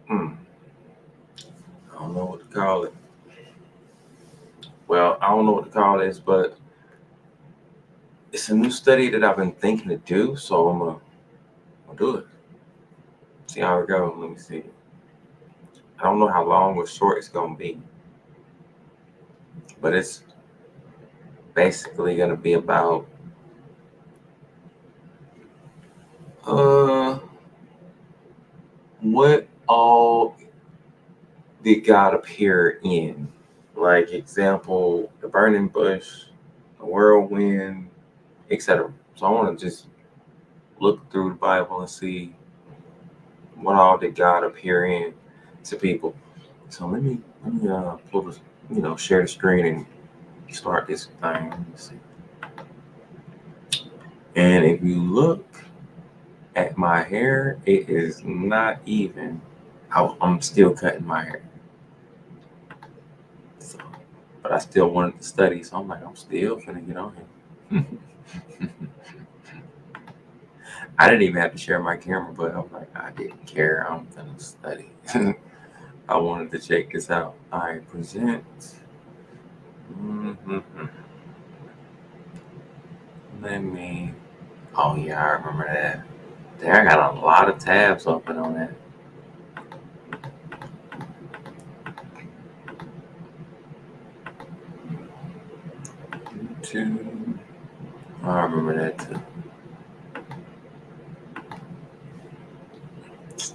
I don't know what to call it. Well, I don't know what to call this, but it's a new study that I've been thinking to do, so I'm gonna do it. See how it goes. Let me see. I don't know how long or short it's gonna be, but it's basically gonna be about uh what all did God appear in? Like example, the burning bush, the whirlwind, etc. So I want to just look through the Bible and see what all did God appear in to people. So let me pull this, share the screen and start this thing. Let me see. And if you look at my hair, it is not even. I'm still cutting my hair, so, but I still wanted to study, so I'm like, I'm still gonna get on here. I didn't even have to share my camera, but I'm like, I didn't care. I'm gonna study. I wanted to check this out. I present. Mm-hmm. Let me. Oh yeah, I remember that. There, I got a lot of tabs open on that. Two. I remember that too.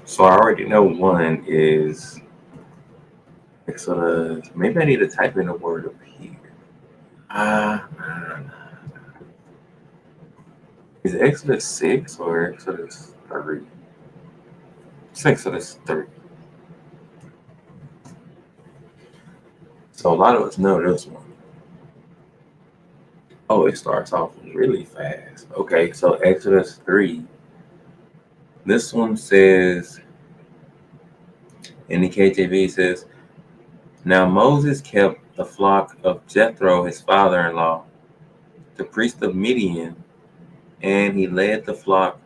So I already know one is Exodus. Maybe I need to type in the word appear. Uh, is it Exodus 6 or Exodus 3? It's Exodus 3. So a lot of us know this one. Oh, it starts off really fast. Okay, so Exodus 3. This one says, in the KJV, says, Now Moses kept the flock of Jethro, his father in law, the priest of Midian, and he led the flock.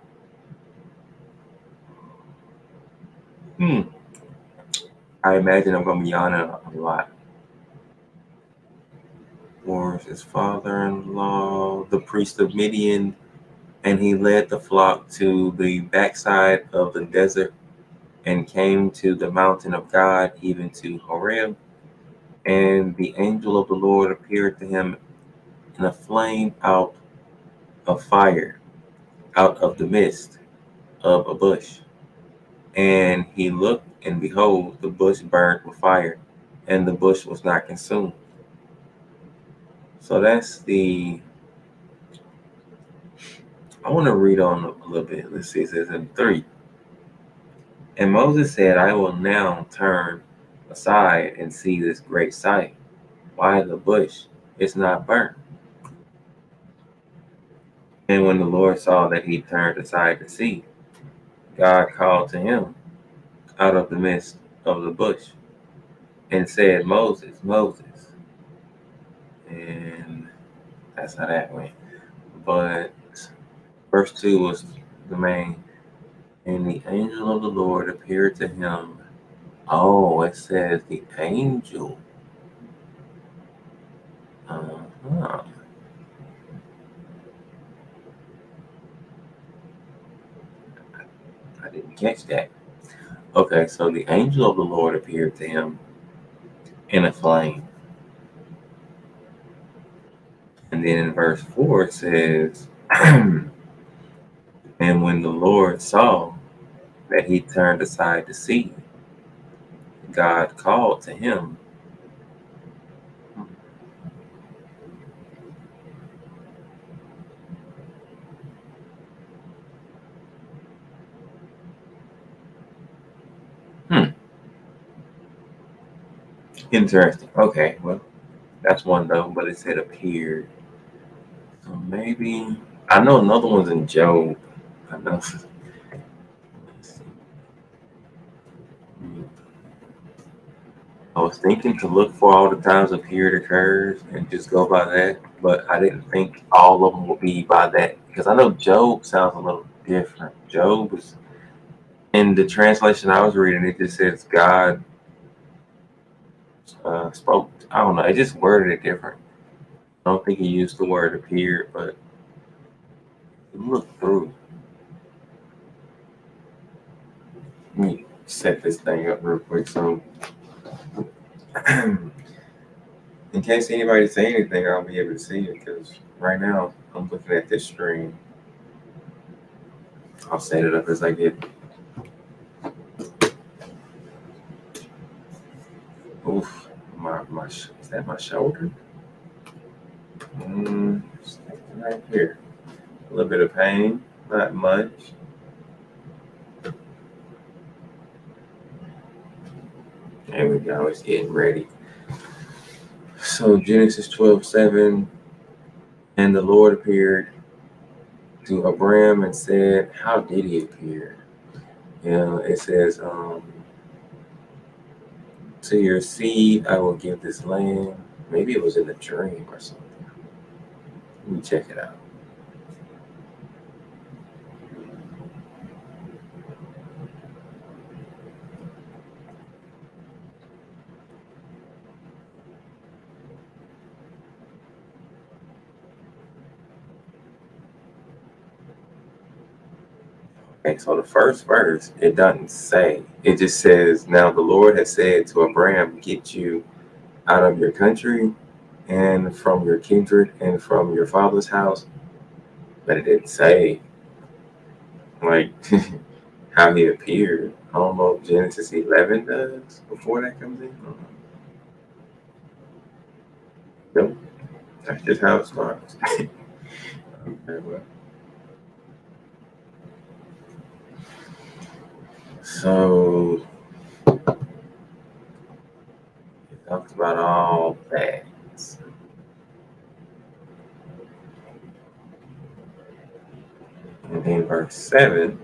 Hmm. I imagine I'm going to be yawning a lot. Was his father in law, the priest of Midian, and he led the flock to the backside of the desert and came to the mountain of God, even to Horeb. And the angel of the Lord appeared to him in a flame out of fire, out of the midst of a bush. And he looked, and behold, the bush burned with fire, and the bush was not consumed. So that's the. I want to read on a little bit. Let's see. It says in 3. And Moses said, I will now turn aside and see this great sight. Why the bush is not burnt? And when the Lord saw that he turned aside to see, God called to him out of the midst of the bush and said, Moses, Moses. And that's how that went. But verse 2 was the main. And the angel of the Lord appeared to him. Oh, it says the angel. Uh-huh. I didn't catch that. Okay, so the angel of the Lord appeared to him in a flame. And then in verse 4 it says, And when the Lord saw that he turned aside to see, God called to him. Hmm, interesting. Okay, well, that's one though, but it said appeared. So maybe, I know another one's in Job. I know. I was thinking to look for all the times appeared occurs and just go by that, but I didn't think all of them would be by that because I know Job sounds a little different. Job is In the translation I was reading, it just says God spoke. I don't know. It just worded it different. I don't think he used the word appeared, but look through. Let me set this thing up real quick. So, in case anybody say anything, I'll be able to see it because right now I'm looking at this screen. I'll set it up as I get. Oof, is that my shoulder? Right here. A little bit of pain, not much. There we go. It's getting ready. So Genesis 12:7, and the Lord appeared to Abram and said, "How did he appear?" It says, "To your seed I will give this land." Maybe it was in a dream or something. Let me check it out. Okay, so the first verse, it doesn't say. It just says, "Now the Lord has said to Abraham, get you out of your country and from your kindred and from your father's house." But it didn't say, like, how he appeared. I don't know if Genesis 11 does before that comes in. Nope, that's just how it starts. Okay, well. So it talks about all that. And then verse 7,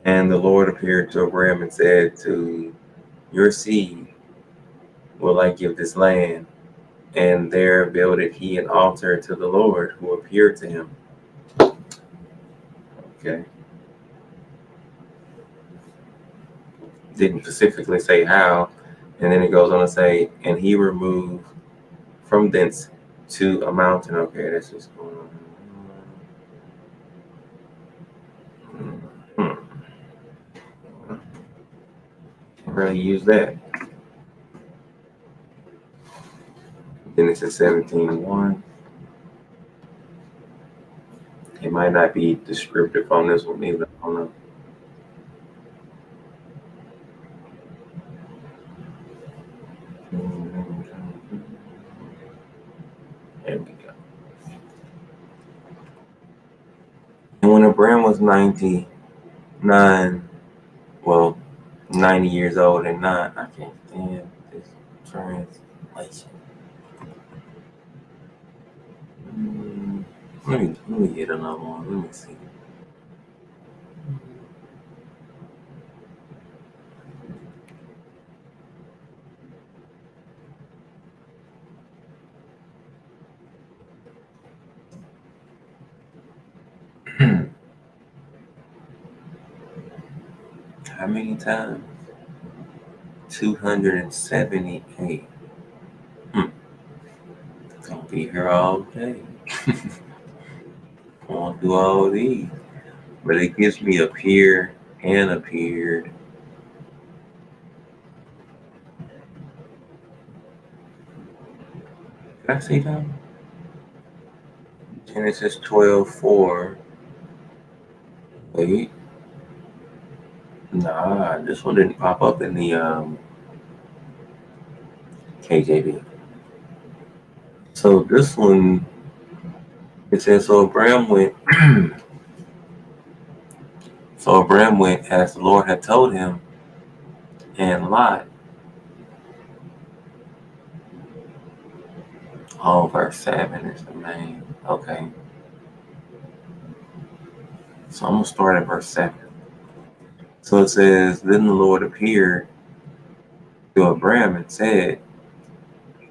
and the Lord appeared to Abraham and said, to your seed will I give this land. And there builded he an altar to the Lord who appeared to him. Okay. Didn't specifically say how. And then it goes on to say, and he removed from thence to a mountain. Okay, that's just going on. Can't really use that. Genesis 17:1. It might not be descriptive on this one either. I don't know. There we go. And when Abraham was 99, well, 90 years old and not, I can't stand this translation. Let me get another one. Let me see. How many times? 278. Gonna be here all day. Won't do all these. But it gives me appear and appeared. Did I see that? Genesis 12:4. Wait. Nah, this one didn't pop up in the KJV. So this one, it says, so Abraham went as the Lord had told him, and Lot. Oh, verse 7 is the main. Okay. So I'm going to start at verse 7. So it says, then the Lord appeared to Abraham and said,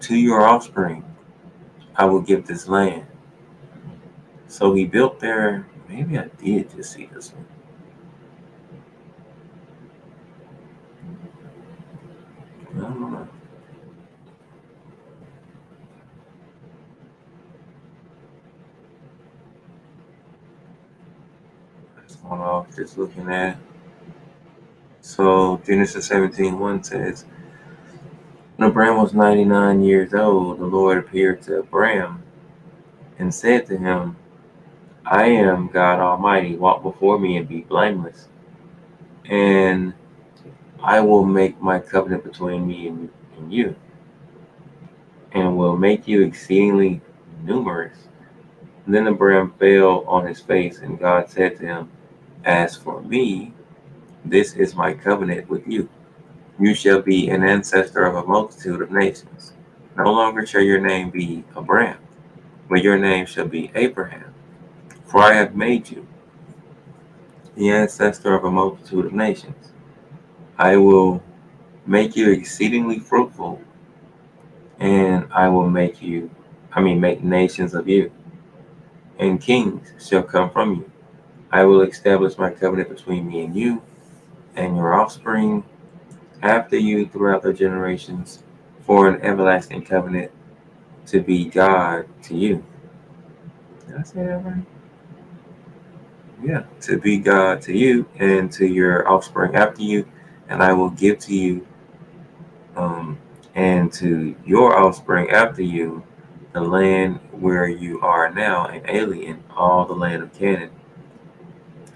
to your offspring I will give this land. So he built there. Maybe I did just see this one. on off, just looking at. So Genesis 17:1 says, when Abram was 99 years old, the Lord appeared to Abram and said to him, I am God Almighty, walk before me and be blameless. And I will make my covenant between me and you, and will make you exceedingly numerous. And then Abram fell on his face, and God said to him, as for me, this is my covenant with you. You shall be an ancestor of a multitude of nations. No longer shall your name be Abram, but your name shall be Abraham. For I have made you the ancestor of a multitude of nations. I will make you exceedingly fruitful, and I will make nations of you, and kings shall come from you. I will establish my covenant between me and you and your offspring after you throughout the generations, for an everlasting covenant to be God to you. Did I say that right? Yeah, to be God to you and to your offspring after you, and I will give to you and to your offspring after you the land where you are now an alien, all the land of Canaan,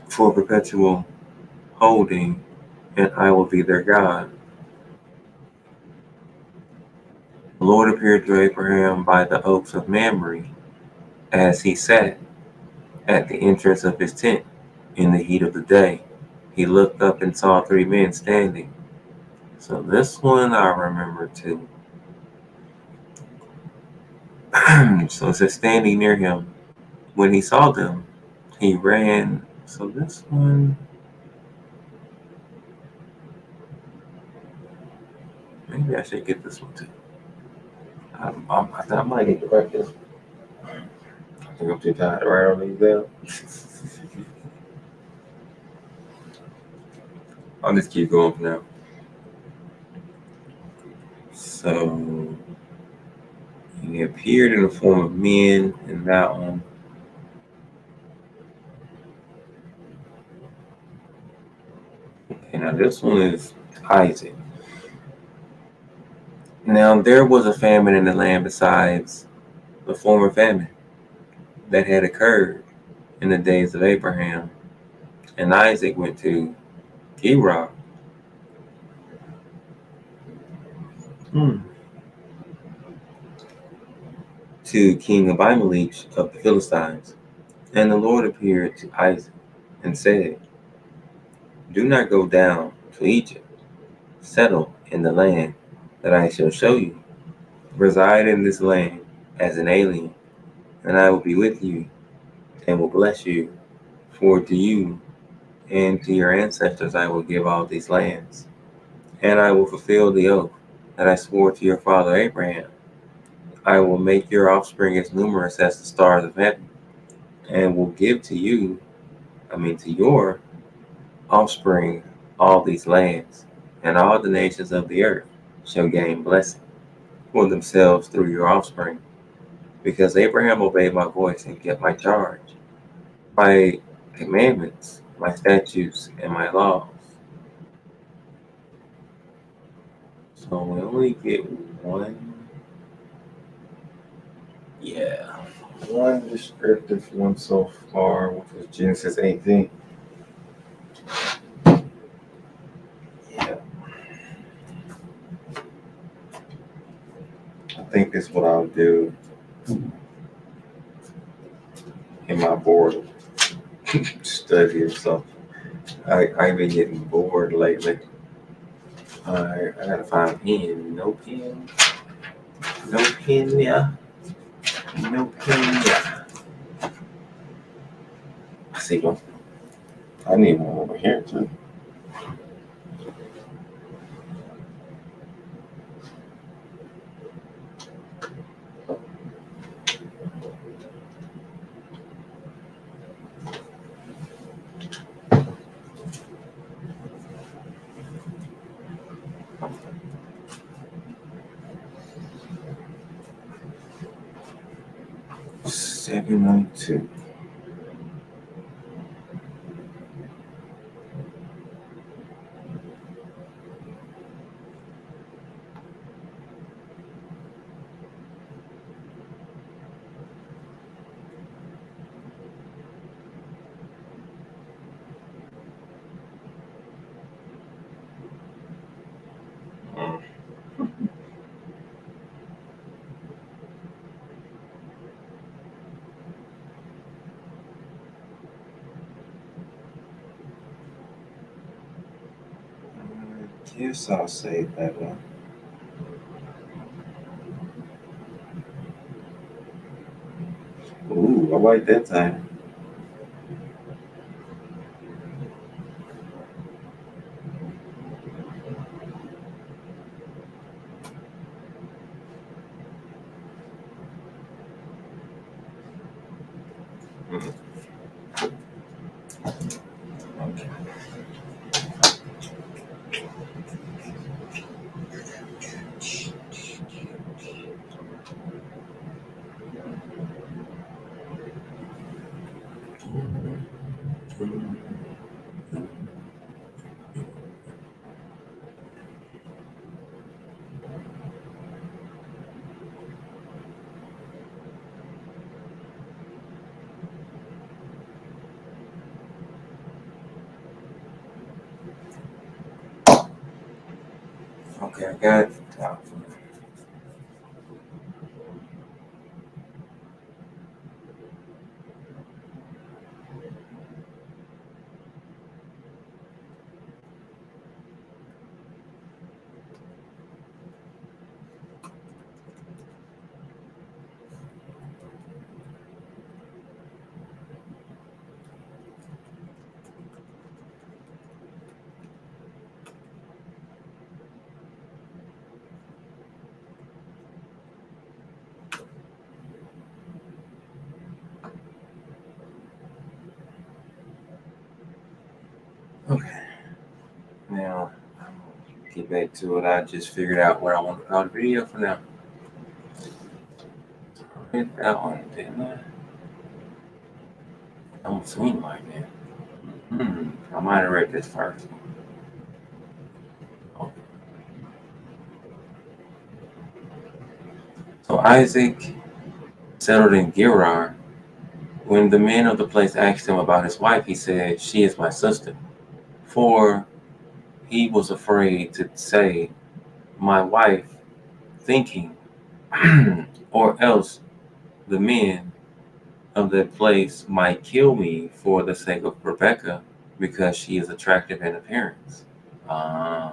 for perpetual holding, and I will be their God. The Lord appeared to Abraham by the oaks of Mamre as he sat at the entrance of his tent in the heat of the day. He looked up and saw three men standing. So this one I remember too. So it says standing near him. When he saw them, he ran. So this one, maybe I should get this one too. I think I might need to write this. I think I'm too tired to write all these down. I'll just keep going for now. So he appeared in the form of men in that one. Okay, now this one is Isaac. Now there was a famine in the land besides the former famine that had occurred in the days of Abraham. And Isaac went to Gerar to King Abimelech of the Philistines. And the Lord appeared to Isaac and said, do not go down to Egypt. Settle in the land that I shall show you. Reside in this land as an alien, and I will be with you and will bless you. For to you and to your ancestors I will give all these lands, and I will fulfill the oath that I swore to your father Abraham. I will make your offspring as numerous as the stars of heaven, and will give to your offspring all these lands, and all the nations of the earth shall gain blessing for themselves through your offspring, because Abraham obeyed my voice and kept my charge, my commandments, my statutes, and my laws. So we only get one descriptive one so far, which was Genesis 18. Yeah. I think that's what I'll do in my board study or something. I've been getting bored lately. I gotta find a pen. No pen. No pen, yeah. No pen, yeah. I see one. I need one over here too. Seven 2. Guess I'll save that one. Ooh, I like that time. Mhm. Okay. Okay, I got it. Okay. Now, get back to it. I just figured out what I want to call the video for now. Hit that one, didn't I? Don't seem like it. I might have read this first. Oh. So Isaac settled in Gerar. When the men of the place asked him about his wife, he said, "She is my sister." For he was afraid to say, "My wife," thinking, or else the men of that place might kill me for the sake of Rebecca because she is attractive in appearance. Uh,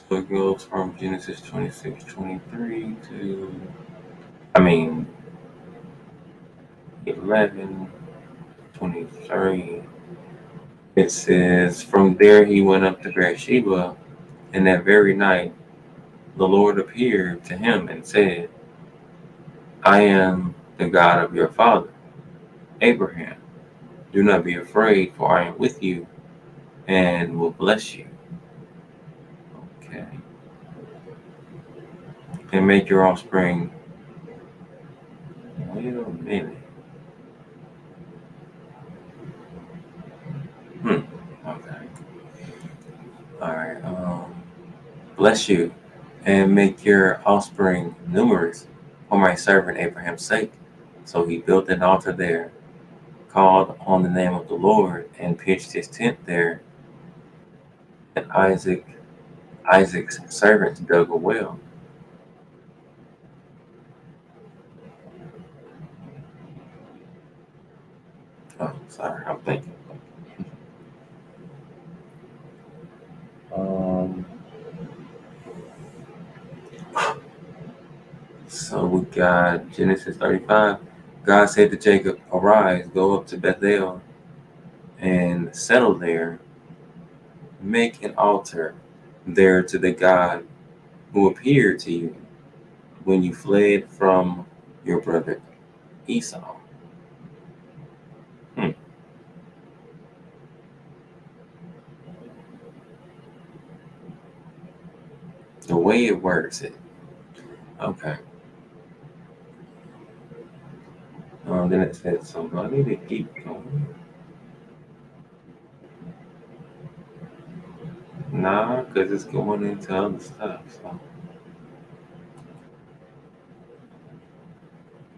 so it goes from Genesis 26:23 to, I mean, 11:23. It says, "From there he went up to Beersheba, and that very night the Lord appeared to him and said, I am the God of your father, Abraham. Do not be afraid, for I am with you and will bless you." Okay. "And make your offspring." Wait a minute. Okay. All right. Bless you and make your offspring numerous for my servant Abraham's sake. So he built an altar there, called on the name of the Lord, and pitched his tent there. And Isaac's servant dug a well. Oh, sorry, I'm thinking. Um, so we got Genesis 35. God said to Jacob, "Arise, go up to Bethel and settle there. Make an altar there to the God who appeared to you when you fled from your brother Esau." Hmm. The way it works it. Okay. Then it said, so do I need to keep going? Nah, because it's going into other stuff. So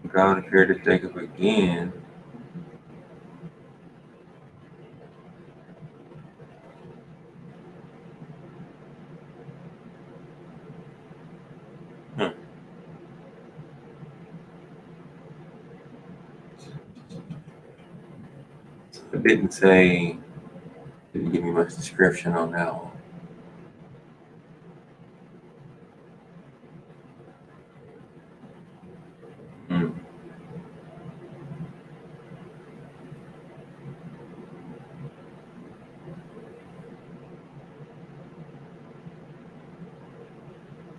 God appeared to Jacob again. Hmm. It didn't say, didn't give me much description on that one. Hmm.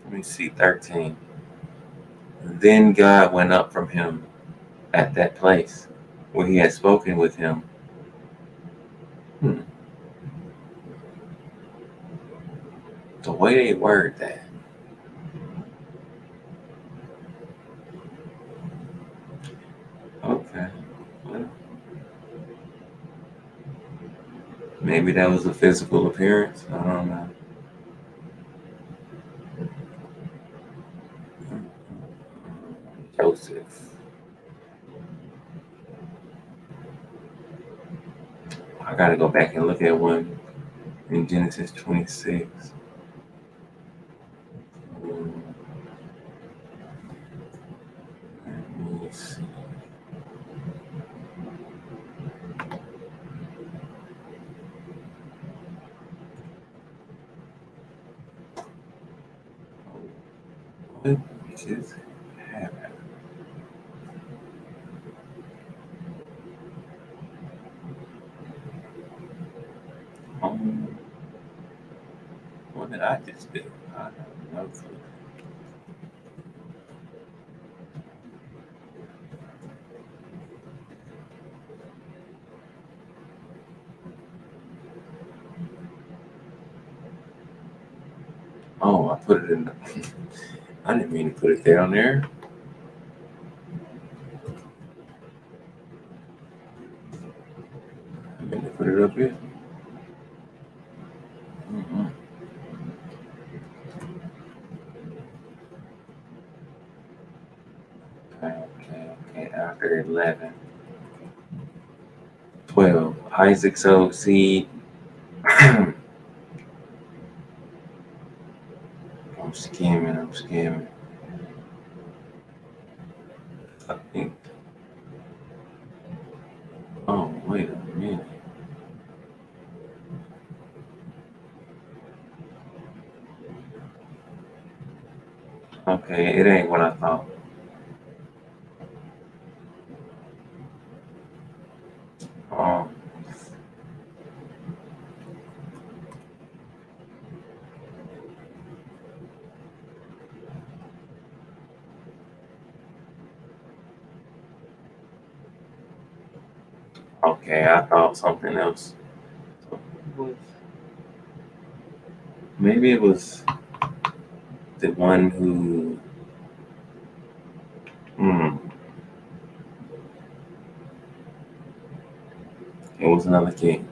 Let me see, 13. Then God went up from him at that place where he had spoken with him. Hmm. The way they word that. Okay. Well, maybe that was a physical appearance. I don't know. Joseph. I gotta go back and look at one in Genesis 26. Um, let me see. What just happened? Um, what did I just do? I have no clue. Oh, I put it in the. I didn't mean to put it down there. I meant to put it up here. Mm-hmm. Okay. After 11. 12. Isaac sowed seed. I'm skimming. I think. Oh, wait a minute. Okay, it ain't what I thought. Um, okay, I thought something else. So maybe it was the one who. Hmm, it was another king.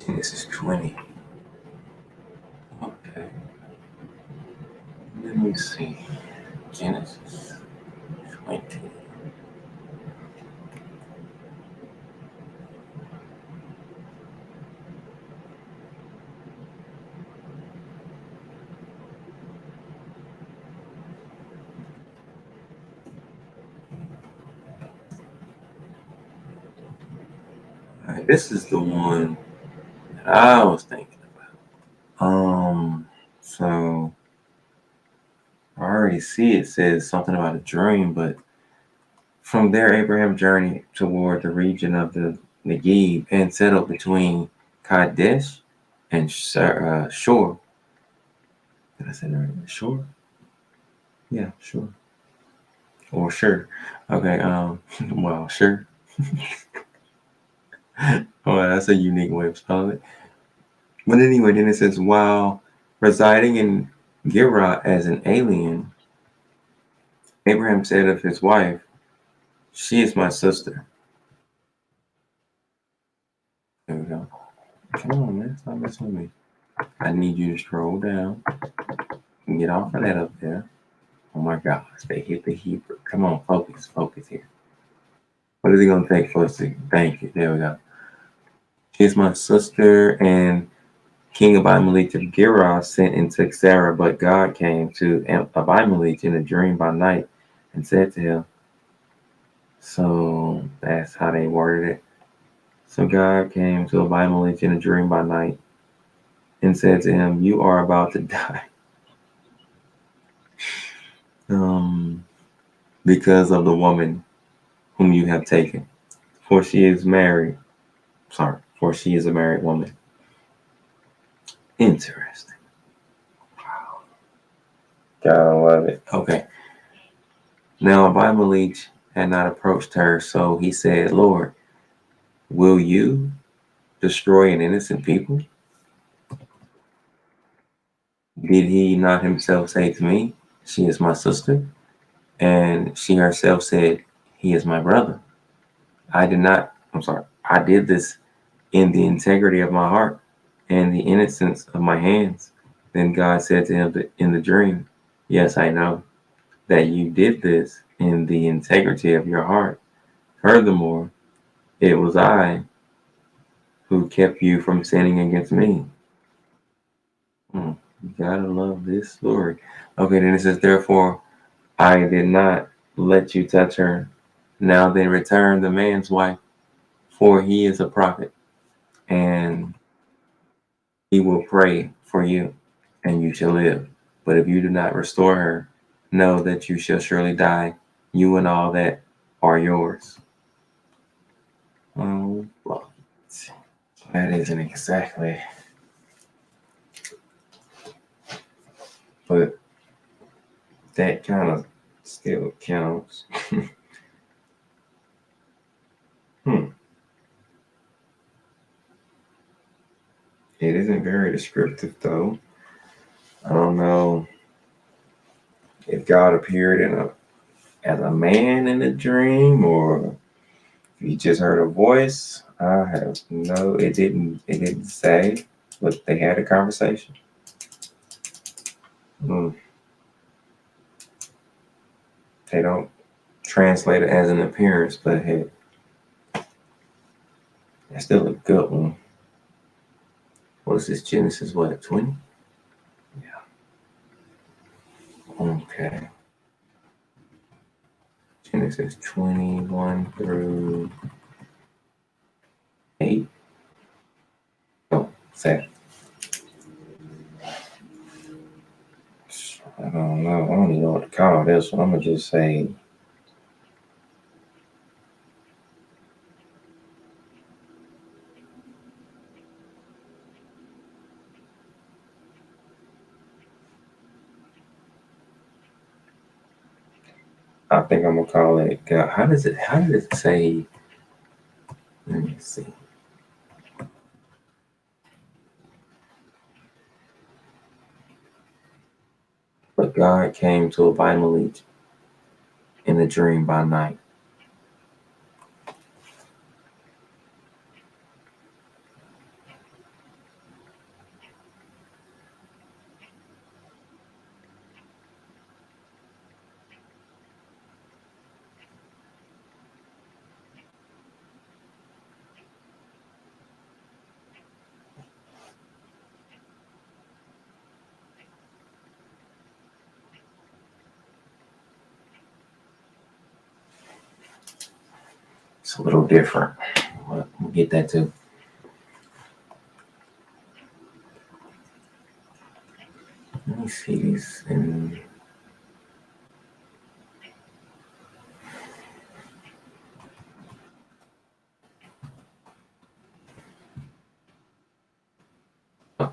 Genesis 20. Okay, let me see. Genesis 20. right, this is the one that I was thinking about. So I already see it says something about a dream, but from there Abraham journeyed toward the region of the Negev and settled between Kadesh and Shur. Did I say that right? Shur? Yeah, sure. Or sure. Okay, well, sure. Well, that's a unique way of spelling it. But anyway, then it says, while residing in Gerar as an alien, Abraham said of his wife, "She is my sister." There we go. Come on, man. Stop messing with me. I need you to scroll down and get off of that up there. Oh my gosh, they hit the Hebrew. Come on, focus here. What is it going to take for us to thank you? There we go. She is my sister, and King Abimelech of Gerar sent and took Sarah, but God came to Abimelech in a dream by night and said to him, so that's how they worded it. So God came to Abimelech in a dream by night and said to him, you are about to die because of the woman whom you have taken. For she is married. For she is a married woman. Interesting. Wow. Gotta love it. Okay. Now Abimelech had not approached her, so he said, Lord, will you destroy an innocent people? Did he not himself say to me, she is my sister? And she herself said, he is my brother. I did this in the integrity of my heart and the innocence of my hands. Then God said to him in the dream, yes, I know that you did this in the integrity of your heart. Furthermore, it was I who kept you from sinning against me. You gotta love this story. Okay, then it says, therefore, I did not let you touch her. Now then return the man's wife, for he is a prophet, and he will pray for you, and you shall live. But if you do not restore her, know that you shall surely die, you and all that are yours. Oh, well, that isn't exactly, but that kind of still counts. It isn't very descriptive, though. I don't know if God appeared as a man in a dream, or if you just heard a voice. I have no. It didn't say, but they had a conversation. They don't translate it as an appearance, but hey, that's still a good one. What is this? Genesis, what, 20? Yeah. Okay. Genesis 21 through 8. Oh, 7. I don't know. I don't even know what to call this one. I'm going to just say I think I'm gonna call it. How did it say? Let me see. But God came to Abimelech in a dream by night. It's a little different. But we'll get that too. Let me see these.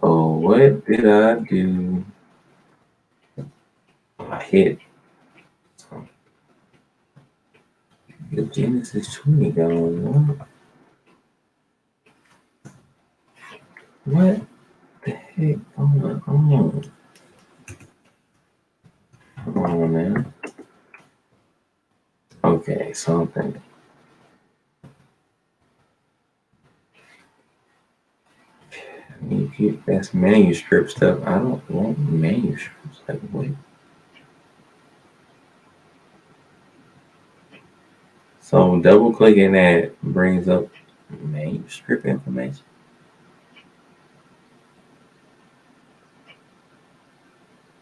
Oh, what did I do? I hit the Genesis 20 going. What the heck going on? Come on, man. Okay, something. You keep that's manuscript stuff. I don't want manuscripts. Like what? So double clicking that brings up manuscript information.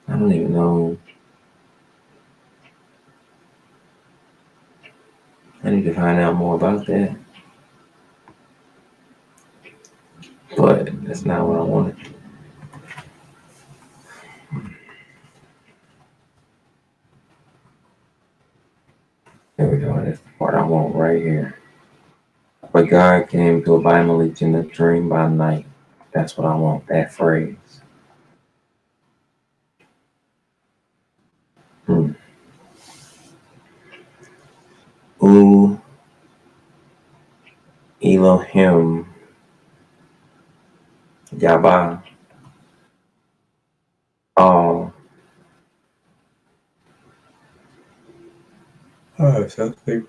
I don't even know. I need to find out more about that. But that's not what I wanted. There we go. That's the part I want right here. But God came to Abimelech in a dream by night. That's what I want, that phrase. Ooh, Elohim, Yabba, all. Oh, something.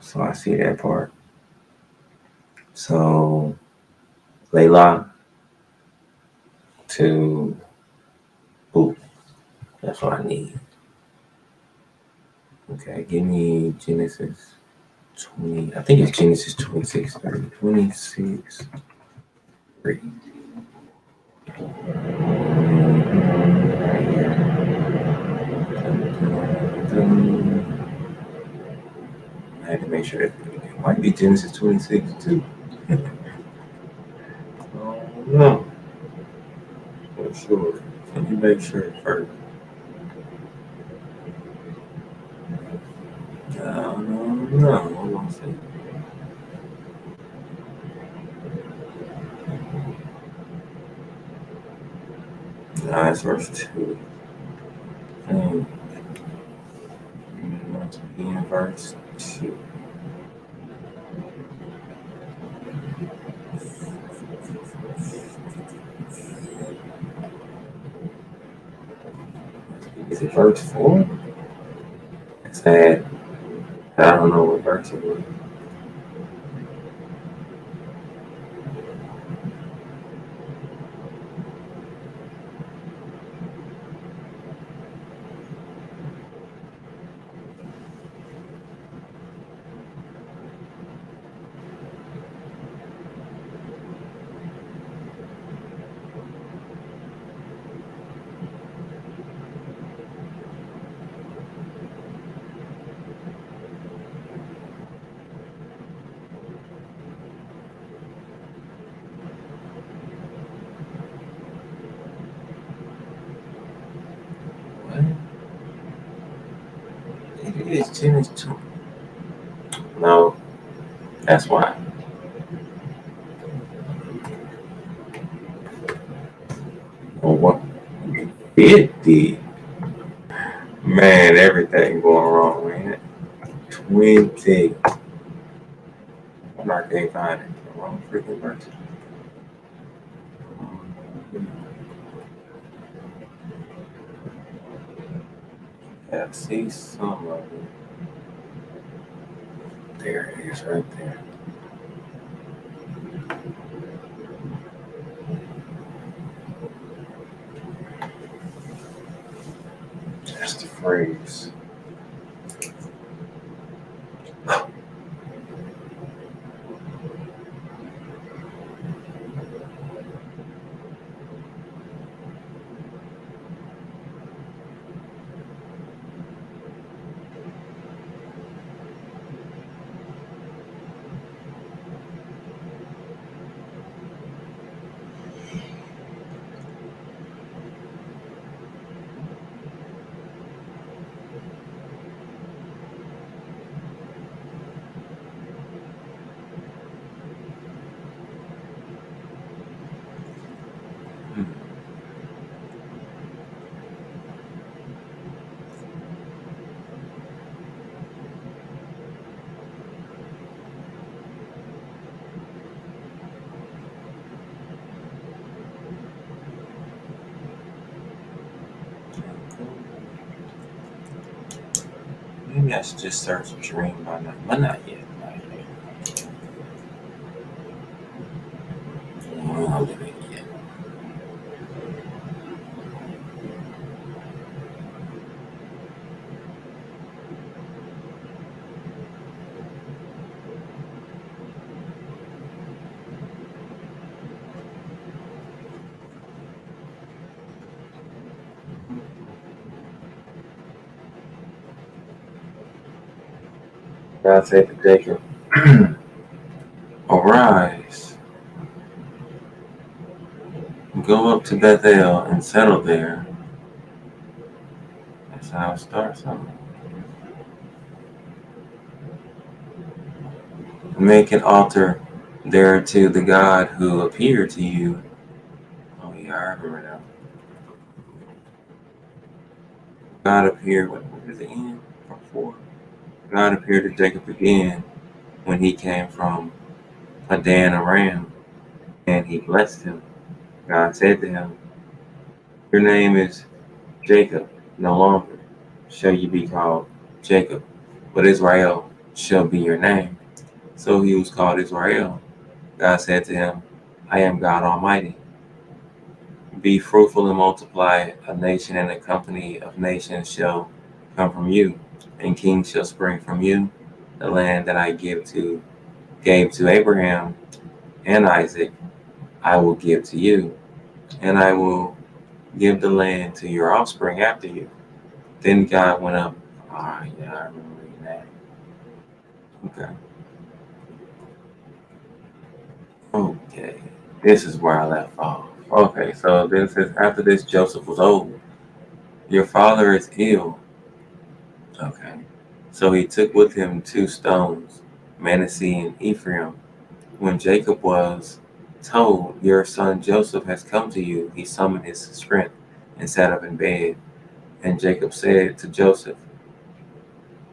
So I see that part. So, Layla to ooh, that's what I need. Okay, give me Genesis 20. I think it's Genesis 26, 30, 26, 3. I had to make sure that it might be Genesis 26 too. Oh no, for sure. Let me make sure first. No, hold on a second. No, it's verse 2. Um, to be in verse 2. Is it verse 4? It's sad. I don't know what verse it was. What? It is Genesis 2. No, that's why. Oh, what? 50. Man, everything going wrong, man. 20. I can't find it. The wrong freaking verse. Yeah, see some of it. There it is right there. That's the phrase. Maybe I should just search dream by night, but not yet. Not yet. Not yet. God said to Jacob, arise, go up to Bethel and settle there. That's how it starts. Huh? Make an altar there to the God who appeared to you. Oh yeah, I remember now. God appeared. What is the end? Part 4. God appeared to Jacob again when he came from Padan Aram, and he blessed him. God said to him, your name is Jacob, no longer shall you be called Jacob, but Israel shall be your name. So he was called Israel. God said to him, I am God Almighty. Be fruitful and multiply. A nation and a company of nations shall come from you, and kings shall spring from you. The land that I gave to Abraham and Isaac, I will give to you, and I will give the land to your offspring after you. Then God went up. Ah, yeah, I remember reading that. Okay. Okay. This is where I left off. Okay, so then it says, after this, Joseph was old. Your father is ill. Okay. So he took with him 2 stones, Manasseh and Ephraim. When Jacob was told, your son Joseph has come to you, he summoned his strength and sat up in bed. And Jacob said to Joseph,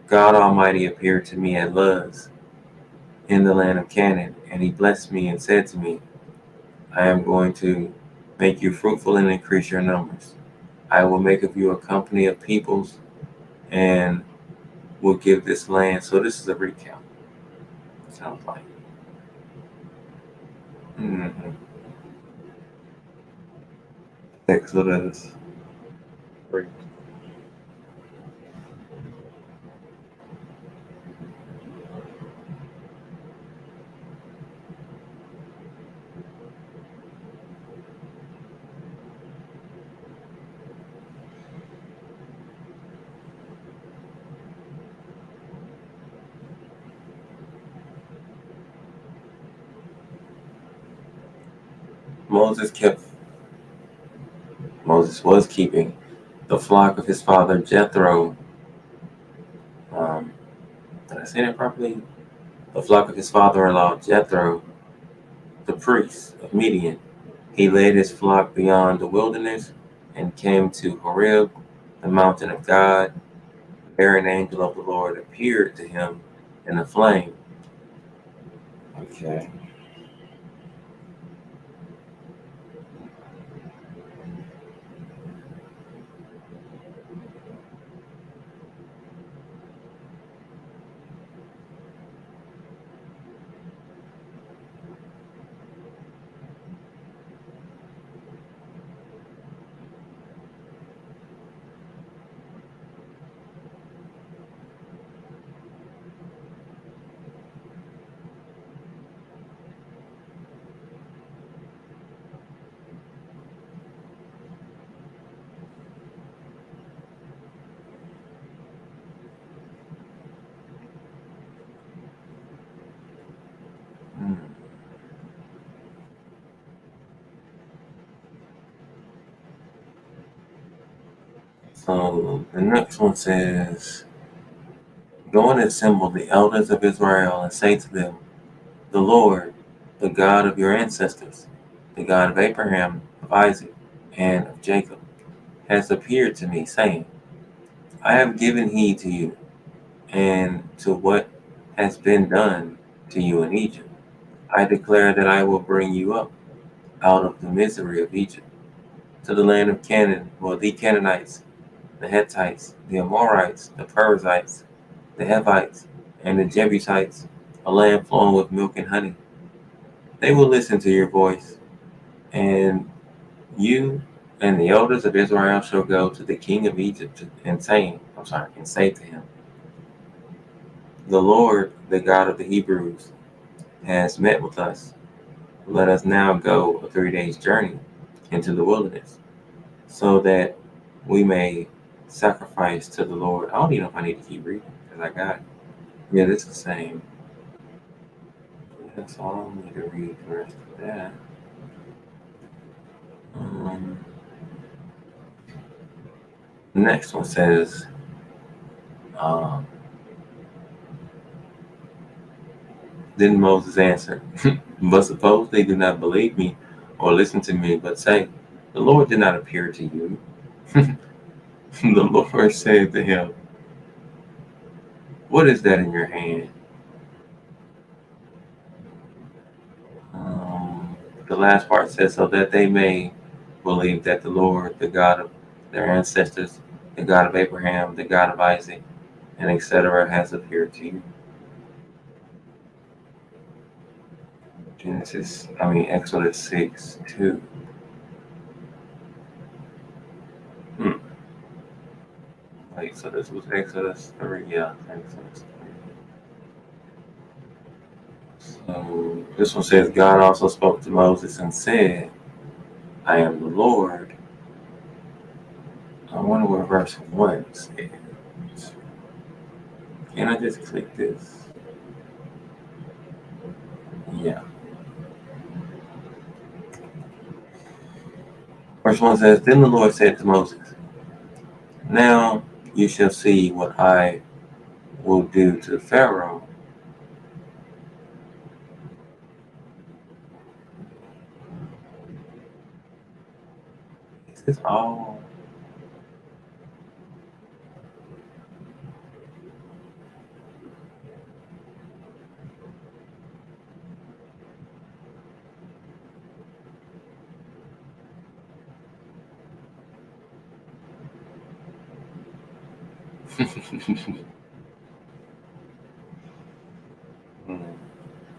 God Almighty appeared to me at Luz in the land of Canaan, and he blessed me and said to me, I am going to make you fruitful and increase your numbers. I will make of you a company of peoples and will give this land. So this is a recount. Sounds like. Mm-hmm. Exodus 3. Moses kept. Moses was keeping the flock of his father Jethro. Um, did I say that properly? The flock of his father-in-law Jethro, the priest of Midian. He led his flock beyond the wilderness and came to Horeb, the mountain of God. There an angel of the Lord appeared to him in a flame. Okay. Hmm. So the next one says, go and assemble the elders of Israel and say to them, the Lord, the God of your ancestors, the God of Abraham, of Isaac, and of Jacob, has appeared to me, saying, I have given heed to you and to what has been done to you in Egypt. I declare that I will bring you up out of the misery of Egypt to the land of Canaan, well, the Canaanites, the Hittites, the Amorites, the Perizzites, the Hivites, and the Jebusites, a land flowing with milk and honey. They will listen to your voice, and you and the elders of Israel shall go to the king of Egypt and say to him, the Lord, the God of the Hebrews, has met with us. Let us now go a 3 days journey into the wilderness, so that we may sacrifice to the Lord. I don't even know if I need to keep reading because I got it. Yeah, this is the same. That's all I need to read the rest of that. The next one says, then Moses answered, but suppose they do not believe me or listen to me, but say, the Lord did not appear to you. The Lord said to him, what is that in your hand? The last part says, so that they may believe that the Lord, the God of their ancestors, the God of Abraham, the God of Isaac, and etc., has appeared to you. Exodus 6:2. Wait, so this was Exodus 3? Yeah, Exodus 3. So this one says, God also spoke to Moses and said, I am the Lord. I wonder what verse 1 says. Can I just click this? Yeah. Verse 1 says, then the Lord said to Moses, now you shall see what I will do to Pharaoh. Is this all?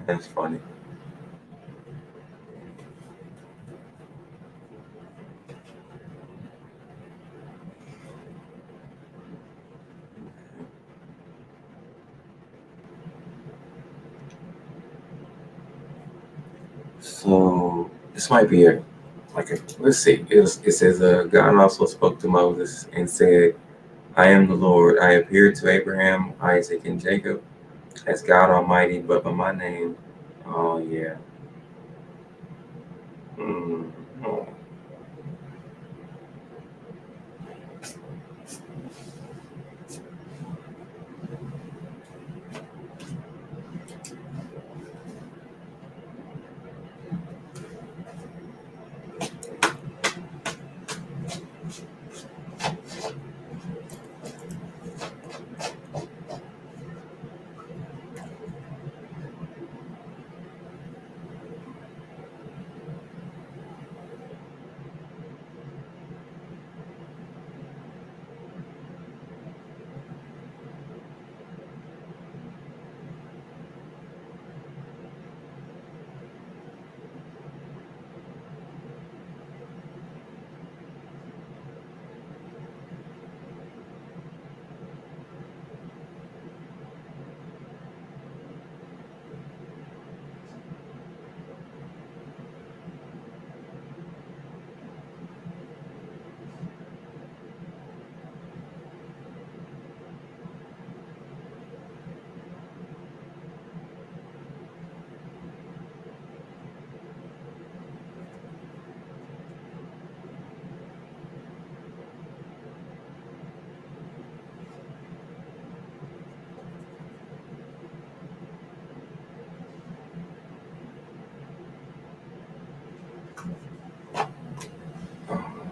That's funny. So this might be let's see. It says, God also spoke to Moses and said, I am the Lord. I appeared to Abraham, Isaac, and Jacob as God Almighty, but by my name. Oh, yeah. Oh.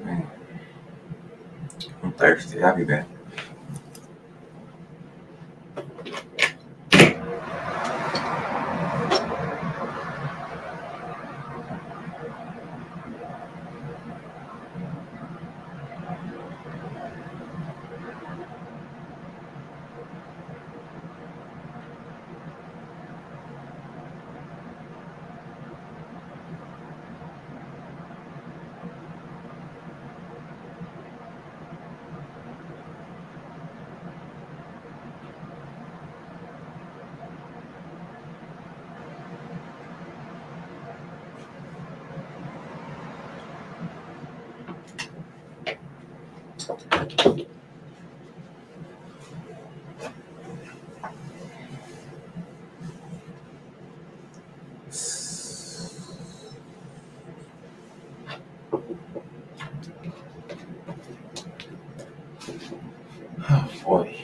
Man. I'm thirsty. I'll be back. Oh boy.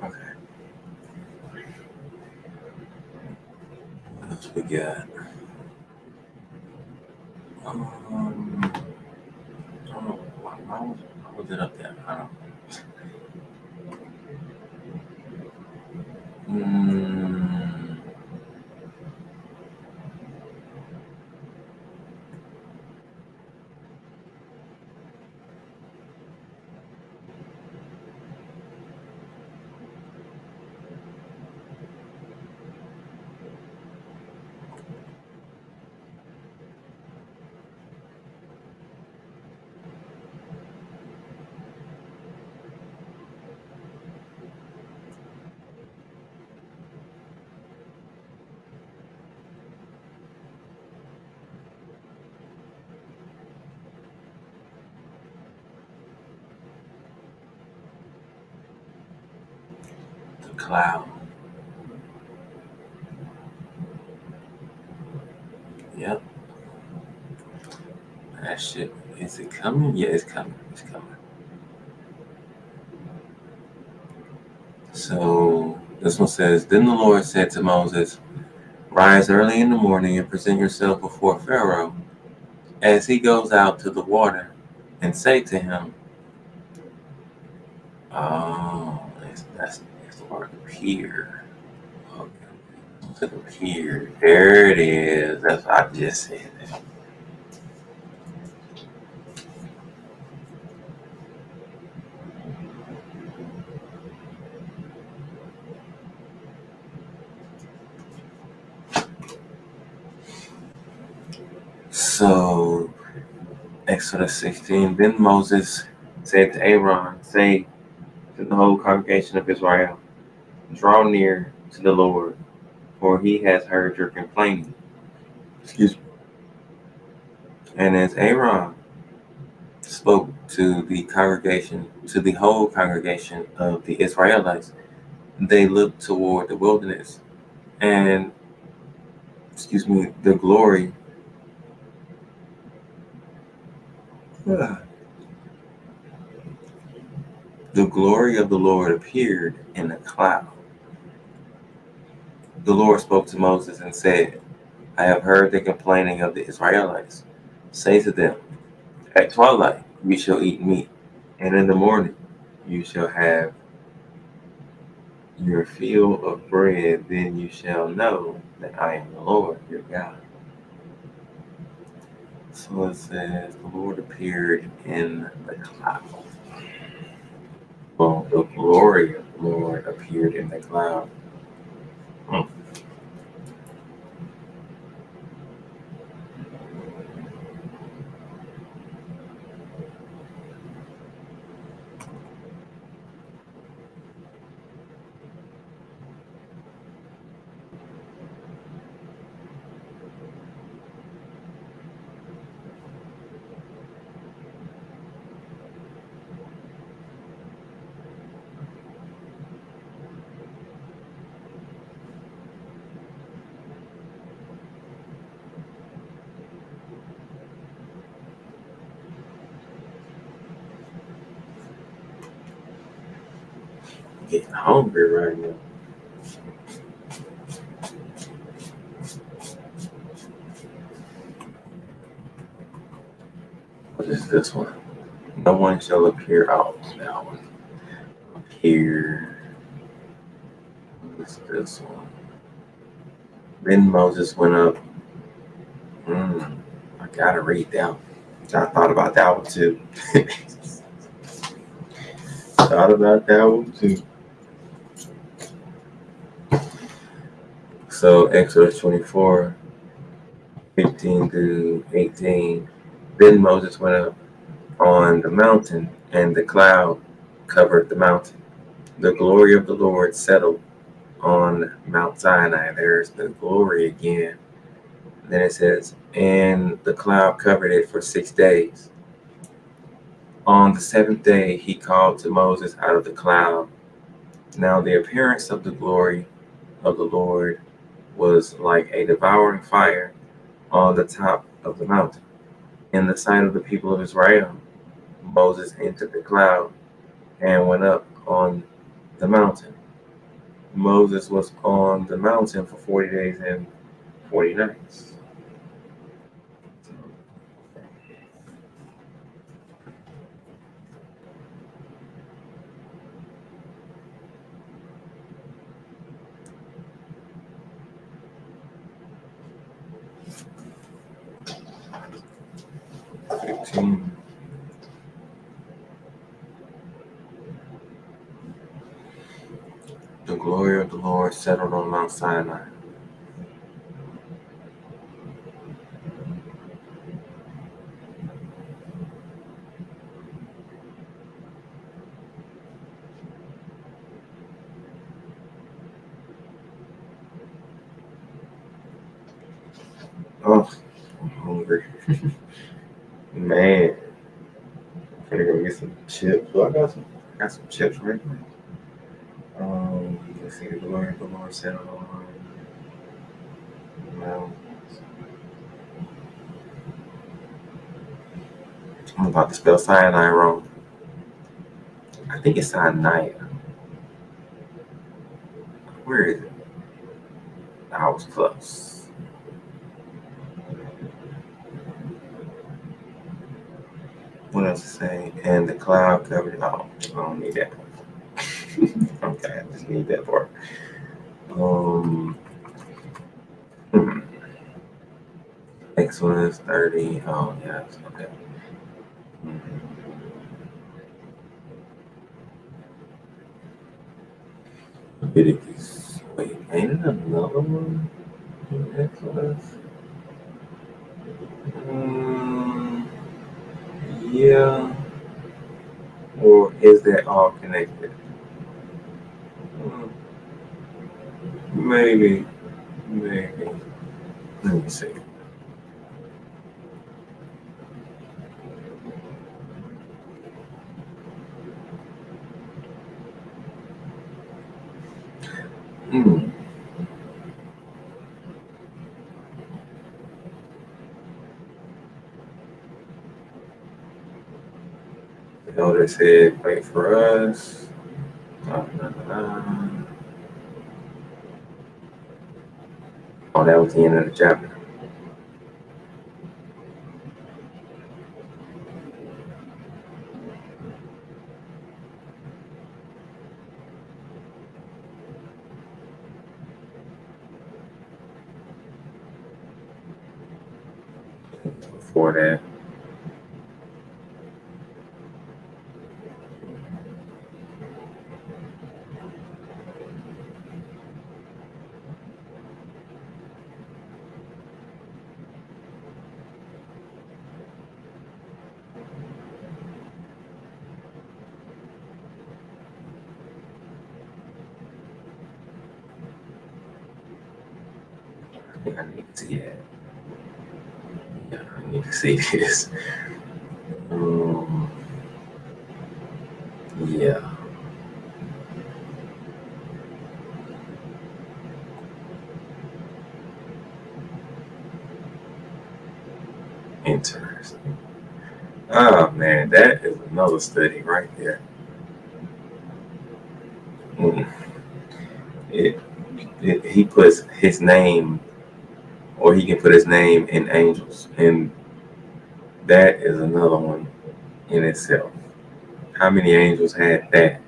Okay. What else we got? I don't know. Why was it up there? I don't know. The cloud. Yep. That shit. Is it coming? Yeah, it's coming. It's coming. So this one says, Then the Lord said to Moses, Rise early in the morning and present yourself before Pharaoh as he goes out to the water, and say to him, Oh, that's the word appear. Okay. To appear. There it is. That's what I just said. So Exodus 16. Then Moses said to Aaron, Say to the whole congregation of Israel, Draw near to the Lord, for he has heard your complaining. Excuse me. And as Aaron spoke to the whole congregation of the Israelites, they looked toward the wilderness, and the glory the glory of the Lord appeared in a cloud. The Lord spoke to Moses and said, I have heard the complaining of the Israelites. Say to them, At twilight you shall eat meat, and in the morning you shall have your fill of bread, then you shall know that I am the Lord your God. So it says, the Lord appeared in the cloud. Well, the glory of the Lord appeared in the cloud. Hmm. Getting hungry right now. What is this one? No one shall appear out. That one. Appear. What is this one? Then Moses went up. I gotta read that one. I thought about that one too. Thought about that one too. So Exodus 24, 15 through 18. Then Moses went up on the mountain, and the cloud covered the mountain. The glory of the Lord settled on Mount Sinai. There's the glory again. Then it says, and the cloud covered it for 6 days. On the seventh day, he called to Moses out of the cloud. Now the appearance of the glory of the Lord was like a devouring fire on the top of the mountain. In the sight of the people of Israel, Moses entered the cloud and went up on the mountain. Moses was on the mountain for 40 days and 40 nights. The glory of the Lord settled on Mount Sinai. Oh, I'm hungry. Man, I'm gonna go get some chips. Well, I got some chips right now. Let's see, the glory of the Lord settled on Mount. I'm about to spell Sinai wrong. I think it's Sinai. Where is it? I was close. What else to say? And the cloud covered. Oh, I don't need that one. Okay, I just need that part. Exodus 30. Oh, yes. Okay. Leviticus. Wait, ain't it another one in Exodus? Yeah. Or is that all connected? Maybe. Maybe. Let me see. The elder said, wait for us. Oh, that was the end of the chapter. Before that. I think I need to see that. Yeah, I need to see this. Yeah. Interesting. Oh man, that is another study right there. Mm. It, he puts his name, or he can put his name in angels, and that is another one in itself. How many angels had that?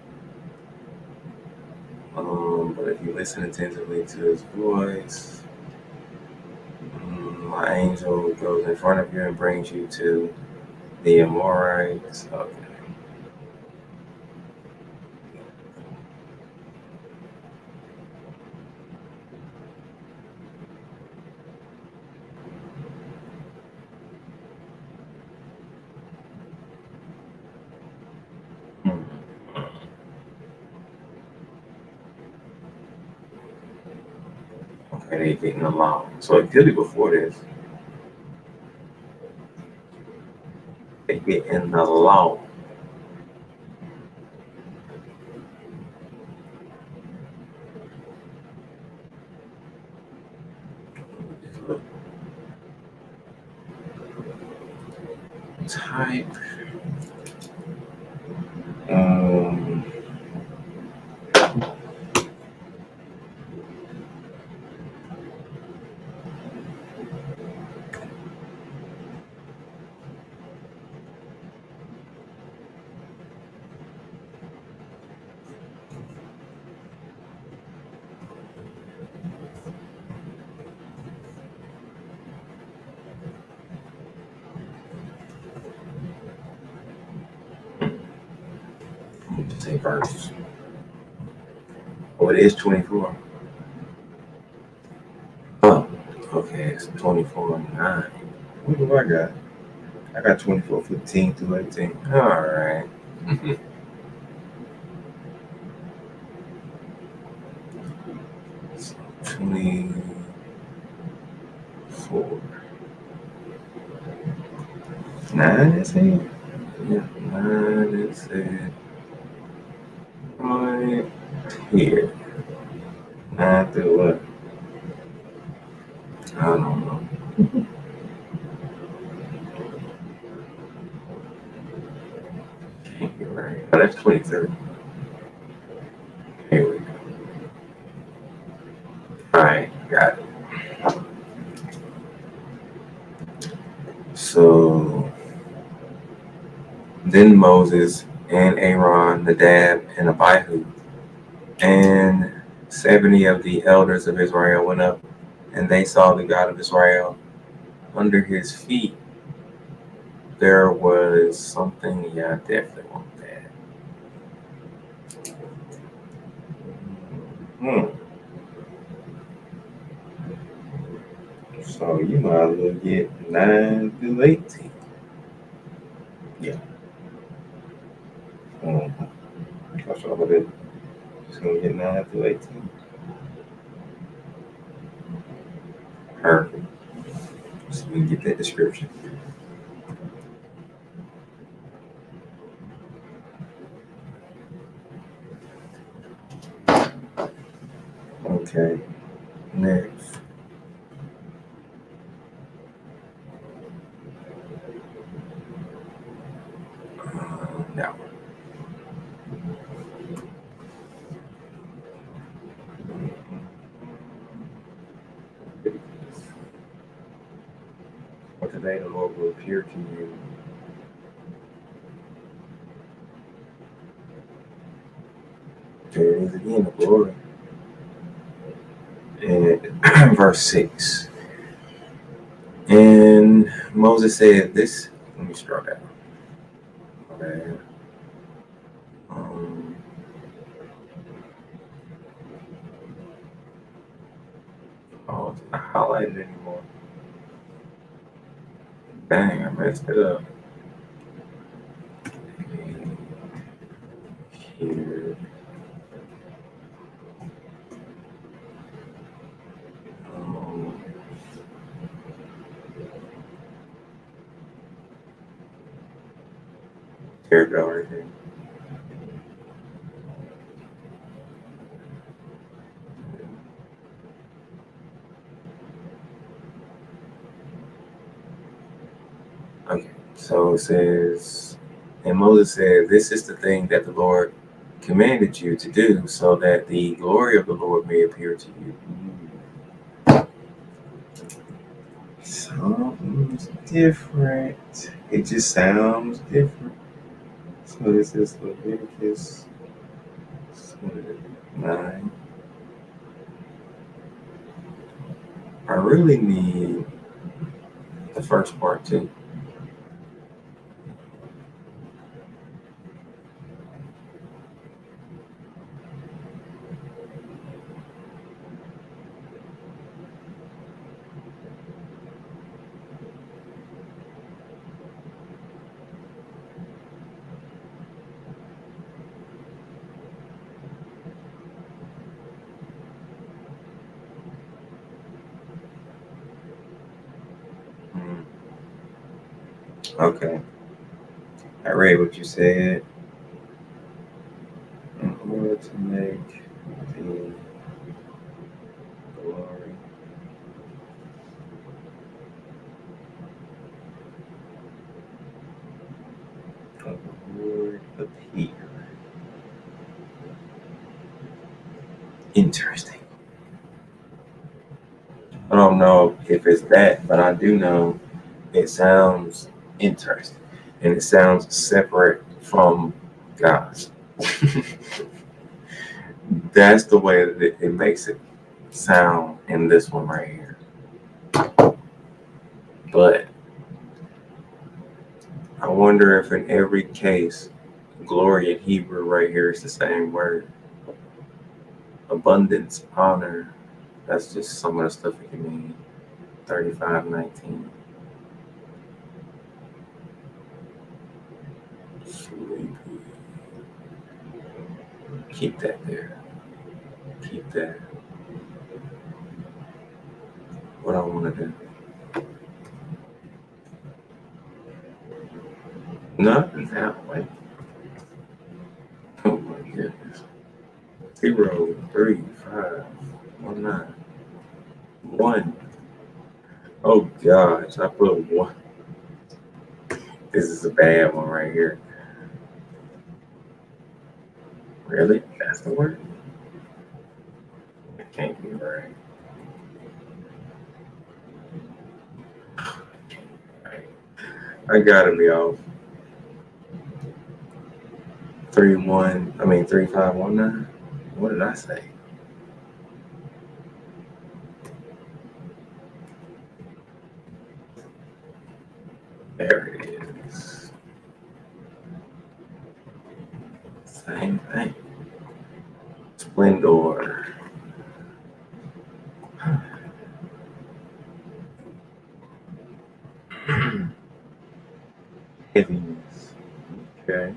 But if you listen attentively to his voice, my angel goes in front of you and brings you to the Amorites. Okay. Hmm. Okay, they getting along. So it could be before this. They getting along. Type. Um, say verse. Oh, it is 24. Oh, okay, it's 24:9. What do I got? I got 24:15 through 18. All right. 24. 9 is it? Yeah, 9 is it. Right here. 9 through what? I don't know. Can't get right. Oh, that's 23. Here we go. All right, got it. So then Moses and Aaron, Nadab, and Abihu, and 70 of the elders of Israel went up, and they saw the God of Israel. Under his feet there was something, yeah, I definitely want that. Hmm. So you might as well get 9 through 18. Yeah. That's all of it. Just gonna get 9 through 18. Perfect. So we can get that description. Okay. Next. Now. For today the Lord will appear to you. There it is again, the glory. And verse 6. And Moses said, this, let me scroll down. Okay. Um, oh, it's not highlighted anymore. Dang, I messed it up. Here. Um, here we go, right here. Okay, so it says, and Moses said, this is the thing that the Lord commanded you to do, so that the glory of the Lord may appear to you. Sounds different. It just sounds different. So this is Leviticus 9. I really need the first part too. Mm, okay. I read what you said. In order to make the glory of the Lord appear. Interesting. I don't know if it's that, but I do know it sounds interesting. And it sounds separate from God's. That's the way that it makes it sound in this one right here. But I wonder if in every case, glory in Hebrew right here is the same word. Abundance, honor. That's just some of the stuff it can mean. 35:19. Sleepy. Keep that there. Keep that. What I want to do. Not that way. Oh my goodness. 0, 3, 5, 1, 9. 1. Oh gosh, I put 1. This is a bad one right here. Really? That's the word? It can't be right. I gotta be off. 3519. What did I say? There it is. Same thing. Splendor. Heaviness. Okay.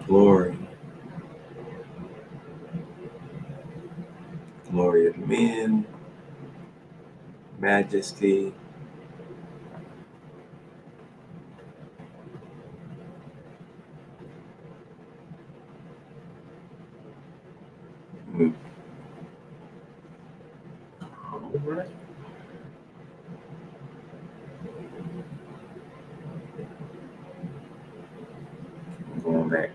Glory. Glory of men. Majesty. All right. I'm going back.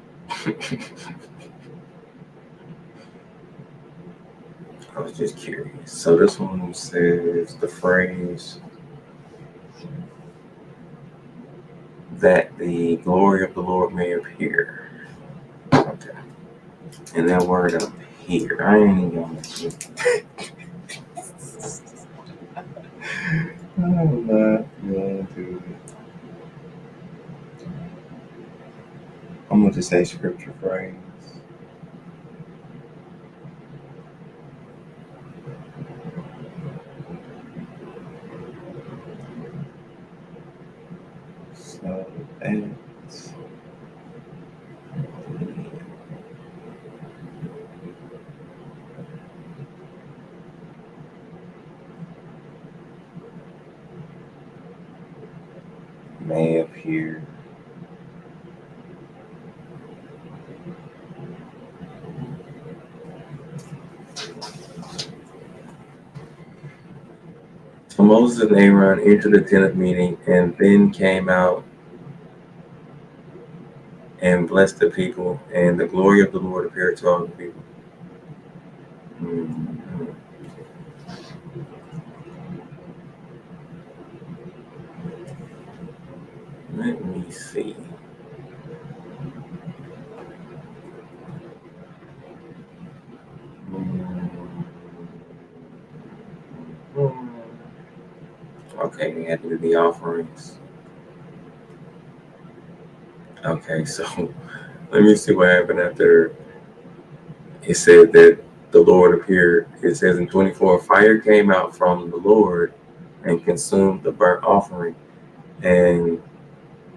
I was just curious. So this one says the phrase that the glory of the Lord may appear. Okay. And that word appear. I ain't even going to. I'm not going to. I'm going to say scripture phrase. So that's may appear. So Moses and Aaron entered the tent of meeting and then came out and blessed the people, and the glory of the Lord appeared to all the people. Mhm. Let me see. Mhm. Okay, we had to do the offerings. Okay, so let me see what happened after it said that the Lord appeared. It says in 24, fire came out from the Lord and consumed the burnt offering and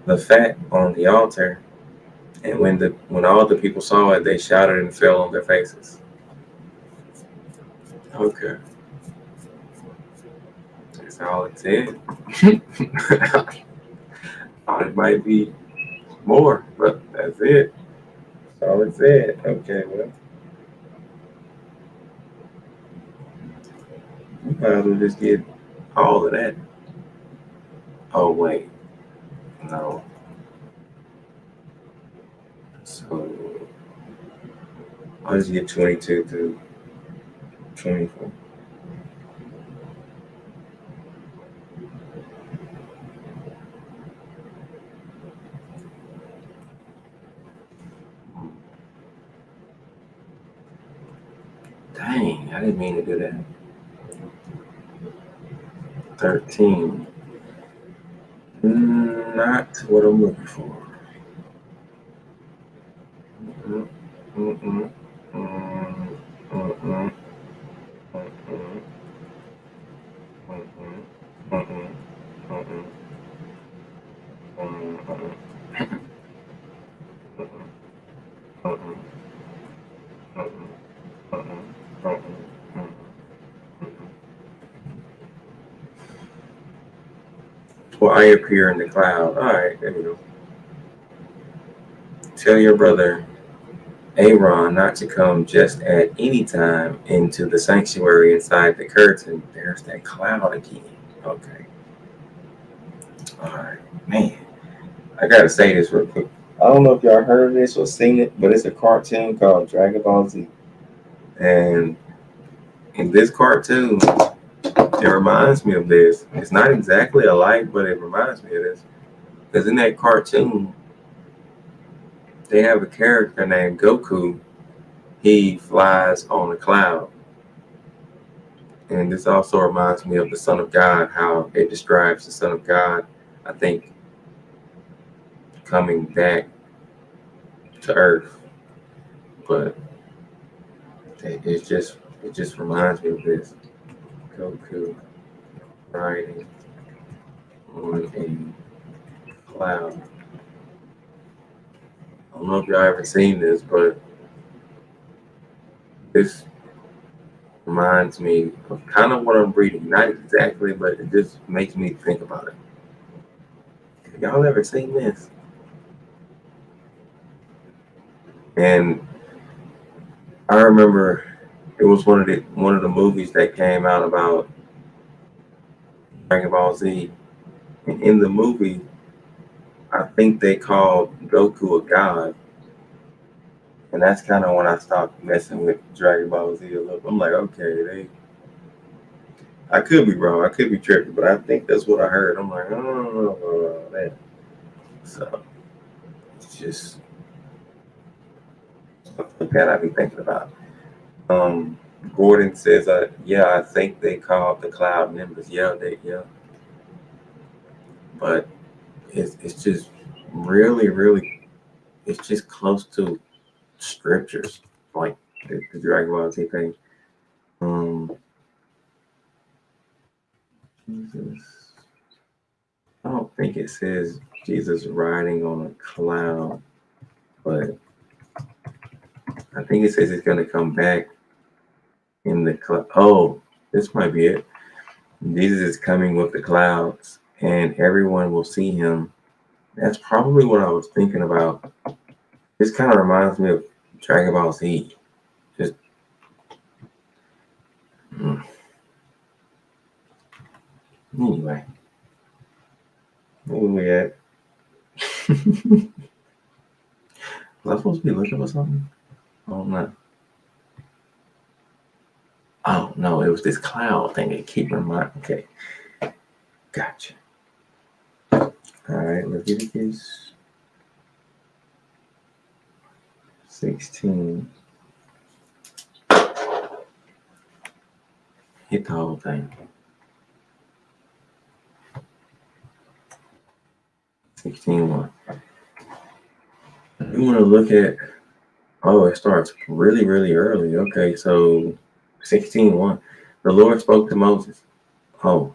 the fat on the altar. And when all the people saw it, they shouted and fell on their faces. Okay, that's all it said. It might be more, but that's it. That's all it said. Okay, well, you might as well just get all of that. Oh wait, no. So I'll just get 22 through 24. Dang, I didn't mean to do that. 13. Not what I'm looking for. Mm, mm, mm, mm, mm, mm, mm, mm, mm, mm, well, I appear in the cloud. All right, there we go. Tell your brother Aaron not to come just at any time into the sanctuary inside the curtain. There's that cloud again. Okay. All right, man. I gotta say this real quick. I don't know if y'all heard of this or seen it, but it's a cartoon called Dragon Ball Z. And in this cartoon, it reminds me of this. It's not exactly alike, but it reminds me of this. Because in that cartoon, they have a character named Goku. He flies on a cloud. And this also reminds me of the Son of God, how it describes the Son of God, I think, coming back to Earth. But it just reminds me of this. Goku riding on a cloud. I don't know if y'all ever seen this, but this reminds me of kind of what I'm reading. Not exactly, but it just makes me think about it. Y'all ever seen this? And I remember it was one of the movies that came out about Dragon Ball Z. And in the movie, I think they called Goku a god. And that's kind of when I stopped messing with Dragon Ball Z a little. I'm like, okay, I could be wrong, I could be tripping, but I think that's what I heard. I'm like, oh, man. So it's just stuff like that I be thinking about. Um, Gordon says, yeah, I think they called the cloud members. Yeah, but it's just really, really, it's just close to scriptures, like the Dragon Ball Z thing. Um, Jesus, I don't think it says Jesus riding on a cloud, but I think it says it's gonna come back in the cloud. Oh, this might be it. Jesus is coming with the clouds, and everyone will see him. That's probably what I was thinking about. This kind of reminds me of Dragon Ball Z. Just mm. Anyway, where we at? Was I supposed to be looking for something? Oh no. Oh no, it was this cloud thing that keep reminding. Okay, gotcha. All right, Leviticus 16. Hit the whole thing. 16:1. You want to look at, oh, it starts really, really early. Okay, so 16:1. The Lord spoke to Moses. Oh,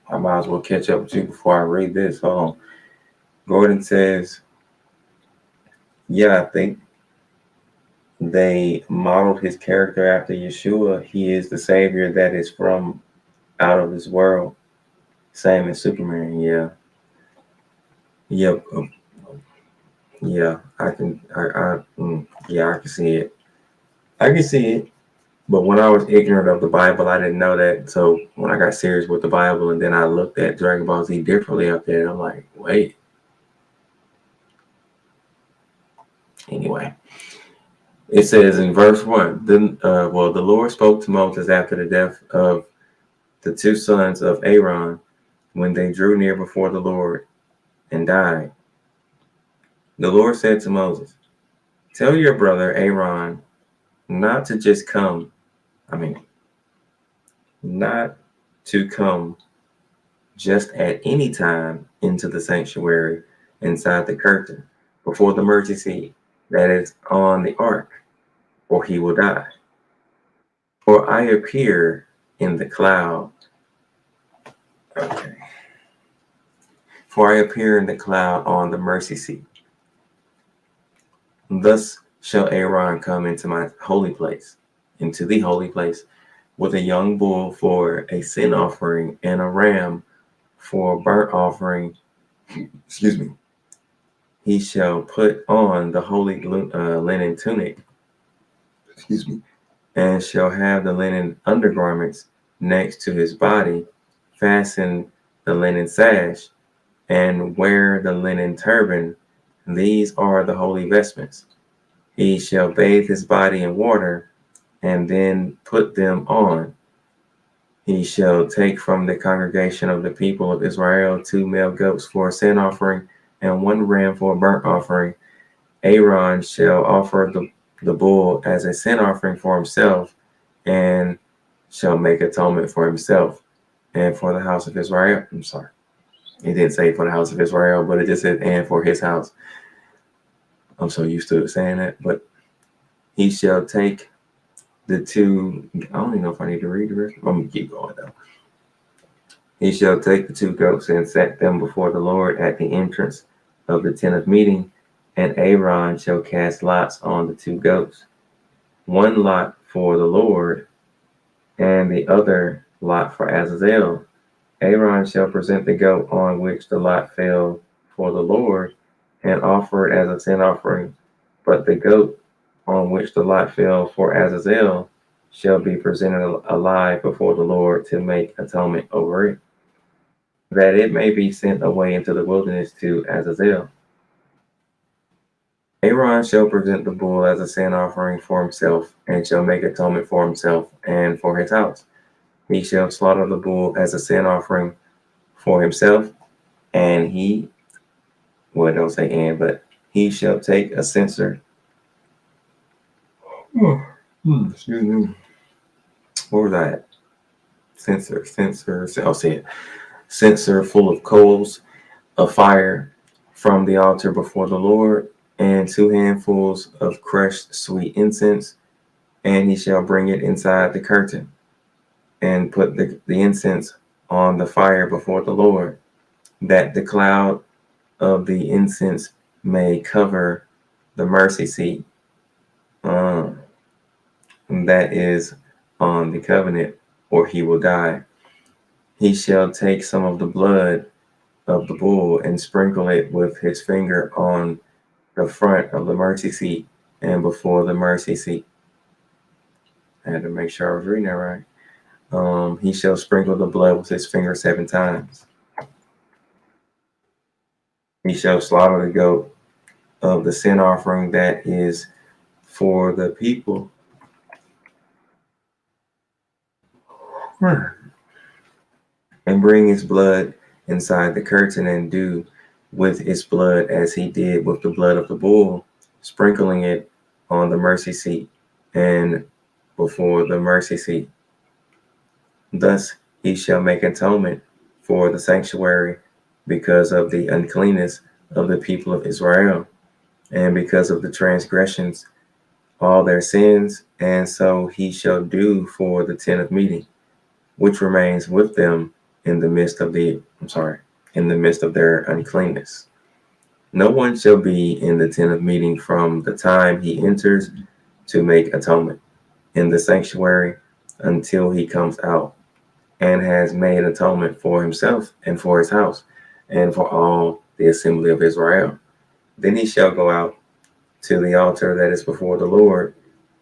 I might as well catch up with you before I read this. Hold on. Gordon says, yeah, I think they modeled his character after Yeshua. He is the savior that is from out of this world. Same as Superman. Yeah. Yep. Yeah, I can. Yeah, I can see it. I can see it. But when I was ignorant of the Bible, I didn't know that. So when I got serious with the Bible, and then I looked at Dragon Ball Z differently up there, I'm like, wait. Anyway, it says in verse 1, then, the Lord spoke to Moses after the death of the two sons of Aaron when they drew near before the Lord and died. The Lord said to Moses, tell your brother Aaron not to just come. Not to come just at any time into the sanctuary inside the curtain before the mercy seat that is on the ark, or he will die. For I appear in the cloud. Okay. For I appear in the cloud on the mercy seat. Thus shall Aaron come into my holy place, into the holy place, with a young bull for a sin offering and a ram for a burnt offering. Excuse me. He shall put on the holy linen tunic, excuse me, and shall have the linen undergarments next to his body, fasten the linen sash, and wear the linen turban. These are the holy vestments. He shall bathe his body in water, and then put them on. He shall take from the congregation of the people of Israel 2 male goats for a sin offering, and 1 ram for a burnt offering. Aaron shall offer the bull as a sin offering for himself, and shall make atonement for himself and for the house of Israel. I'm sorry. It didn't say for the house of Israel, but it just said and for his house. I'm so used to it saying that. But he shall take the 2, I don't even know if I need to read the rest. I'm going to keep going though. He shall take the 2 goats and set them before the Lord at the entrance of the tent of meeting, and Aaron shall cast lots on the 2 goats, 1 lot for the Lord, and the other lot for Azazel. Aaron shall present the goat on which the lot fell for the Lord, and offer it as a sin offering. But the goat on which the lot fell for Azazel shall be presented alive before the Lord to make atonement over it, that it may be sent away into the wilderness to Azazel. Aaron shall present the bull as a sin offering for himself, and shall make atonement for himself and for his house. He shall slaughter the bull as a sin offering for himself, and he, well, don't say and, but he shall take a censer. Excuse me. What was that? Censer. I'll say it. Censer full of coals of fire from the altar before the Lord, and 2 handfuls of crushed sweet incense, and he shall bring it inside the curtain, and put the incense on the fire before the Lord, that the cloud of the incense may cover the mercy seat that is on the covenant, or he will die. He shall take some of the blood of the bull and sprinkle it with his finger on the front of the mercy seat and before the mercy seat. I had to make sure I was reading that right. He shall sprinkle the blood with his finger 7 times. He shall slaughter the goat of the sin offering that is for the people, and bring its blood inside the curtain, and do with its blood as he did with the blood of the bull, sprinkling it on the mercy seat and before the mercy seat. Thus he shall make atonement for the sanctuary because of the uncleanness of the people of Israel, and because of the transgressions, all their sins, and so he shall do for the tent of meeting, which remains with them in the midst of their uncleanness. No one shall be in the tent of meeting from the time he enters to make atonement in the sanctuary until he comes out and has made atonement for himself and for his house and for all the assembly of Israel. Then he shall go out to the altar that is before the Lord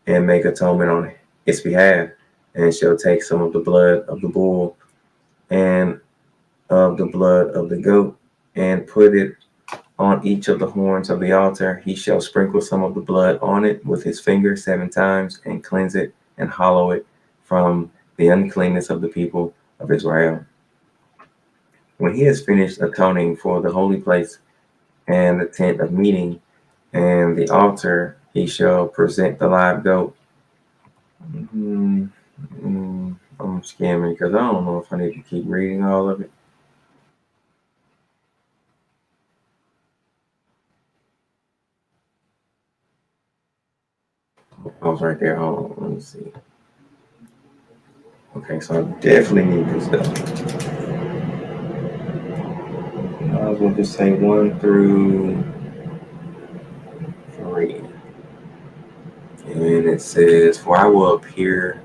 and make atonement on its behalf, and shall take some of the blood of the bull and of the blood of the goat, and put it on each of the horns of the altar. He shall sprinkle some of the blood on it with his finger 7 times, and cleanse it and hallow it from the uncleanness of the people of Israel. When he has finished atoning for the holy place and the tent of meeting and the altar, he shall present the live goat. I'm scamming because I don't know if I need to keep reading all of it. I was right there. Hold on, let me see. Okay, so I definitely need this stuff. I was going to say 1 through 3. And it says, "For I will appear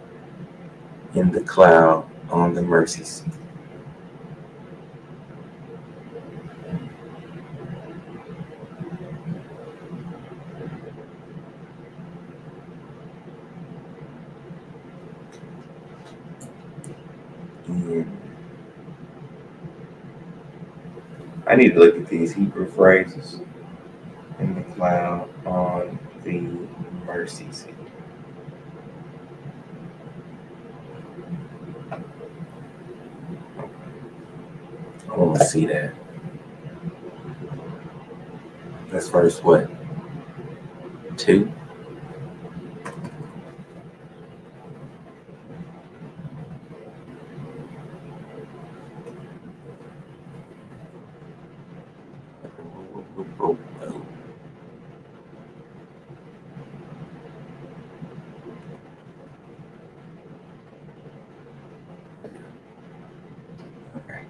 in the cloud on the mercy seat." I need to look at these Hebrew phrases. In the cloud on the mercy seat. I want to see that. That's verse what? 2? Okay.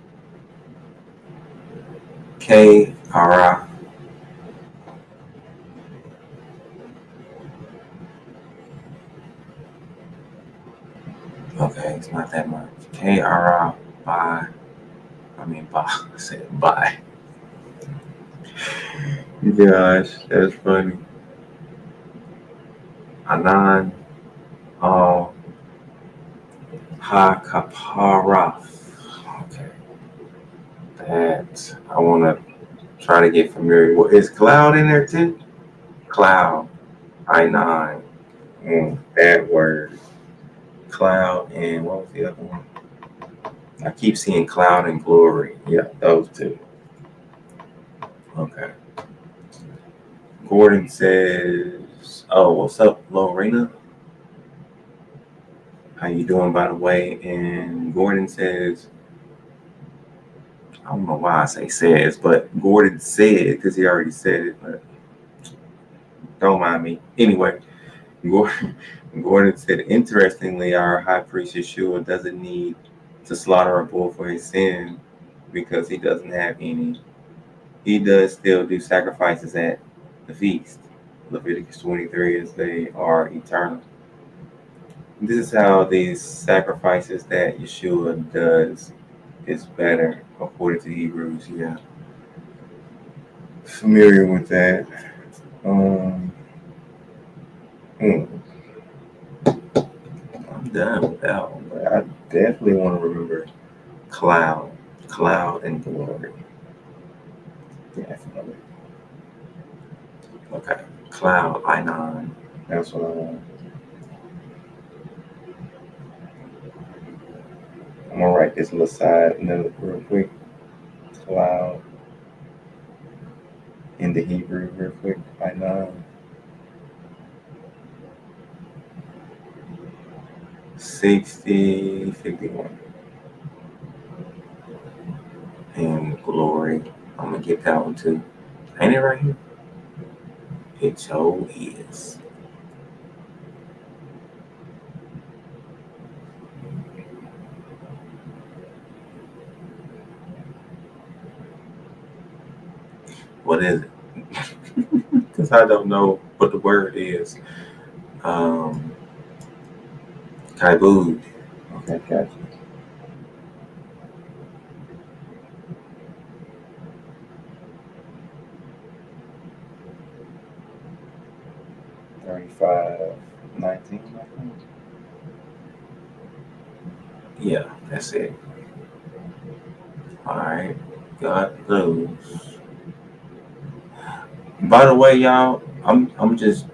K Ara. Okay, it's not that much. K Ara by. I said by. Gosh, that's funny. Anan al ha-kaparaf. Okay. That I want to try to get familiar with. Is cloud in there too? Cloud. I9. That word. Cloud and what was the other one? I keep seeing cloud and glory. Yeah, those two. Okay. Gordon says, "Oh, what's up, Lorena? How you doing, by the way?" And Gordon says, I don't know why I say says, but Gordon said, because he already said it, but don't mind me. Anyway, Gordon said, "Interestingly, our high priest Yeshua doesn't need to slaughter a bull for his sin because he doesn't have any. He does still do sacrifices at the feast, Leviticus 23, as they are eternal. This is how these sacrifices that Yeshua does is better, according to Hebrews." Yeah, familiar with that. I'm done with that one, but I definitely want to remember cloud and glory. Definitely. Okay. Cloud, I9. That's what I want. I'm gonna write this little side note real quick. Cloud in the Hebrew real quick. I9. 60, 51. And glory. I'm gonna get that one too. Ain't it right here? It so is. What is it? Because I don't know what the word is. Kaibud. Okay, gotcha. $35.19, I think. Yeah, that's it. All right, got those. By the way, y'all, I'm just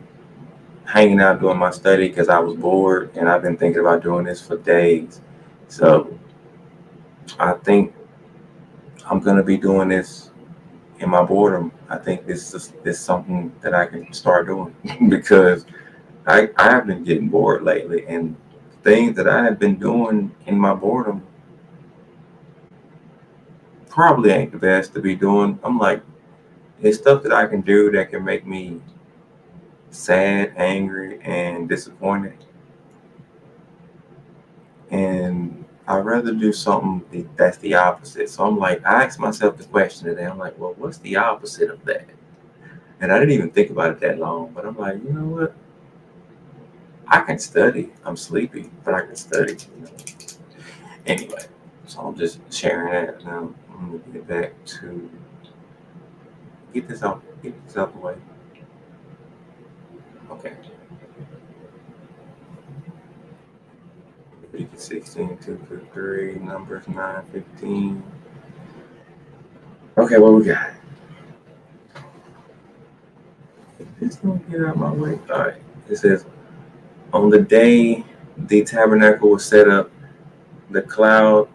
hanging out doing my study because I was bored and I've been thinking about doing this for days. So I think I'm gonna be doing this in my boredom. I think this is something that I can start doing because I have been getting bored lately, and things that I have been doing in my boredom probably ain't the best to be doing. I'm like, it's stuff that I can do that can make me sad, angry, and disappointed. And I'd rather do something that's the opposite. So I'm like, I asked myself the question today. I'm like, well, what's the opposite of that? And I didn't even think about it that long, but I'm like, you know what? I can study. I'm sleepy, but I can study. Anyway, so I'm just sharing that now. I'm gonna get back to get this out the way. Okay. 16, 2 through 3, numbers 9, 15. Okay, what we got? Just gonna get out of my way. All right. It says, on the day the tabernacle was set up, the cloud.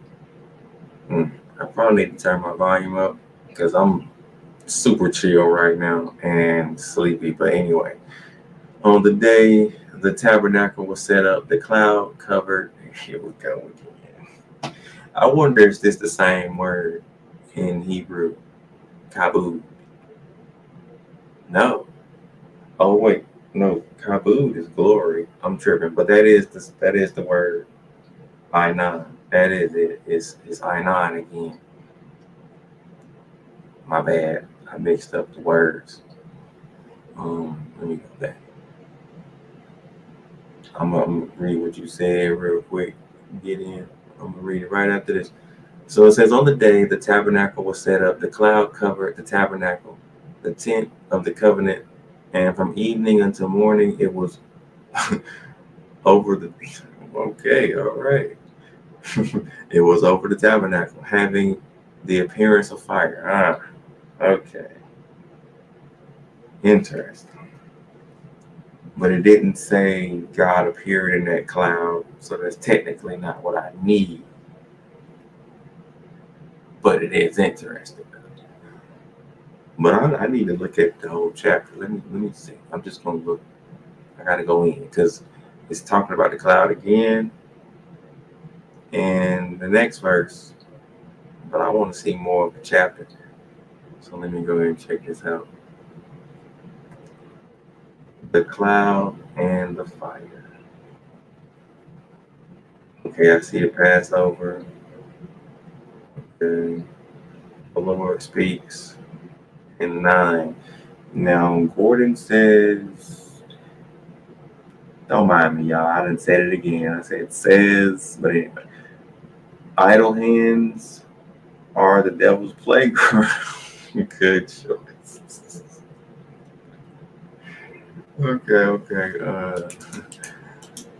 I probably need to turn my volume up because I'm super chill right now and sleepy. But anyway, on the day the tabernacle was set up, the cloud covered. Here we go again. I wonder is this the same word in Hebrew? Kabud. No. Oh wait, no. Kabud is glory. I'm tripping, but that is the word I9. That is it. It's I9 again. My bad. I mixed up the words. Let me go back. I'm gonna read what you said real quick. Get in. I'm gonna read it right after this. So it says, on the day the tabernacle was set up, the cloud covered the tabernacle, the tent of the covenant, and from evening until morning it was over the. Okay, all right. It was over the tabernacle, having the appearance of fire. Okay, interesting. But it didn't say God appeared in that cloud, so that's technically not what I need. But it is interesting. But I need to look at the whole chapter. Let me see. I'm just gonna look. I gotta go in because it's talking about the cloud again and the next verse. But I want to see more of the chapter. So let me go ahead and check this out. The cloud and the fire. Okay, I see the Passover. Okay. The Lord speaks in 9. Now, Gordon says, don't mind me, y'all. I done said it again. I said says, but anyway. Idle hands are the devil's playground. Good choice. Okay.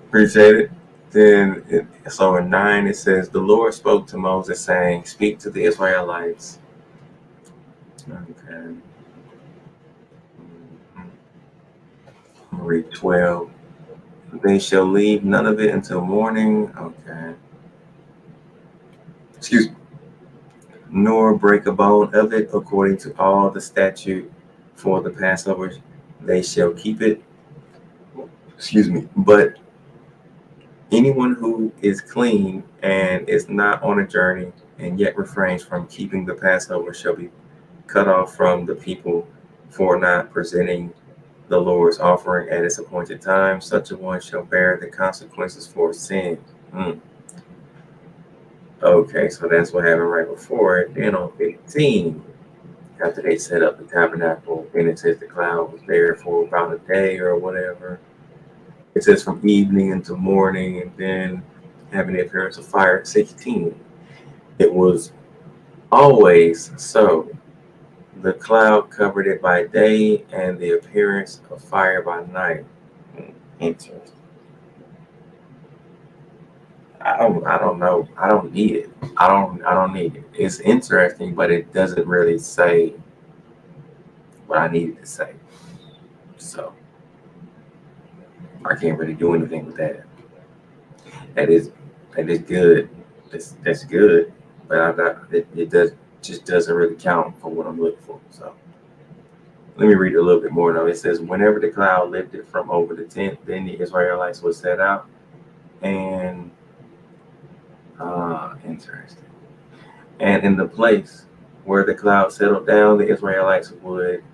Appreciate it. So in 9 it says, the Lord spoke to Moses saying, speak to the Israelites. Okay. Read 12. They shall leave none of it until morning. Okay. Excuse me. Nor break a bone of it according to all the statute for the Passover. They shall keep it. Excuse me. But anyone who is clean and is not on a journey and yet refrains from keeping the Passover shall be cut off from the people for not presenting the Lord's offering at its appointed time. Such a one shall bear the consequences for sin. Okay, so that's what happened right before it. Then on 15, after they set up the tabernacle, and it says the cloud was there for about a day or whatever. It says from evening into morning, and then having the appearance of fire at 16. It was always so. The cloud covered it by day, and the appearance of fire by night. Interesting. I don't know. I don't need it. I don't need it. It's interesting, but it doesn't really say what I needed to say. So I can't really do anything with that. That is good. That's good, but it just doesn't really count for what I'm looking for. So let me read a little bit more though. It says, whenever the cloud lifted from over the tent, then the Israelites would set out. And interesting. And in the place where the cloud settled down, the Israelites would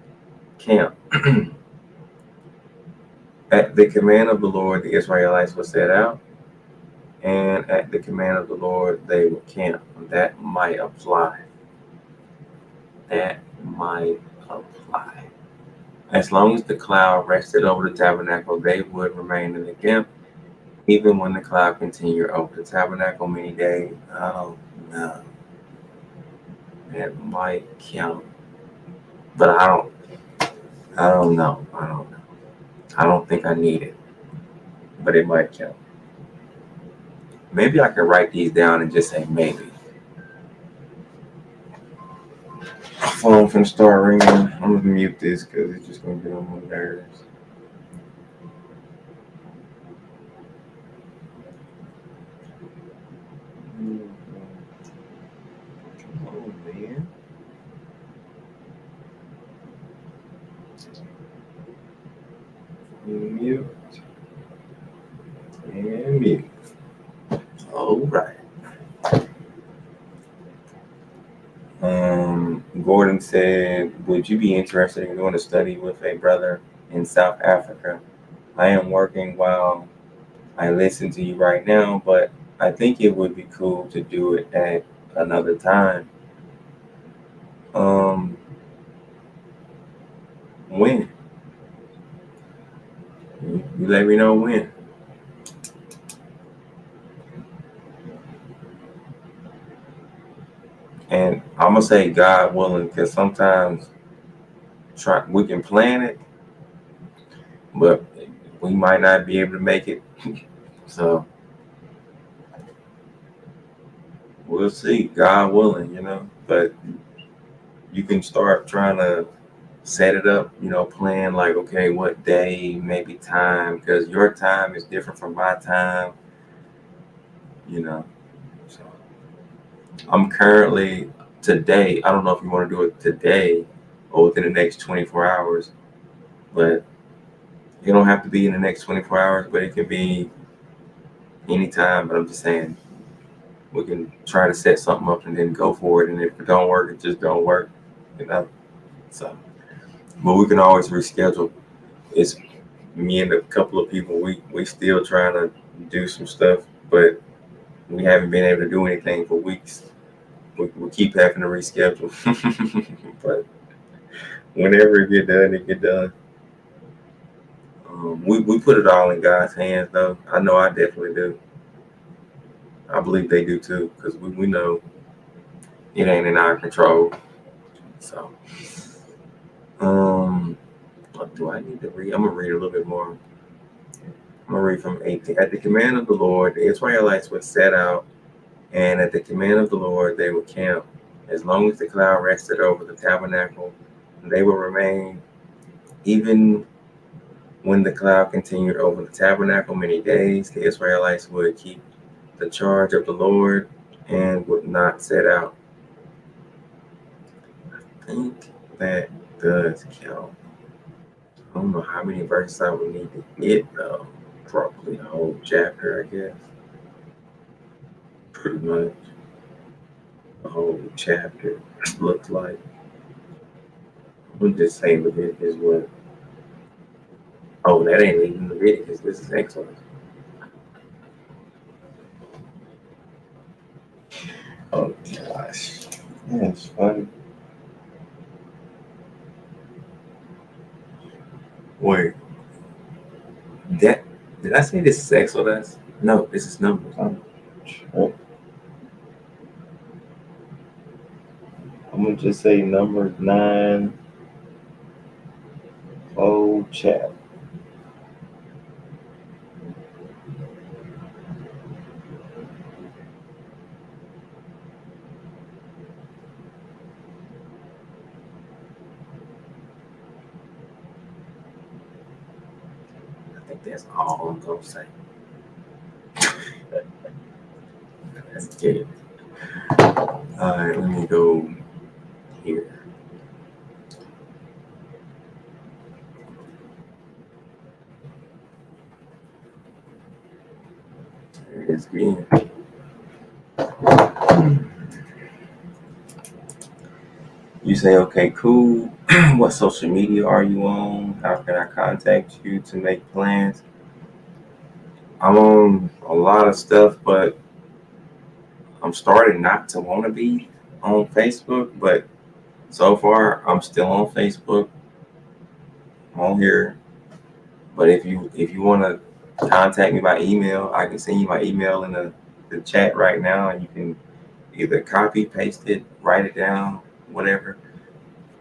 camp. At the command of the Lord, the Israelites would set out, and at the command of the Lord, they would camp. That might apply. That might apply. As long as the cloud rested over the tabernacle, they would remain in the camp, even when the cloud continued over the tabernacle many days. I don't know. That might count, but I don't know. I don't think I need it, but it might count. Maybe I can write these down and just say maybe. Phone finna start ringing. I'm gonna mute this because it's just gonna get on my nerves. Come on, man. Mute and mute. All right. Gordon said, would you be interested in doing a study with a brother in South Africa? I am working while I listen to you right now, but I think it would be cool to do it at another time. When? You let me know when. And I'm gonna say God willing, because sometimes we can plan it, but we might not be able to make it. So we'll see, God willing, but you can start trying to set it up, plan like, okay, what day, maybe time, because your time is different from my time, so I'm currently today, I don't know if you want to do it today or within the next 24 hours, but it don't have to be in the next 24 hours, but it can be anytime. But I'm just saying, we can try to set something up and then go for it. And if it don't work, it just don't work, So, but we can always reschedule. It's me and a couple of people. We still trying to do some stuff, but we haven't been able to do anything for weeks. We keep having to reschedule. But whenever it get done. We put it all in God's hands, though. I know I definitely do. I believe they do too, because we know it ain't in our control. So, what do I need to read? I'm gonna read a little bit more. I'm gonna read from 18. At the command of the Lord, the Israelites would set out, and at the command of the Lord, they would camp. As long as the cloud rested over the tabernacle, they would remain, even When the cloud continued over the tabernacle many days, the Israelites would keep the charge of the Lord and would not set out. I think that does count. I don't know how many verses I would need to get though. Probably a whole chapter, I guess. Pretty much a whole chapter looks like. We'll just say Leviticus what. Oh, that ain't even Leviticus. This is Exodus. Oh gosh, that's funny. Wait, that did I say this is Exodus? No, this is Numbers. I'm gonna just say number 9, whole chapter. I think that's all I'm gonna say. That's it. All right, let me go here. There it is again. You say, okay, cool. What social media are you on? How can I contact you to make plans? I'm on a lot of stuff, but I'm starting not to want to be on Facebook. But so far, I'm still on Facebook. I'm on here. But if you want to contact me by email, I can send you my email in the chat right now, and you can either copy, paste it, write it down, whatever.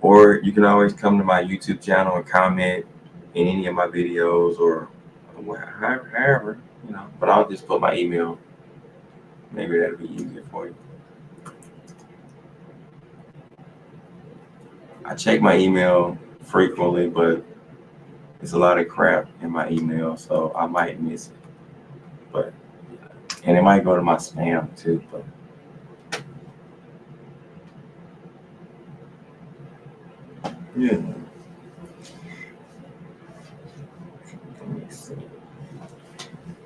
Or you can always come to my YouTube channel and comment in any of my videos or however, But I'll just put my email. Maybe that'll be easier for you. I check my email frequently, but there's a lot of crap in my email, so I might miss it. But and it might go to my spam too. But yeah. Let me see.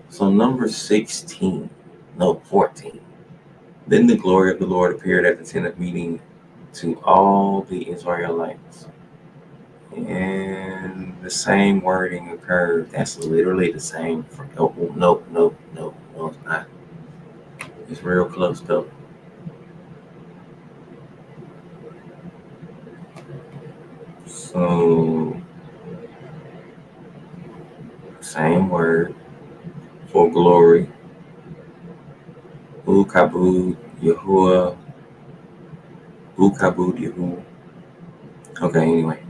So number 16, no 14. Then the glory of the Lord appeared at the tent of meeting to all the Israelites. And the same wording occurred. That's literally the same. No, it's not. It's real close though. So, same word for glory. Ukabud Yahuwah. Ukabud Yahuwah. Okay, anyway.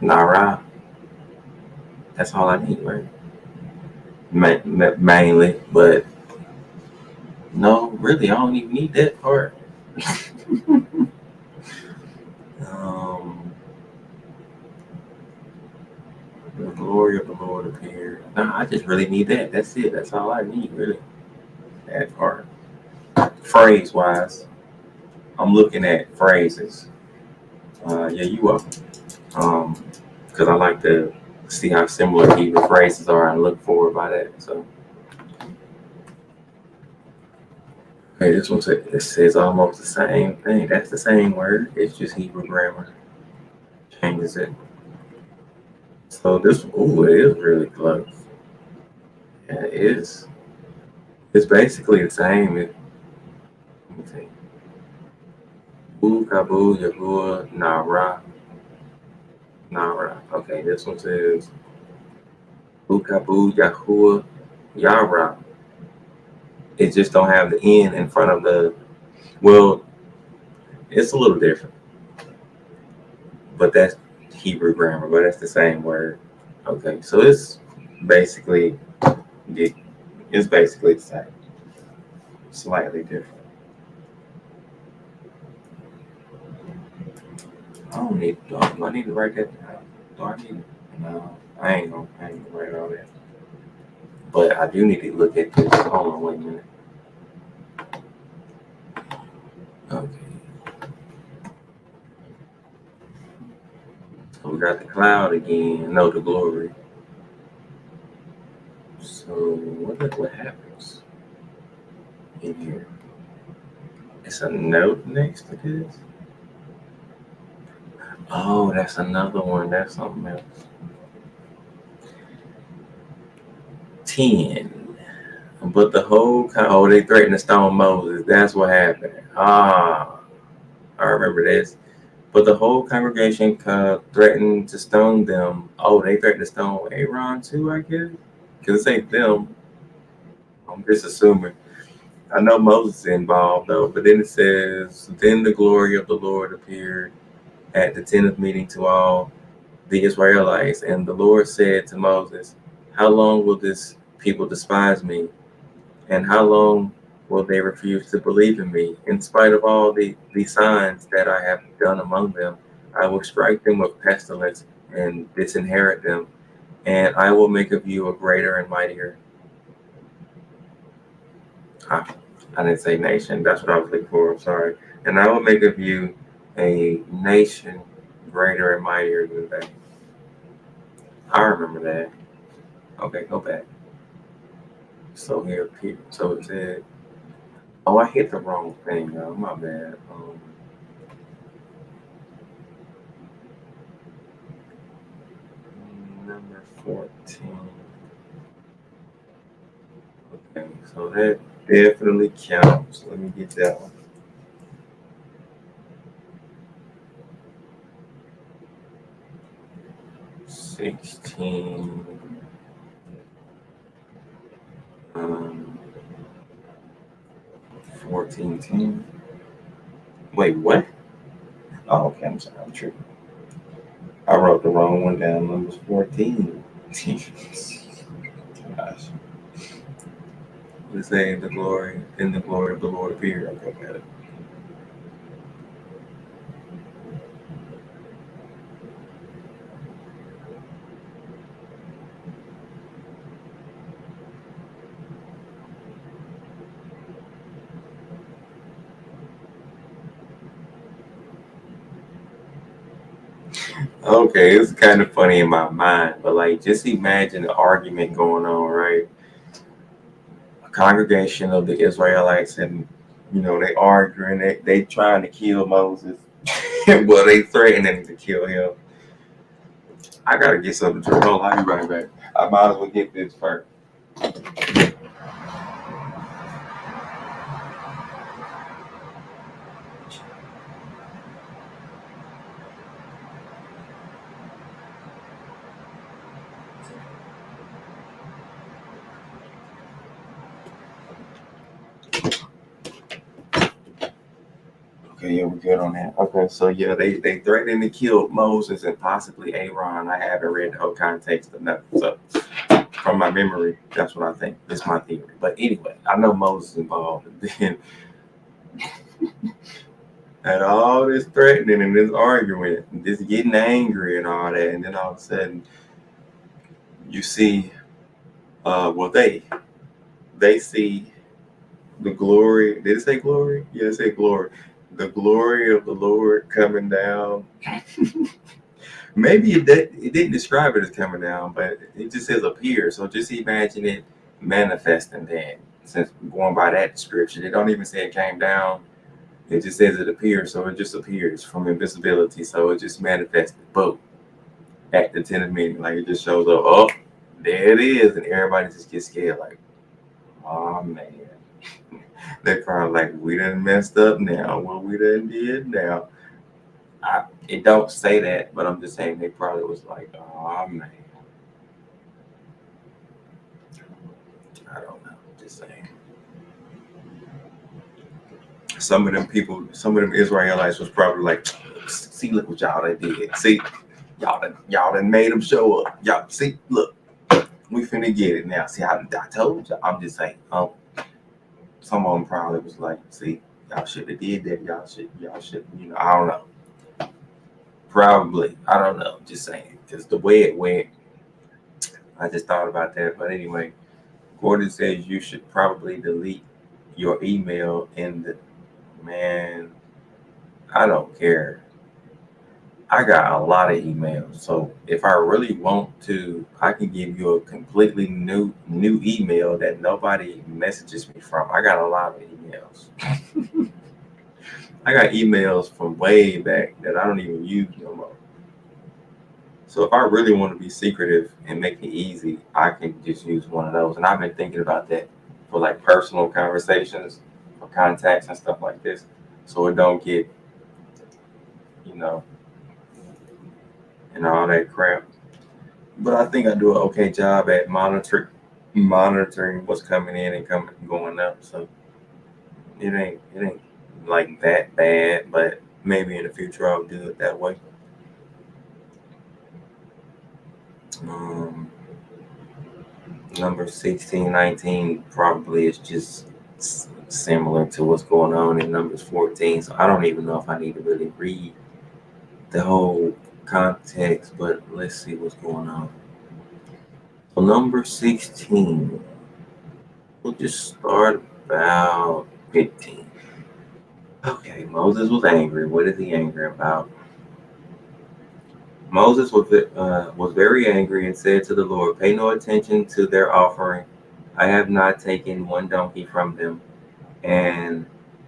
Nara. That's all I need, right? Mainly, but no, really, I don't even need that part. The glory of the Lord appeared. Nah, I just really need that. That's it. That's all I need, really. That part. Phrase wise, I'm looking at phrases. Yeah, you are. Because I like to see how similar Hebrew phrases are and look forward by that. So, hey, this one says almost the same thing. That's the same word. It's just Hebrew grammar changes it. So this, ooh, it is really close. Yeah, it is. It's basically the same. Let me see. Kabu, Yahuwah, Nara. Nara. Okay, this one says Kabu, Yahuwah, Yara. It just don't have the N in front of the, well, it's a little different. But that's Hebrew grammar, but that's the same word. Okay, so it's basically it's basically the same. Slightly different. I don't need, do I need to write that down? Do I need it? No, I ain't gonna write all that. But I do need to look at this. Hold on, wait a minute. Okay. So we got the cloud again. No, the glory. So what happens in here? It's a note next to this. Oh, that's another one. That's something else. 10. But the whole they threatened to stone Moses. That's what happened. Ah, I remember this. But the whole congregation threatened to stone them. Oh, they threatened to stone Aaron too, I guess. Because it ain't them. I'm just assuming. I know Moses is involved though, but then it says, then the glory of the Lord appeared at the tent of meeting to all the Israelites, and the Lord said to Moses, how long will this people despise me? And how long will they refuse to believe in me? In spite of all the signs that I have done among them, I will strike them with pestilence and disinherit them, and I will make of you a greater and mightier. I didn't say nation. That's what I was looking for. I'm sorry. And I will make of you a nation greater and mightier than that. I remember that. Okay, go back. So here, so it said, oh, I hit the wrong thing. My bad. Number 14. Okay, so that definitely counts. Let me get that one. 16. 14:10. Wait, what? Oh, okay, I'm sorry, I'm tripping. I wrote the wrong one down. Numbers 14. Gosh. Let's say the glory, in the glory of the Lord appeared. Okay, got it. Okay, it's kind of funny in my mind, but like, just imagine the argument going on, right? A congregation of the Israelites, and they arguing, they trying to kill Moses. Well, they threatening to kill him. I gotta get something to drink. Hold on, I'll be right back. I might as well get this first. Okay, yeah, we're good on that. Okay, so yeah, they threatened to kill Moses and possibly Aaron. I haven't read the whole context of nothing, so from my memory, that's what I think. It's my theory. But anyway, I know Moses is involved. And then had all this threatening and this arguing, and this getting angry and all that, and then all of a sudden, you see, well, they see the glory. Did it say glory? Yeah, it said glory. The glory of the Lord coming down. Maybe it didn't describe it as coming down, but it just says appear. So just imagine it manifesting then. Since going by that description, it don't even say it came down. It just says it appears. So it just appears from invisibility. So it just manifested. Boom. At the tent of meeting. Like it just shows up. Oh, there it is. And everybody just gets scared. Like, oh man. They probably like, we done messed up now. What we done did now. It don't say that, but I'm just saying they probably was like, oh man. I don't know. Just saying. Some of them Israelites was probably like, see, look what y'all did. See, y'all done made them show up. Y'all see, look, we finna get it now. See, I told you. I'm just saying. Some of them probably was like, see, y'all should have did that. Y'all should, I don't know. Probably. I don't know. Just saying. Because the way it went, I just thought about that. But anyway, Gordon says you should probably delete your email in the man. I don't care. I got a lot of emails. So if I really want to, I can give you a completely new email that nobody messages me from. I got a lot of emails. I got emails from way back that I don't even use no more. So if I really want to be secretive and make it easy, I can just use one of those. And I've been thinking about that for like personal conversations, for contacts and stuff like this, so it don't get, you know, and all that crap. But I think I do an okay job at monitoring what's coming in and going up. So it ain't like that bad, but maybe in the future I'll do it that way. Um, Number 16, 19 probably is just similar to what's going on in numbers 14. So I don't even know if I need to really read the whole context, but let's see what's going on. So number 16, we'll just start about 15. Okay, Moses was angry. What is he angry about? Moses was very angry and said to the Lord, "Pay no attention to their offering. I have not taken one donkey from them, and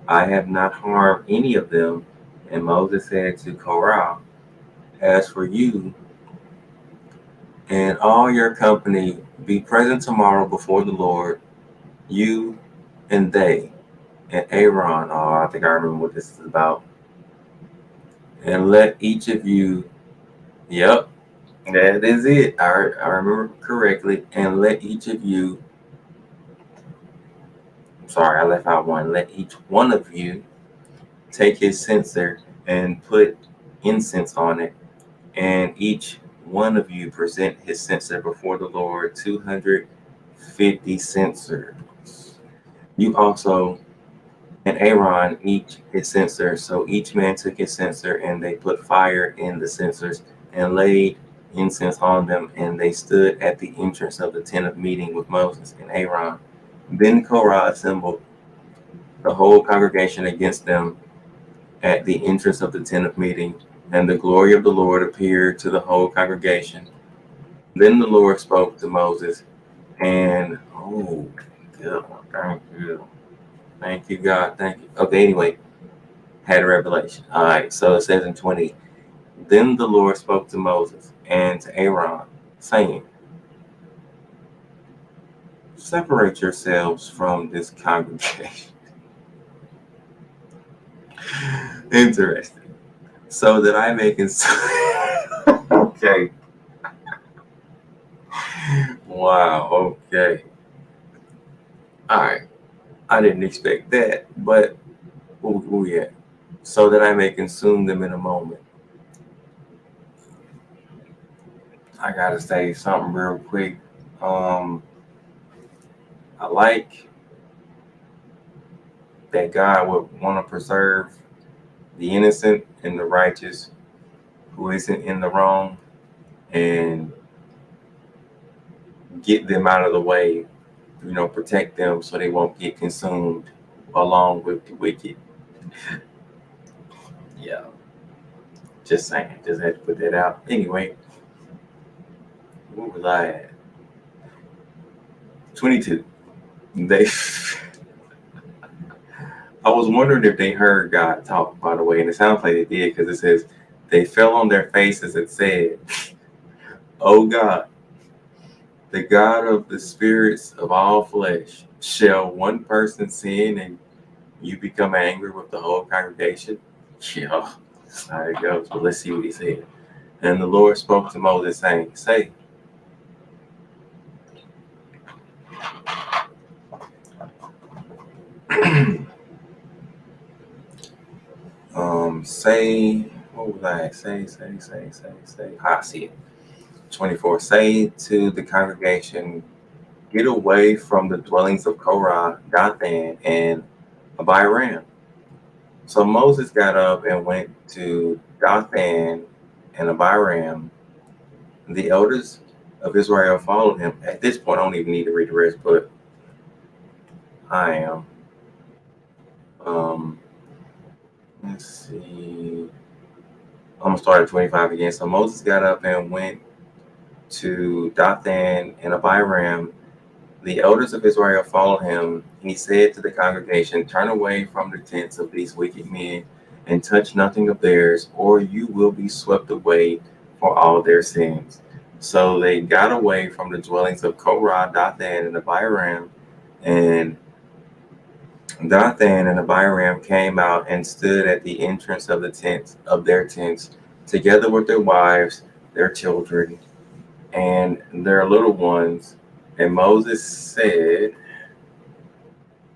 I have not harmed any of them." And Moses said to Korah, "As for you and all your company, be present tomorrow before the Lord, you and they, and Aaron." Oh, I think I remember what this is about. "And let each of you," yep, that is it. I remember correctly. "And let each of you," sorry, I left out one. "Let each one of you take his censer and put incense on it, and each one of you present his censer before the Lord, 250 censers. You also and Aaron each his censer." So each man took his censer, and they put fire in the censers and laid incense on them, and they stood at the entrance of the tent of meeting with Moses and Aaron. Then Korah assembled the whole congregation against them at the entrance of the tent of meeting, and the glory of the Lord appeared to the whole congregation. Then the Lord spoke to Moses, and oh, good one, thank you, God, thank you. Okay, anyway, had a revelation. All right, so it says in 20, then the Lord spoke to Moses and to Aaron, saying, "Separate yourselves from this congregation." Interesting. "So that I may okay. Wow, okay. All right. I didn't expect that, but yeah. "So that I may consume them in a moment." I gotta say something real quick. I like that God would want to preserve the innocent and the righteous who isn't in the wrong, and get them out of the way, protect them so they won't get consumed along with the wicked. Yeah, just saying, just had to put that out. Anyway, what was I at? 22. They I was wondering if they heard God talk, by the way, and it sounds like they did, because it says they fell on their faces and said, "Oh God, the God of the spirits of all flesh, shall one person sin and you become angry with the whole congregation?" Yeah, there it goes. But let's see what he said. "And the Lord spoke to Moses, saying, Say, what was I? Say. I see it. 24. Say to the congregation, get away from the dwellings of Korah, Dathan, and Abiram." So Moses got up and went to Dathan and Abiram, the elders of Israel followed him. At this point, I don't even need to read the rest, but I am. Let's see. I'm gonna start at 25 again. So Moses got up and went to Dathan and Abiram. The elders of Israel followed him. He said to the congregation, "Turn away from the tents of these wicked men and touch nothing of theirs, or you will be swept away for all their sins." So they got away from the dwellings of Korah, Dathan, and Abiram, and Dathan and Abiram came out and stood at the entrance of the tents of their tents, together with their wives, their children, and their little ones. And Moses said,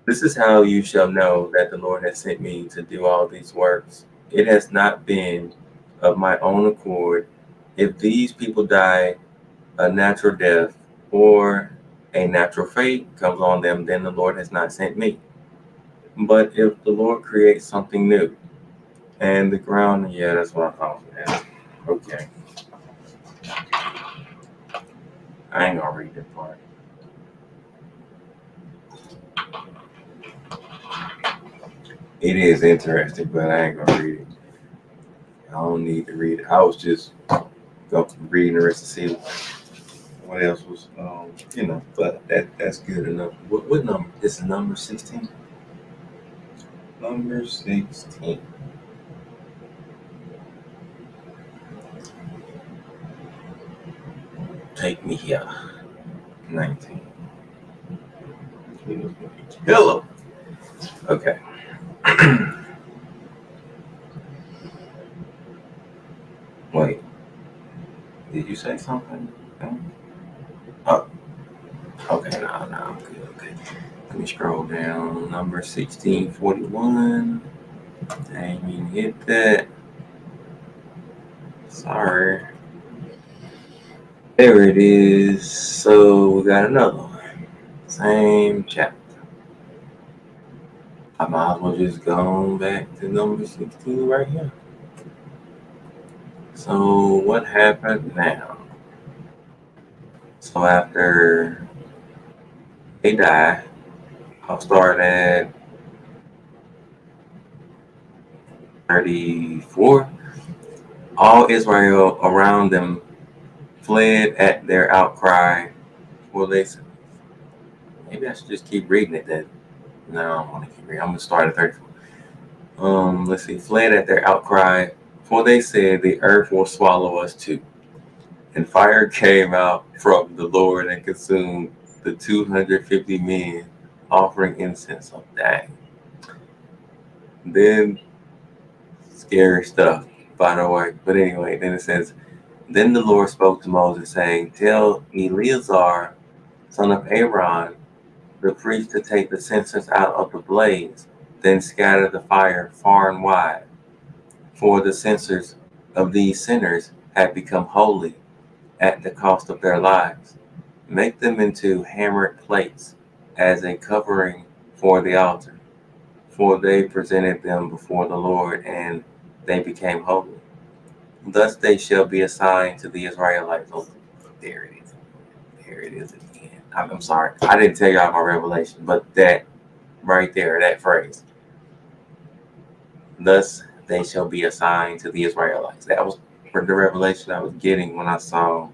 "This is how you shall know that the Lord has sent me to do all these works. It has not been of my own accord. If these people die a natural death or a natural fate comes on them, then the Lord has not sent me. But if the Lord creates something new, and the ground," yeah, that's what I thought. Yeah. Okay. I ain't gonna read that part. It is interesting, but I ain't gonna read it. I don't need to read it. I was just reading the rest to see what else was, but that's good enough. What number? This is number 16. Number 16. Take me here. 19. Hello. Okay. Wait. Did you say something? Oh. Okay, no, I'm good. Okay. Let me scroll down. Number 1641. I ain't even hit that. Sorry. There it is. So we got another one. Same chapter. I might as well just go back to number 16 right here. So what happened now? So after they die, I'll start at 34. All Israel around them fled at their outcry. Well, maybe I should just keep reading it then. No, I don't want to keep reading. I'm going to start at 34. Let's see. Fled at their outcry, for they said, "The earth will swallow us too." And fire came out from the Lord and consumed the 250 men offering incense of that. Then, scary stuff, by the way. But anyway, then it says, "Then the Lord spoke to Moses, saying, Tell Eleazar, son of Aaron, the priest, to take the censers out of the blaze, then scatter the fire far and wide. For the censers of these sinners have become holy at the cost of their lives. Make them into hammered plates as a covering for the altar. For they presented them before the Lord, and they became holy. Thus they shall be assigned to the Israelites." Oh, there it is. There it is again. I'm sorry. I didn't tell y'all my revelation, but that right there, that phrase. Thus they shall be assigned to the Israelites. That was for the revelation I was getting when I saw,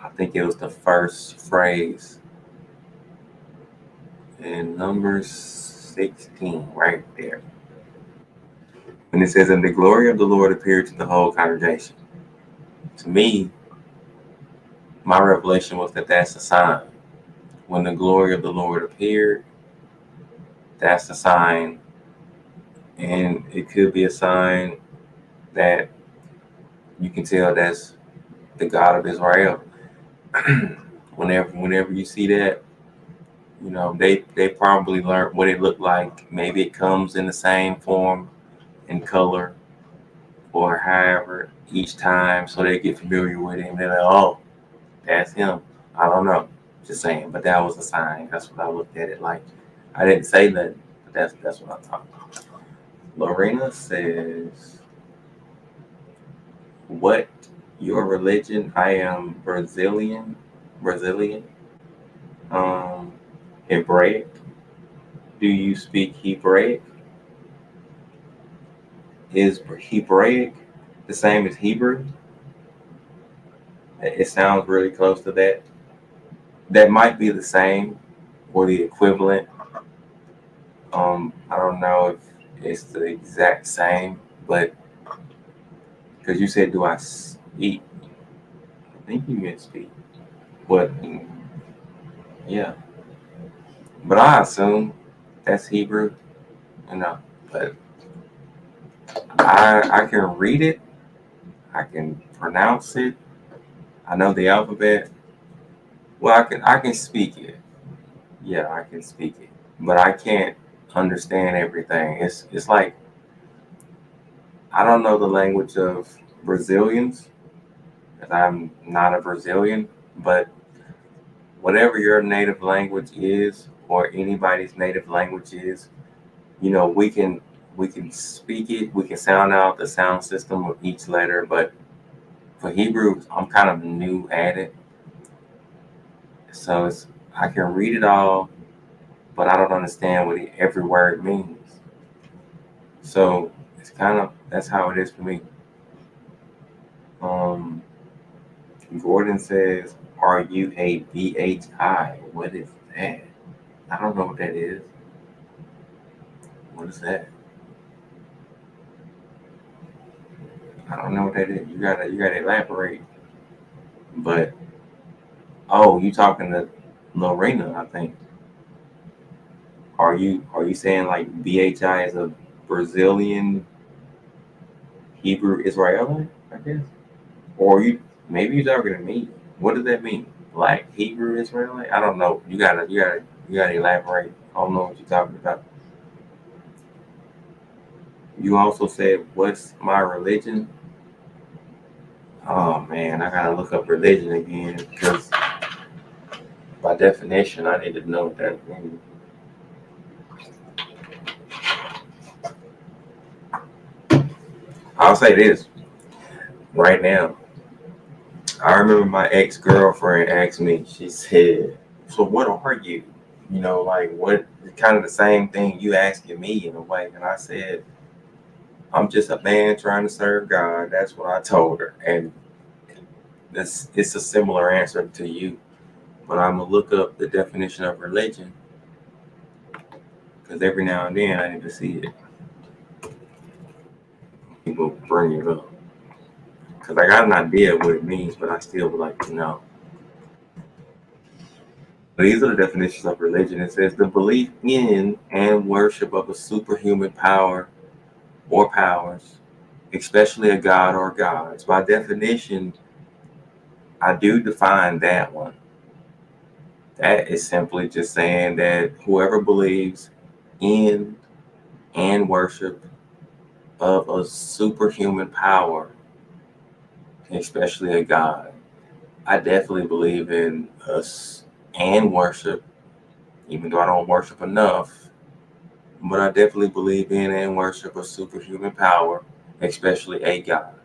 I think it was the first phrase in Numbers 16, right there. And it says, "And the glory of the Lord appeared to the whole congregation." To me, my revelation was that that's a sign. When the glory of the Lord appeared, that's a sign. And it could be a sign that you can tell that's the God of Israel. Whenever you see that, they probably learned what it looked like. Maybe it comes in the same form and color or however each time, so they get familiar with him. They're like, "Oh, that's him." I don't know, just saying. But that was a sign. That's what I looked at it like. I didn't say that, but that's what I thought. Lorena says, what your religion? I am Brazilian. Brazilian. Um, Hebraic. Do you speak Hebraic? Is Hebraic the same as Hebrew? It sounds really close to that. That might be the same or the equivalent. I don't know if it's the exact same, but because you said, do I speak? I think you meant speak. But yeah, but I assume that's Hebrew, you know. But I can read it, I can pronounce it, I know the alphabet. Well, I can speak it. Yeah, I can speak it, but I can't understand everything. It's like I don't know the language of Brazilians, because I'm not a Brazilian, but whatever your native language is, or anybody's native language is, we can speak it, we can sound out the sound system of each letter, but for Hebrew, I'm kind of new at it. So I can read it all, but I don't understand what every word means. So it's kind of that's how it is for me. Um, Gordon says, "Are you a BHI? What is that? I don't know what that is. What is that? I don't know what that is. You gotta elaborate." But oh, you talking to Lorena? I think. Are you saying like BHI is a Brazilian Hebrew Israelite? I guess. Or you maybe you're talking to me. What does that mean? Like Hebrew Israelite? I don't know. You gotta elaborate. I don't know what you're talking about. You also said, "What's my religion?" Oh man, I gotta look up religion again because by definition, I need to know what that means. I'll say this right now. I remember my ex-girlfriend asked me. She said, "So what are you?" Like what? Kind of the same thing you asking me in a way. And I said, "I'm just a man trying to serve God." That's what I told her, and it's a similar answer to you. But I'm gonna look up the definition of religion because every now and then I need to see it. People bring it up because I got an idea of what it means, but I still would like to know. These are the definitions of religion. It says the belief in and worship of a superhuman power or powers, especially a god or gods. By definition, I do define that one. That is simply just saying that whoever believes in and worship of a superhuman power, especially a god. I definitely believe in us and worship, even though I don't worship enough. But I definitely believe in and worship a superhuman power, especially a God.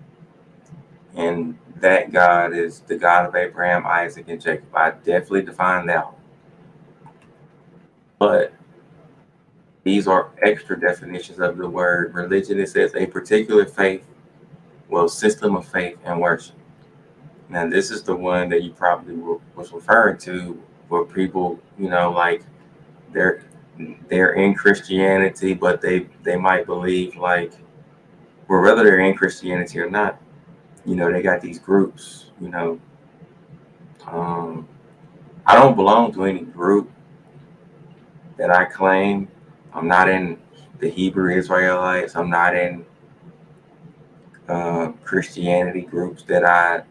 And that God is the God of Abraham, Isaac, and Jacob. I definitely define that one. But these are extra definitions of the word religion. It says a particular faith, well, system of faith and worship. Now, this is the one that you probably was referring to, where people, like they're they're in Christianity, but they might believe like, well, whether they're in Christianity or not, they got these groups. Um, I don't belong to any group that I claim. I'm not in the Hebrew Israelites. I'm not in Christianity groups that I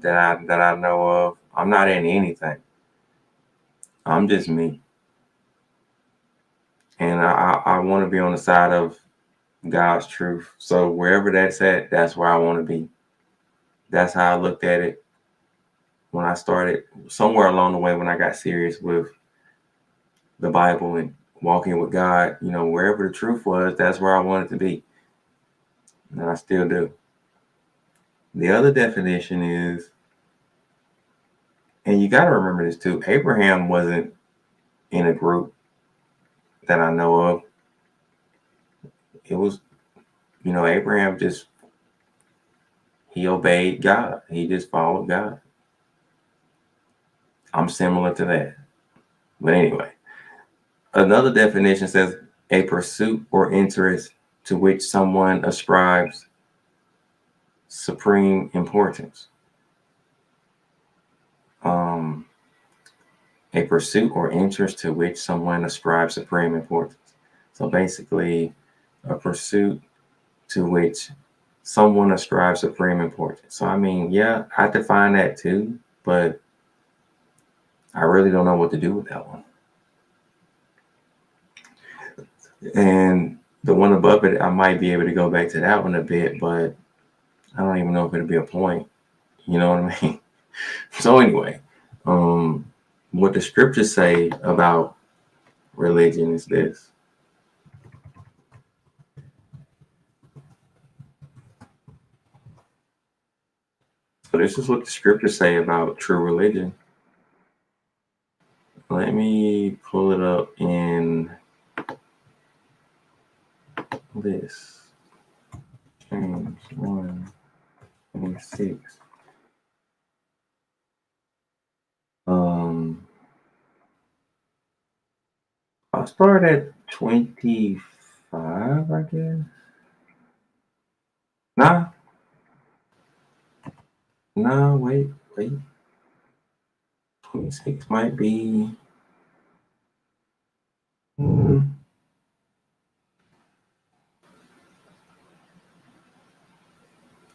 know of. I'm not in anything. I'm just me, and I want to be on the side of God's truth. So wherever that's at, that's where I want to be. That's how I looked at it when I started. Somewhere along the way, when I got serious with the Bible and walking with God, wherever the truth was, that's where I wanted to be, and I still do. The other definition is, and you got to remember this too, Abraham wasn't in a group that I know of. It was, Abraham he obeyed God. He just followed God. I'm similar to that. But anyway, another definition says a pursuit or interest to which someone ascribes supreme importance. A pursuit or interest to which someone ascribes supreme importance. So basically, a pursuit to which someone ascribes supreme importance. So I mean, yeah, I define that too, but I really don't know what to do with that one. And the one above it, I might be able to go back to that one a bit, but I don't even know if it'll be a point. You know what I mean? So anyway, what the scriptures say about religion is this. So this is what the scriptures say about true religion. Let me pull it up in this. James 1:26. I'll start at 25, I guess. Nah, wait. 26 might be.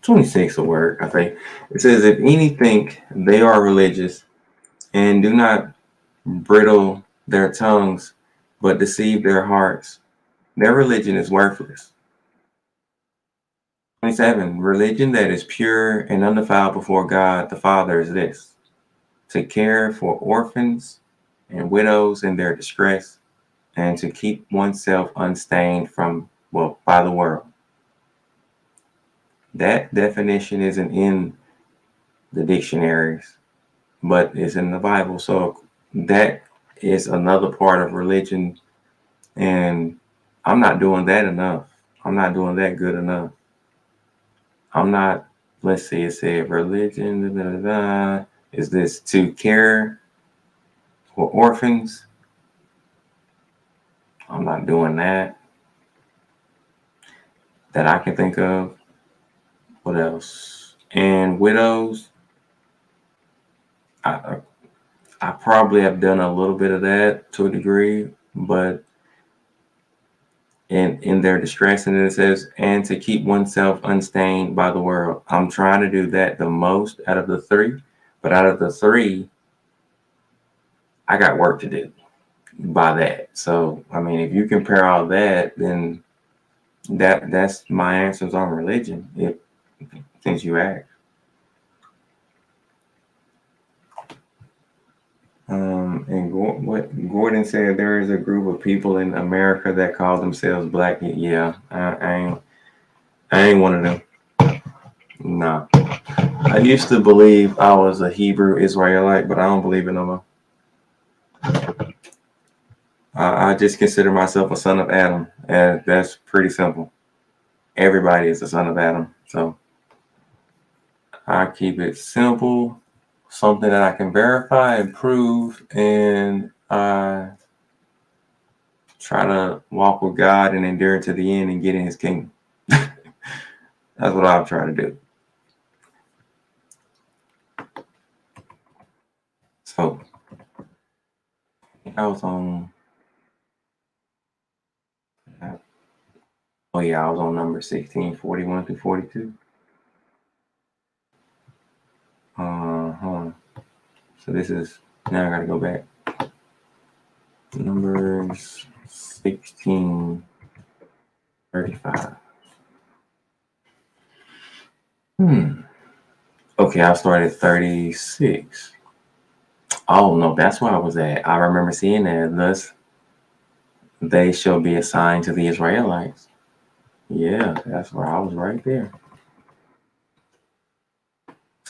26 will work, I think. It says, if any think they are religious and do not bridle their tongues, but deceive their hearts, their religion is worthless. 27, religion that is pure and undefiled before God the Father is this: to care for orphans and widows in their distress, and to keep oneself unstained by the world. That definition isn't in the dictionaries, but it's in the Bible. So that is another part of religion, and I'm not doing that enough. I'm not doing that good enough. Let's see, it said religion, is this to care for orphans? I'm not doing that I can think of. What else? And widows, I probably have done a little bit of that to a degree, but in their distress, and it says, and to keep oneself unstained by the world. I'm trying to do that the most out of the three, but out of the three, I got work to do by that. So, I mean, if you compare all that, then that's my answers on religion, since you asked. And what Gordon said, there is a group of people in America that call themselves black. Yeah, I ain't one of them. Nah. I used to believe I was a Hebrew Israelite, but I don't believe it no more. I just consider myself a son of Adam, and that's pretty simple. Everybody is a son of Adam, so I keep it simple, something that I can verify and prove, and I try to walk with God and endure to the end and get in His kingdom. That's what I'm trying to do. So I was on. Oh yeah, I was on number 16, 41 through 42. So this is, now I gotta go back. Numbers 16, 35. Okay, I'll start at 36. Oh no, that's where I was at. I remember seeing that. Thus, they shall be assigned to the Israelites. Yeah, that's where I was right there.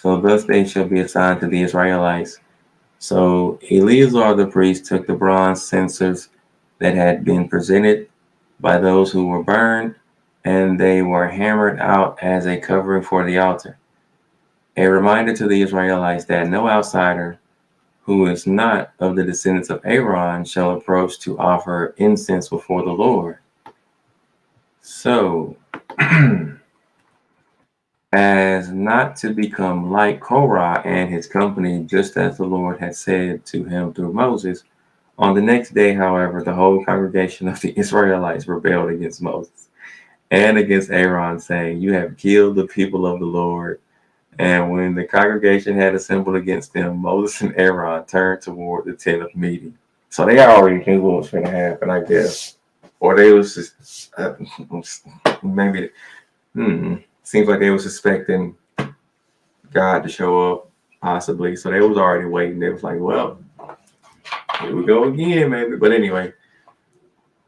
So thus they shall be assigned to the Israelites. So Eleazar the priest took the bronze censers that had been presented by those who were burned, and they were hammered out as a covering for the altar. A reminder to the Israelites that no outsider who is not of the descendants of Aaron shall approach to offer incense before the Lord. So, as not to become like Korah and his company, just as the Lord had said to him through Moses. On the next day, however, the whole congregation of the Israelites rebelled against Moses and against Aaron, saying, "You have killed the people of the Lord." And when the congregation had assembled against them, Moses and Aaron turned toward the tent of meeting. So they already knew what was going to happen, I guess. Or they was just, maybe, seems like they were suspecting God to show up, possibly. So they was already waiting. They was like, well, here we go again, maybe. But anyway,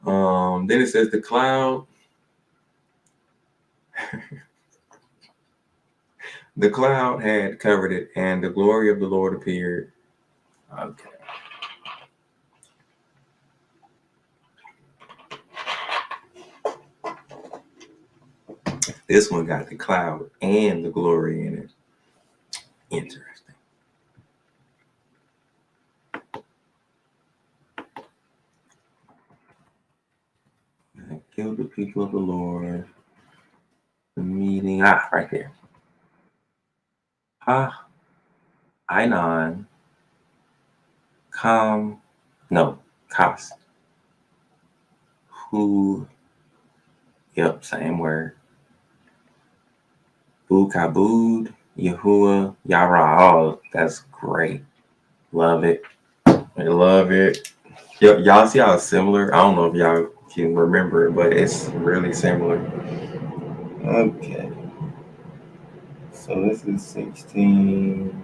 then it says the cloud. The cloud had covered it, and the glory of the Lord appeared. Okay. This one got the cloud and the glory in it. Interesting. Kill the people of the Lord. The meeting. Right there. Einon. Kas. Who, yep, same word. Ukabud, Yahuwah, Yara. Oh, that's great. Love it. I love it. Y'all see how similar? I don't know if y'all can remember it, but it's really similar. Okay. So this is 16.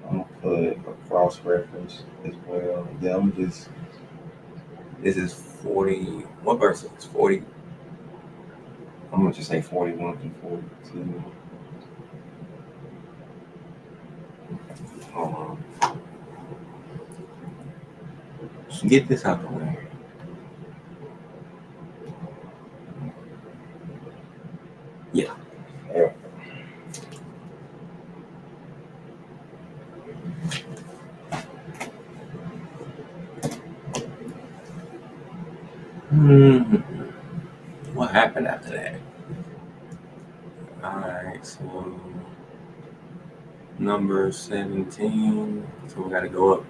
I'm gonna put a cross reference as well. Yeah, this is 40. What verse is this? 40. I'm gonna just say 41 to 42. Hold on. Get this out the way. Yeah. What happened after that? Alright, so number 17. So we gotta go up.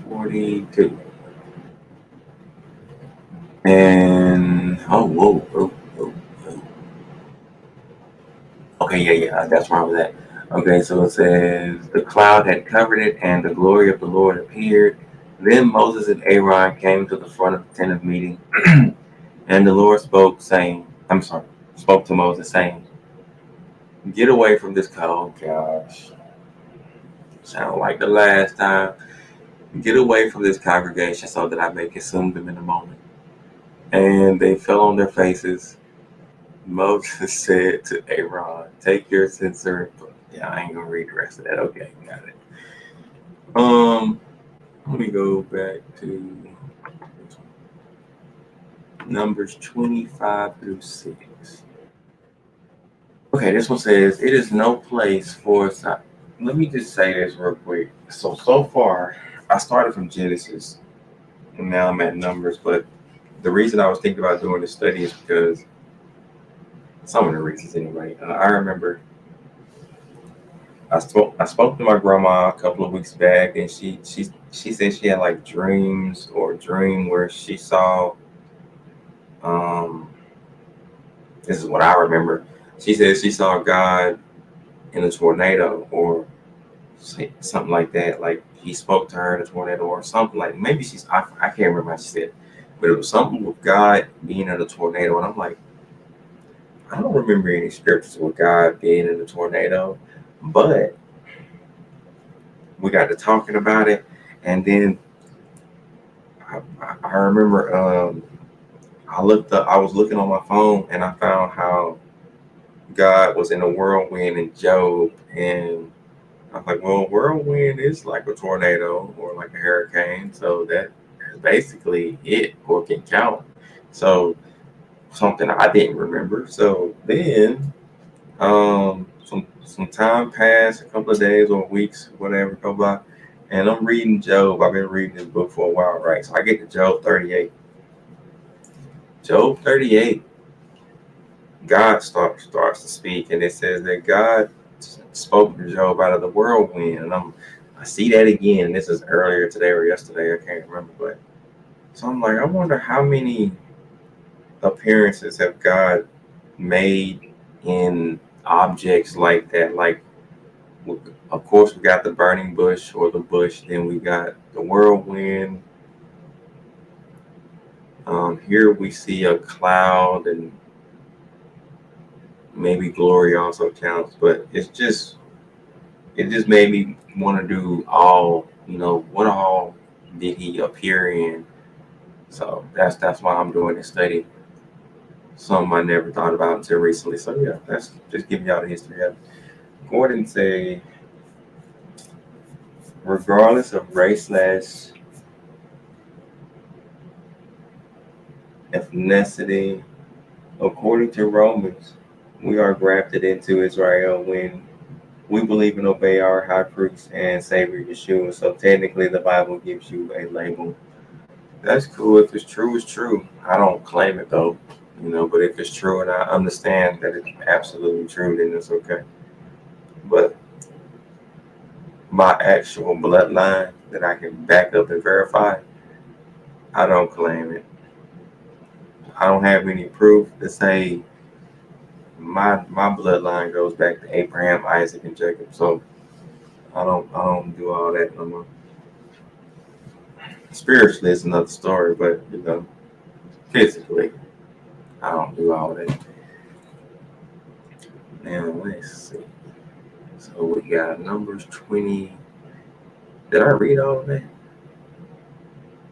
42. And whoa. Okay, yeah, that's where I was at. Okay, so it says the cloud had covered it, and the glory of the Lord appeared. Then Moses and Aaron came to the front of the tent of meeting, and the Lord spoke to Moses, saying, "Get away from this cloud." Gosh, sound like the last time. Get away from this congregation so that I may consume them in a moment. And they fell on their faces. Moses said to Aaron, "Take your censer." Yeah, I ain't gonna read the rest of that. Okay, got it. Let me go back to Numbers 25 through 6. Okay, this one says, "It is no place for." Let me just say this real quick. So far, I started from Genesis, and now I'm at Numbers. But the reason I was thinking about doing this study is because some of the reasons, anyway. I remember I spoke to my grandma a couple of weeks back, and she said she had like dreams or a dream where she saw. This is what I remember. She said she saw God in a tornado or something like that. Like he spoke to her in a tornado or something like. Maybe I can't remember what she said, but it was something with God being in a tornado, and I'm like, I don't remember any scriptures with God being in a tornado, but we got to talking about it, and then I remember I was looking on my phone and I found how God was in a whirlwind in Job, and I'm like, well, whirlwind is like a tornado or like a hurricane, so that's basically it, or can count. So something I didn't remember. So then, some time passed, a couple of days or weeks, whatever, go by, and I'm reading Job. I've been reading this book for a while, right? So I get to Job 38. Job 38, God starts to speak, and it says that God spoke to Job out of the whirlwind, and I see that again. This is earlier today or yesterday, I can't remember, but so I'm like, I wonder how many appearances have God made in objects like that. Like, of course, we got the burning bush or the bush, then we got the whirlwind. Here we see a cloud, and maybe glory also counts, but it just made me want to do all, what all did he appear in? So that's why I'm doing this study. Something I never thought about until recently. So yeah, that's just giving y'all the history of it. Gordon say, regardless of race slash ethnicity, according to Romans, we are grafted into Israel when we believe and obey our high priest and Savior Yeshua. So technically, the Bible gives you a label. That's cool. If it's true, it's true. I don't claim it though, but if it's true and I understand that it's absolutely true, then it's okay. But my actual bloodline that I can back up and verify, I don't claim it. I don't have any proof to say my bloodline goes back to Abraham, Isaac, and Jacob. So I don't do all that no more. Spiritually, it's another story, but physically, I don't do all that. Now let's see. So we got Numbers 20. Did I read all of that?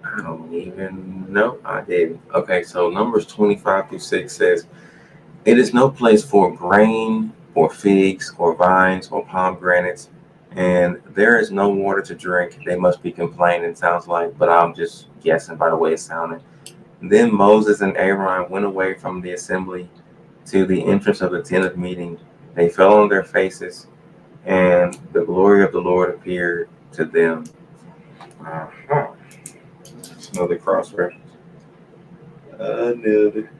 I don't even know. I didn't. Okay, so Numbers 25-6 says, "It is no place for grain, or figs, or vines, or pomegranates, and there is no water to drink. They must be complaining," sounds like, but I'm just guessing by the way it sounded. Then Moses and Aaron went away from the assembly to the entrance of the tent of meeting. They fell on their faces, and the glory of the Lord appeared to them. Uh-huh. Another cross reference. Another.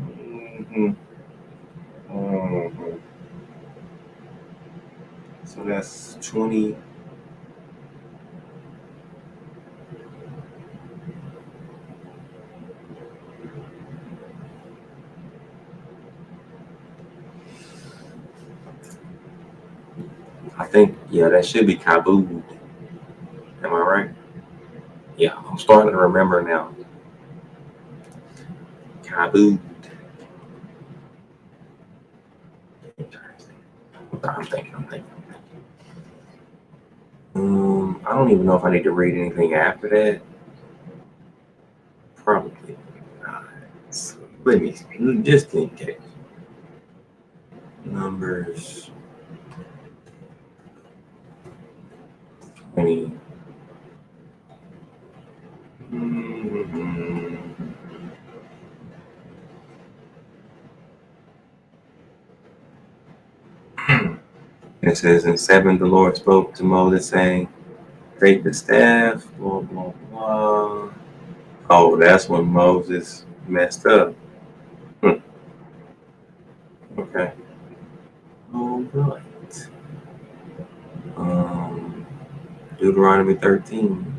Mm-hmm. Mm-hmm. So that's 20. I think, yeah, that should be Kabul. Am I right? Yeah, I'm starting to remember now. Kabul. I'm thinking. I don't even know if I need to read anything after that. Probably not. So let me, just in case. Numbers 20. Mhm. It says, in 7, the Lord spoke to Moses, saying, "Take the staff, blah, blah, blah." Oh, that's when Moses messed up. Hmm. Okay. All right. Um, Deuteronomy 13.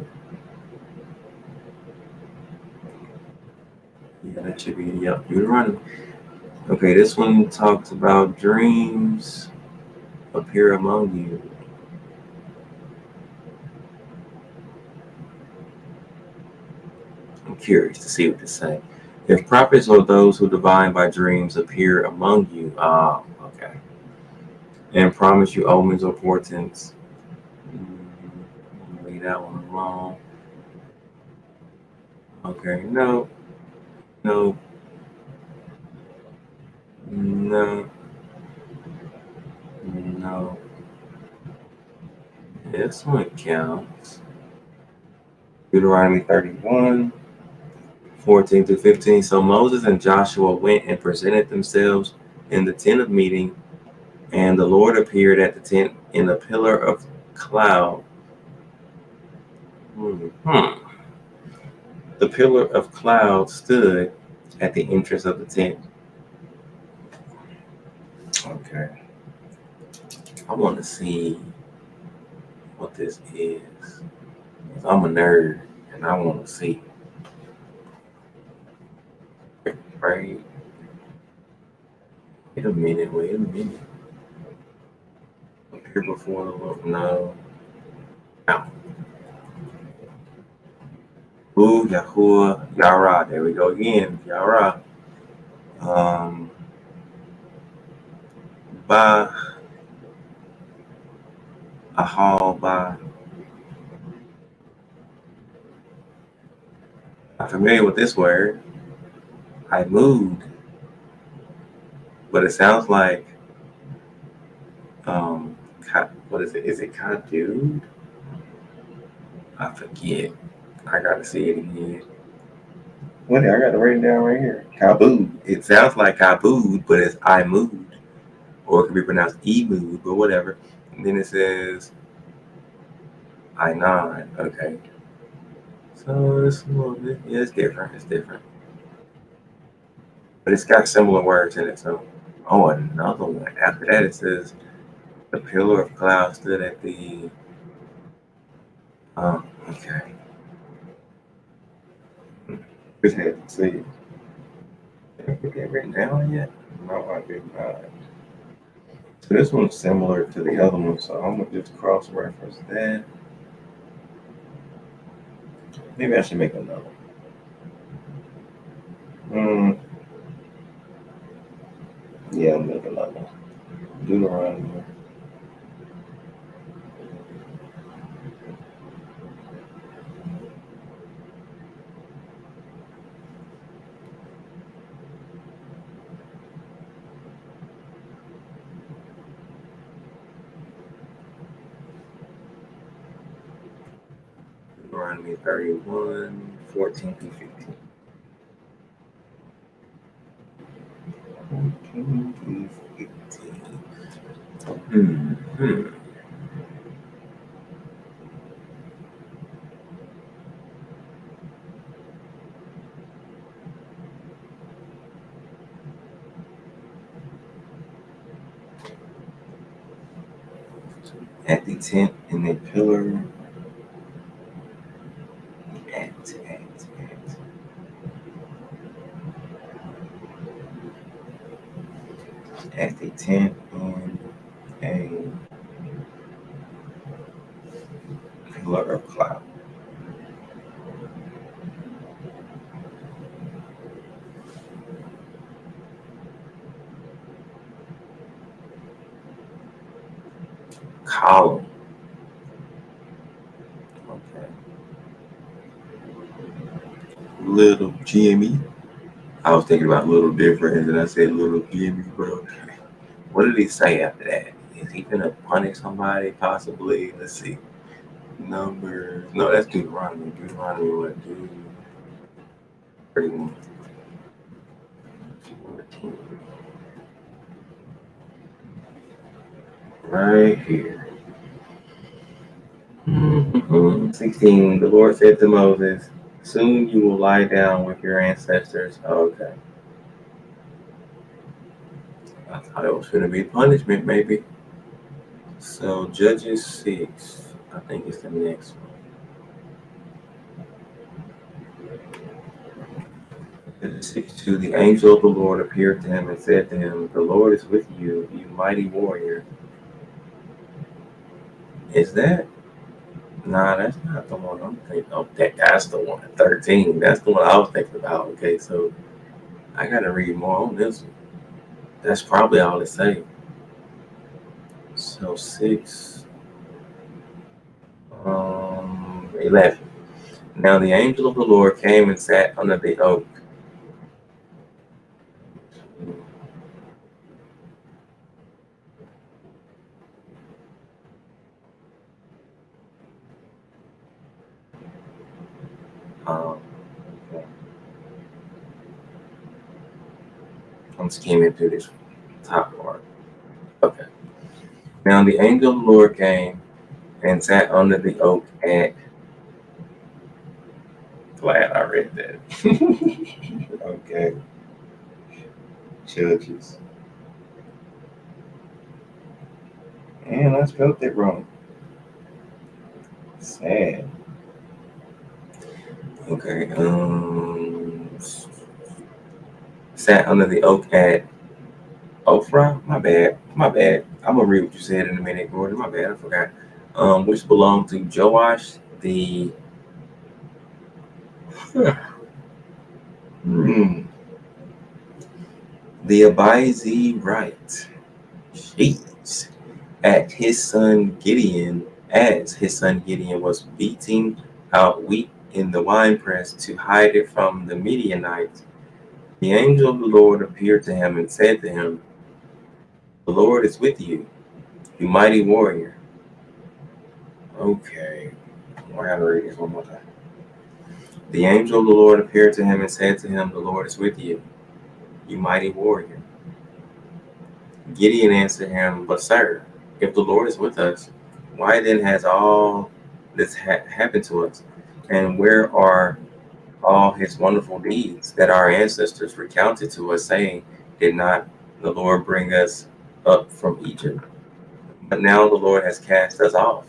Yeah, that should be, yep, Deuteronomy. Okay, this one talks about dreams appear among you. I'm curious to see what this say. If prophets or those who divine by dreams appear among you, okay, and promise you omens or portents, leave that one alone. Okay, no, no, no. No. This one counts. Deuteronomy 31, 14 through 15. So Moses and Joshua went and presented themselves in the tent of meeting, and the Lord appeared at the tent in a pillar of cloud. The pillar of cloud stood at the entrance of the tent. Okay. I want to see what this is. I'm a nerd and I want to see. Right? Wait a minute. Appear before the Lord. No. Ooh, Yahuwah, Yara. There we go again. Yara. Ba. Ahal Ba. I'm familiar with this word. I moved. But it sounds like what is it? Is it Kadu? I forget. I gotta see it again. What? I gotta write it down right here. Kabud. It sounds like Kabud, but it's I moved, or it could be pronounced E moved, but whatever. And then it says I nod. Okay. So it's a little bit. Yeah, it's different. It's different, but it's got similar words in it. So, oh, another one. After that, it says the pillar of cloud stood at the. Okay. Just had to see it. Did I get that written down yet? No, I did not. So this one's similar to the other one, so I'm gonna just cross-reference that. Maybe I should make another one. Yeah, I'll make another one. Deuteronomy. Deuteronomy 31, 14 through 15. 14 through 15. At the tent in the pillar. At the tent in a pillar of cloud. Column. Okay. Little Jimmy. I was thinking about Little Different, and then I said Little Jimmy, bro. What did he say after that? Is he gonna punish somebody? Possibly. Let's see. Numbers. No, that's Deuteronomy. Deuteronomy what? Dude. 31. 14. Right here. 16. The Lord said to Moses, "Soon you will lie down with your ancestors." Okay. I thought it was going to be punishment, maybe. So Judges 6, I think it's the next one. Judges 6:2. The angel of the Lord appeared to him and said to him, "The Lord is with you, you mighty warrior." Is that? Nah, that's not the one I'm thinking of. That's the one. 13. That's the one I was thinking about. Okay, so I gotta read more on this one. That's probably all it say. So 6, 11. Now the angel of the Lord came and sat under the oak. I'm skimming through this top part. Okay. Now the angel of the Lord came and sat under the oak at. Glad I read that. Okay. Judges. And I spelled it wrong. Sad. Okay. Sat under the oak at Ophrah. My bad. I'm gonna read what you said in a minute, Gordon. My bad. I forgot. Which belonged to Joash the. The Abizerite. Jeez. At his son Gideon, as his son Gideon was beating out wheat in the winepress to hide it from the Midianites, the angel of the Lord appeared to him and said to him, "The Lord is with you, you mighty warrior." Okay, I gotta read this one more time. The angel of the Lord appeared to him and said to him, "The Lord is with you, you mighty warrior." Gideon answered him, "But sir, if the Lord is with us, why then has all this happened to us? And where are all his wonderful deeds that our ancestors recounted to us, saying, did not the Lord bring us up from Egypt? But now the Lord has cast us off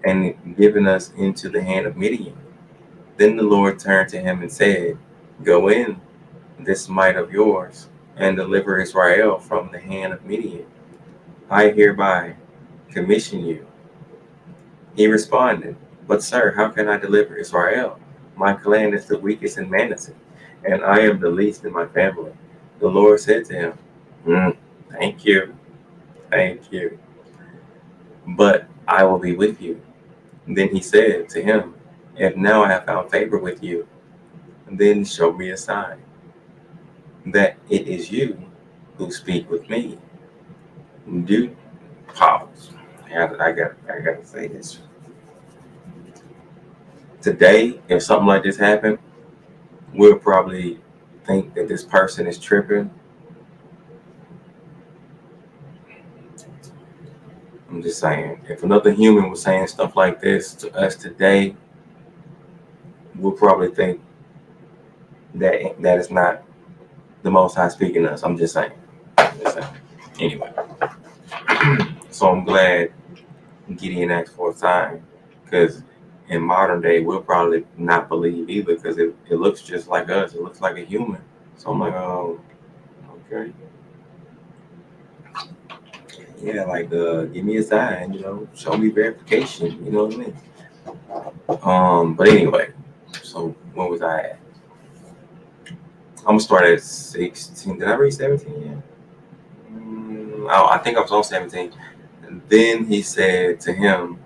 and given us into the hand of Midian." Then the Lord turned to him and said, "Go in, this might of yours, and deliver Israel from the hand of Midian. I hereby commission you." He responded, "But sir, how can I deliver Israel? My clan is the weakest in Manasseh, and I am the least in my family." The Lord said to him, Thank you, but I will be with you." Then he said to him, "If now I have found favor with you, then show me a sign that it is you who speak with me." Do pause. I gotta say this. Today, if something like this happened, we'll probably think that this person is tripping. I'm just saying, if another human was saying stuff like this to us today, we'll probably think that is not the Most High speaking to us. I'm just saying. Anyway, so I'm glad Gideon asked for a sign, because in modern day we'll probably not believe either, because it looks just like us. It looks like a human. So I'm like, oh, okay. Yeah, like give me a sign, show me verification, you know what I mean? But anyway, so what was I at? I'm gonna start at 16. Did I read 17 yet? Oh, I think I was on 17. And then he said to him,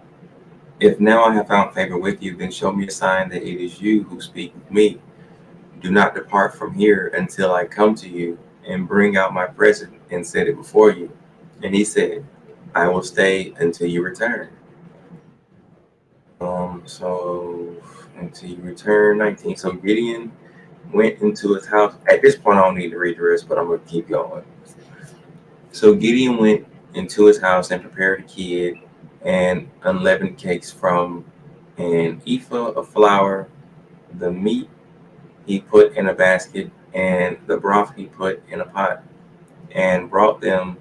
"If now I have found favor with you, then show me a sign that it is you who speak with me. Do not depart from here until I come to you and bring out my present and set it before you." And he said, "I will stay until you return." So until you return, 19. So Gideon went into his house. At this point, I don't need to read the rest, but I'm gonna keep going. So Gideon went into his house and prepared a kid and unleavened cakes from an ephah of flour. The meat he put in a basket, and the broth he put in a pot, and brought them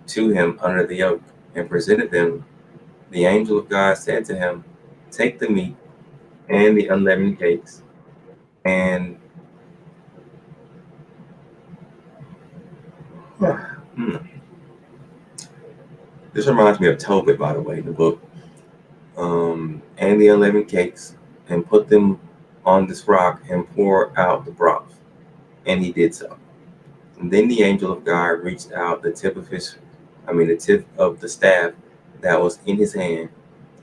to him under the oak, and presented them. The angel of God said to him, "Take the meat and the unleavened cakes, and this reminds me of Tobit, by the way, the book. And the unleavened cakes, and put them on this rock, and pour out the broth." And he did so. And then the angel of God reached out the tip of the staff that was in his hand,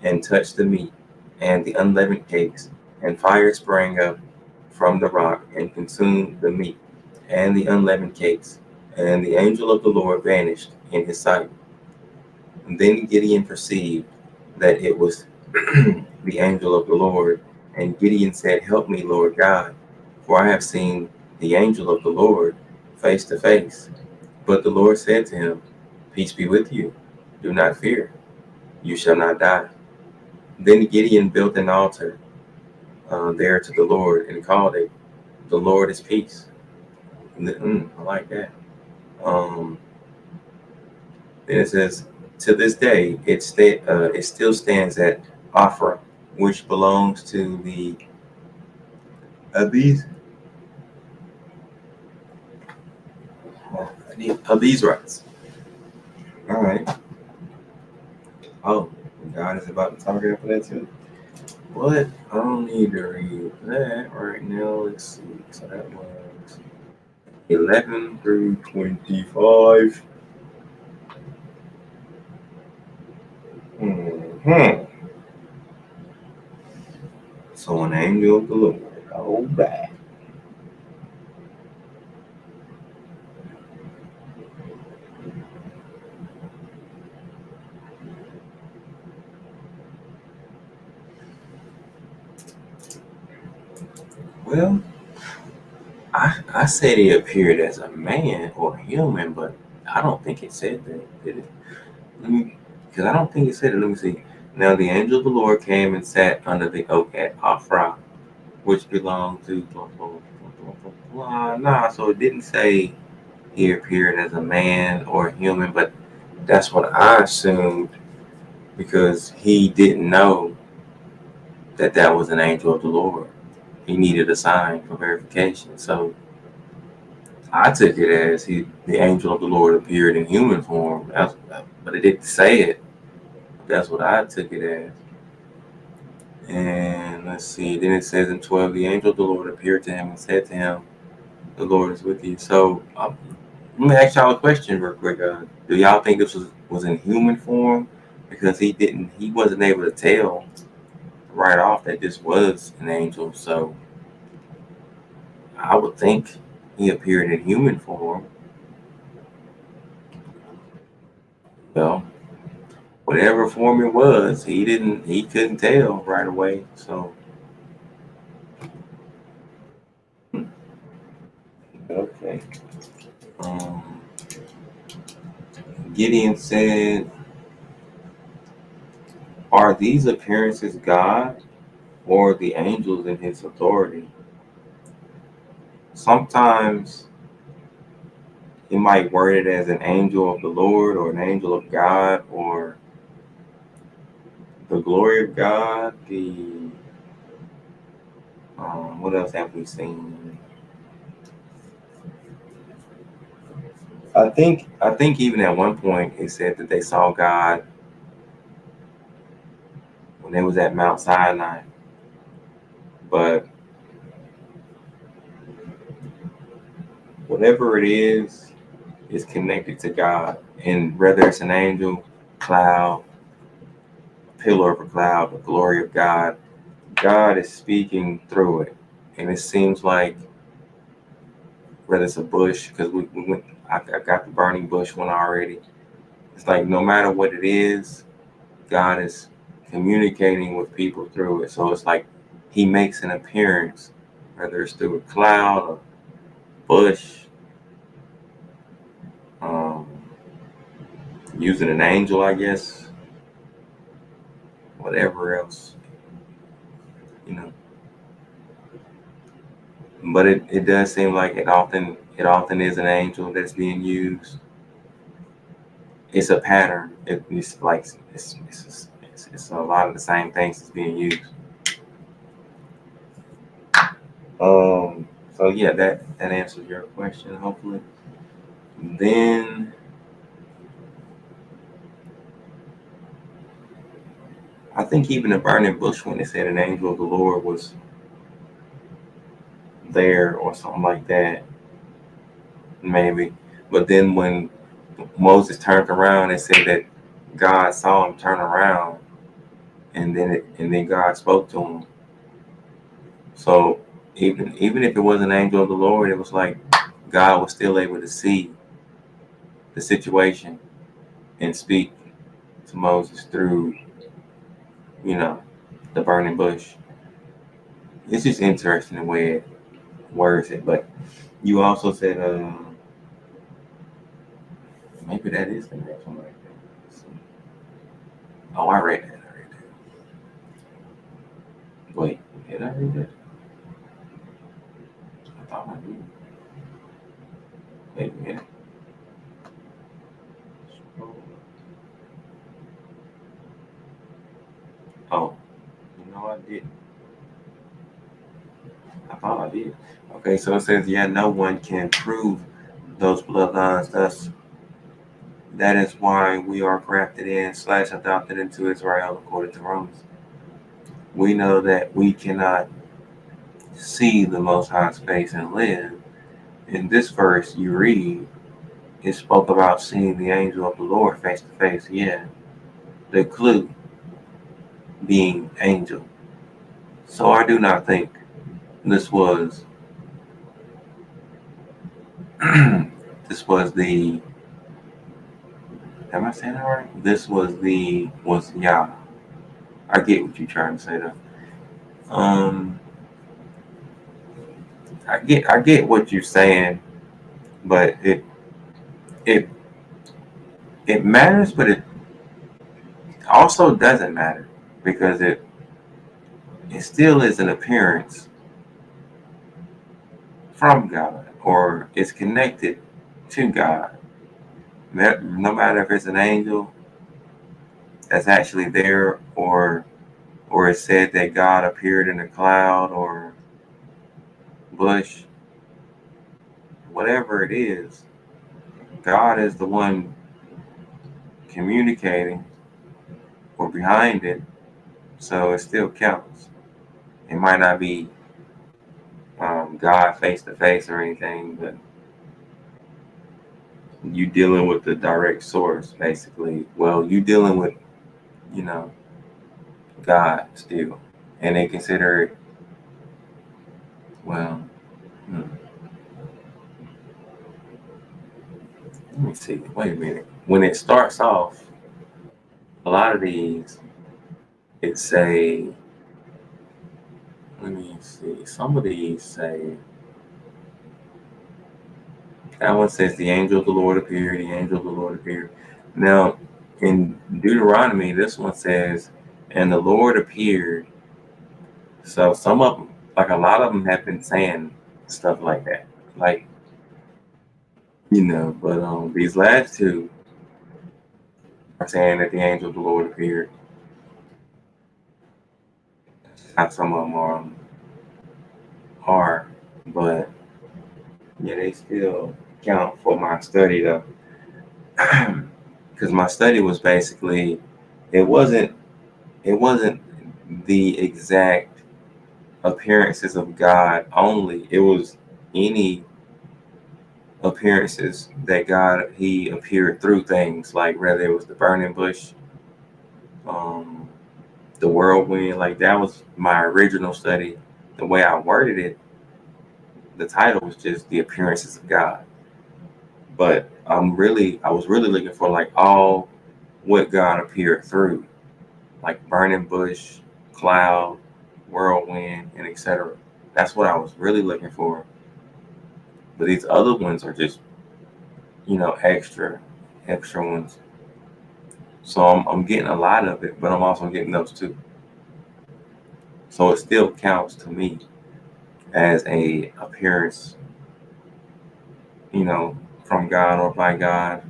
and touched the meat and the unleavened cakes, and fire sprang up from the rock and consumed the meat and the unleavened cakes, and the angel of the Lord vanished in his sight. And then Gideon perceived that it was the angel of the Lord, and Gideon said, "Help me, Lord God, for I have seen the angel of the Lord face to face. But the Lord said to him, "Peace be with you. Do not fear. You shall not die." Then Gideon built an altar there to the Lord and called it, "The Lord is Peace." I like that. Um, then it says, to this day, it still stands at Ophrah, which belongs to the Abiz, Abizrites. All right. Oh, God is about to talk after that too. But I don't need to read that right now. Let's see. So that was 11 through 25. So an angel of the Lord. All right. Well, I said he appeared as a man or human, but I don't think it said that, did it? Because I don't think it said it. Let me see. Now the angel of the Lord came and sat under the oak at Ophrah, which belonged to blah, blah, blah, blah, blah, blah. Nah, so it didn't say he appeared as a man or a human, but that's what I assumed because he didn't know that that was an angel of the Lord. He needed a sign for verification. So I took it as the angel of the Lord appeared in human form, but it didn't say it. That's what I took it as. And let's see. Then it says in 12, the angel of the Lord appeared to him and said to him, "The Lord is with you." So let me ask y'all a question real quick. Do y'all think this was in human form? Because he wasn't able to tell right off that this was an angel. So I would think he appeared in human form. Well, whatever form it was, he couldn't tell right away. So okay. Gideon said, "Are these appearances God or the angels in his authority?" Sometimes he might word it as an angel of the Lord or an angel of God or the glory of God. What else have we seen? I think even at one point it said that they saw God when they was at Mount Sinai. But whatever it is connected to God. And whether it's an angel, cloud, pillar of a cloud, the glory of God, God is speaking through it. And it seems like whether it's a bush, because I got the burning bush one already. It's like no matter what it is, God is communicating with people through it. So it's like he makes an appearance, whether it's through a cloud or bush, using an angel, I guess, whatever else, you know. But it does seem like it often is an angel that's being used. It's a pattern. It's like it's a lot of the same things that's being used. So yeah, that answers your question, hopefully. Then I think even the burning bush, when it said an angel of the Lord was there or something like that, maybe. But then when Moses turned around and said that God saw him turn around, and then God spoke to him. So even if it was an angel of the Lord, it was like God was still able to see the situation and speak to Moses through, the burning bush. It's just interesting the way it words it. But you also said Maybe that is the next one right there. Let's see. Oh, I read that. Wait, did I read that? I thought I did. Wait a minute. Oh, no, I didn't. I thought I did. Okay, so it says, yeah, no one can prove those bloodlines. Thus, that is why we are grafted in / adopted into Israel, according to Romans. We know that we cannot see the Most High's face and live. In this verse you read, it spoke about seeing the angel of the Lord face to face. Yeah, the clue being angel. So I do not think this was this was the, am I saying that right? This was Yah. I get what you're trying to say though. I get what you're saying, but it it matters, but it also doesn't matter because it still is an appearance from God or it's connected to God. No matter if it's an angel that's actually there or it's said that God appeared in a cloud or bush, whatever it is, God is the one communicating or behind it, so it still counts. It might not be God face to face or anything, but you dealing with the direct source, basically. Well, you dealing with, you know, God still, and they consider it, well, let me see. Wait a minute. When it starts off, a lot of these, it say, let me see. Some of these say, that one says the angel of the Lord appeared, the angel of the Lord appeared. Now, in Deuteronomy, this one says, and the Lord appeared. So some of them, like a lot of them have been saying stuff like that. Like, but these last two are saying that the angel of the Lord appeared. Not some of them are, but yeah, they still count for my study though. Because my study was basically, it wasn't the exact appearances of God only. It was any appearances that God he appeared through things, like whether it was the burning bush, um, the whirlwind. Like that was my original study. The way I worded it, the title was just the appearances of God. But I was really looking for like all what God appeared through, like burning bush, cloud, whirlwind, and etc. That's what I was really looking for. But these other ones are just, extra ones. So I'm getting a lot of it, but I'm also getting those too. So it still counts to me as a appearance, from God or by God.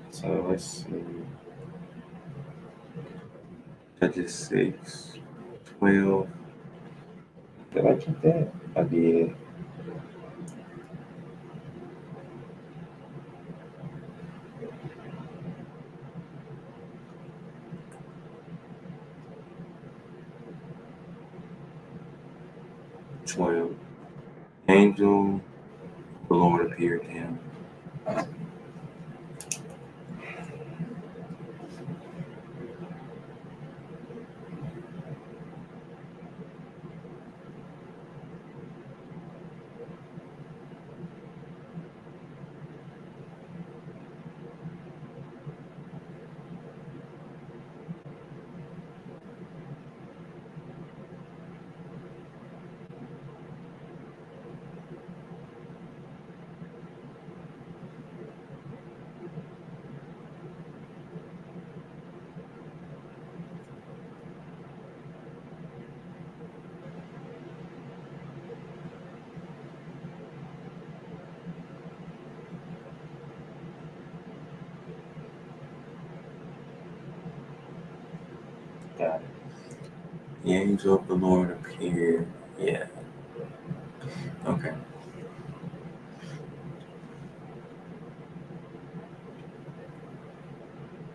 So let's see. Judges 6:12. Did I get that? I did. #12. Angel, the Lord appeared to him. The angel of the Lord appeared. Yeah. Okay.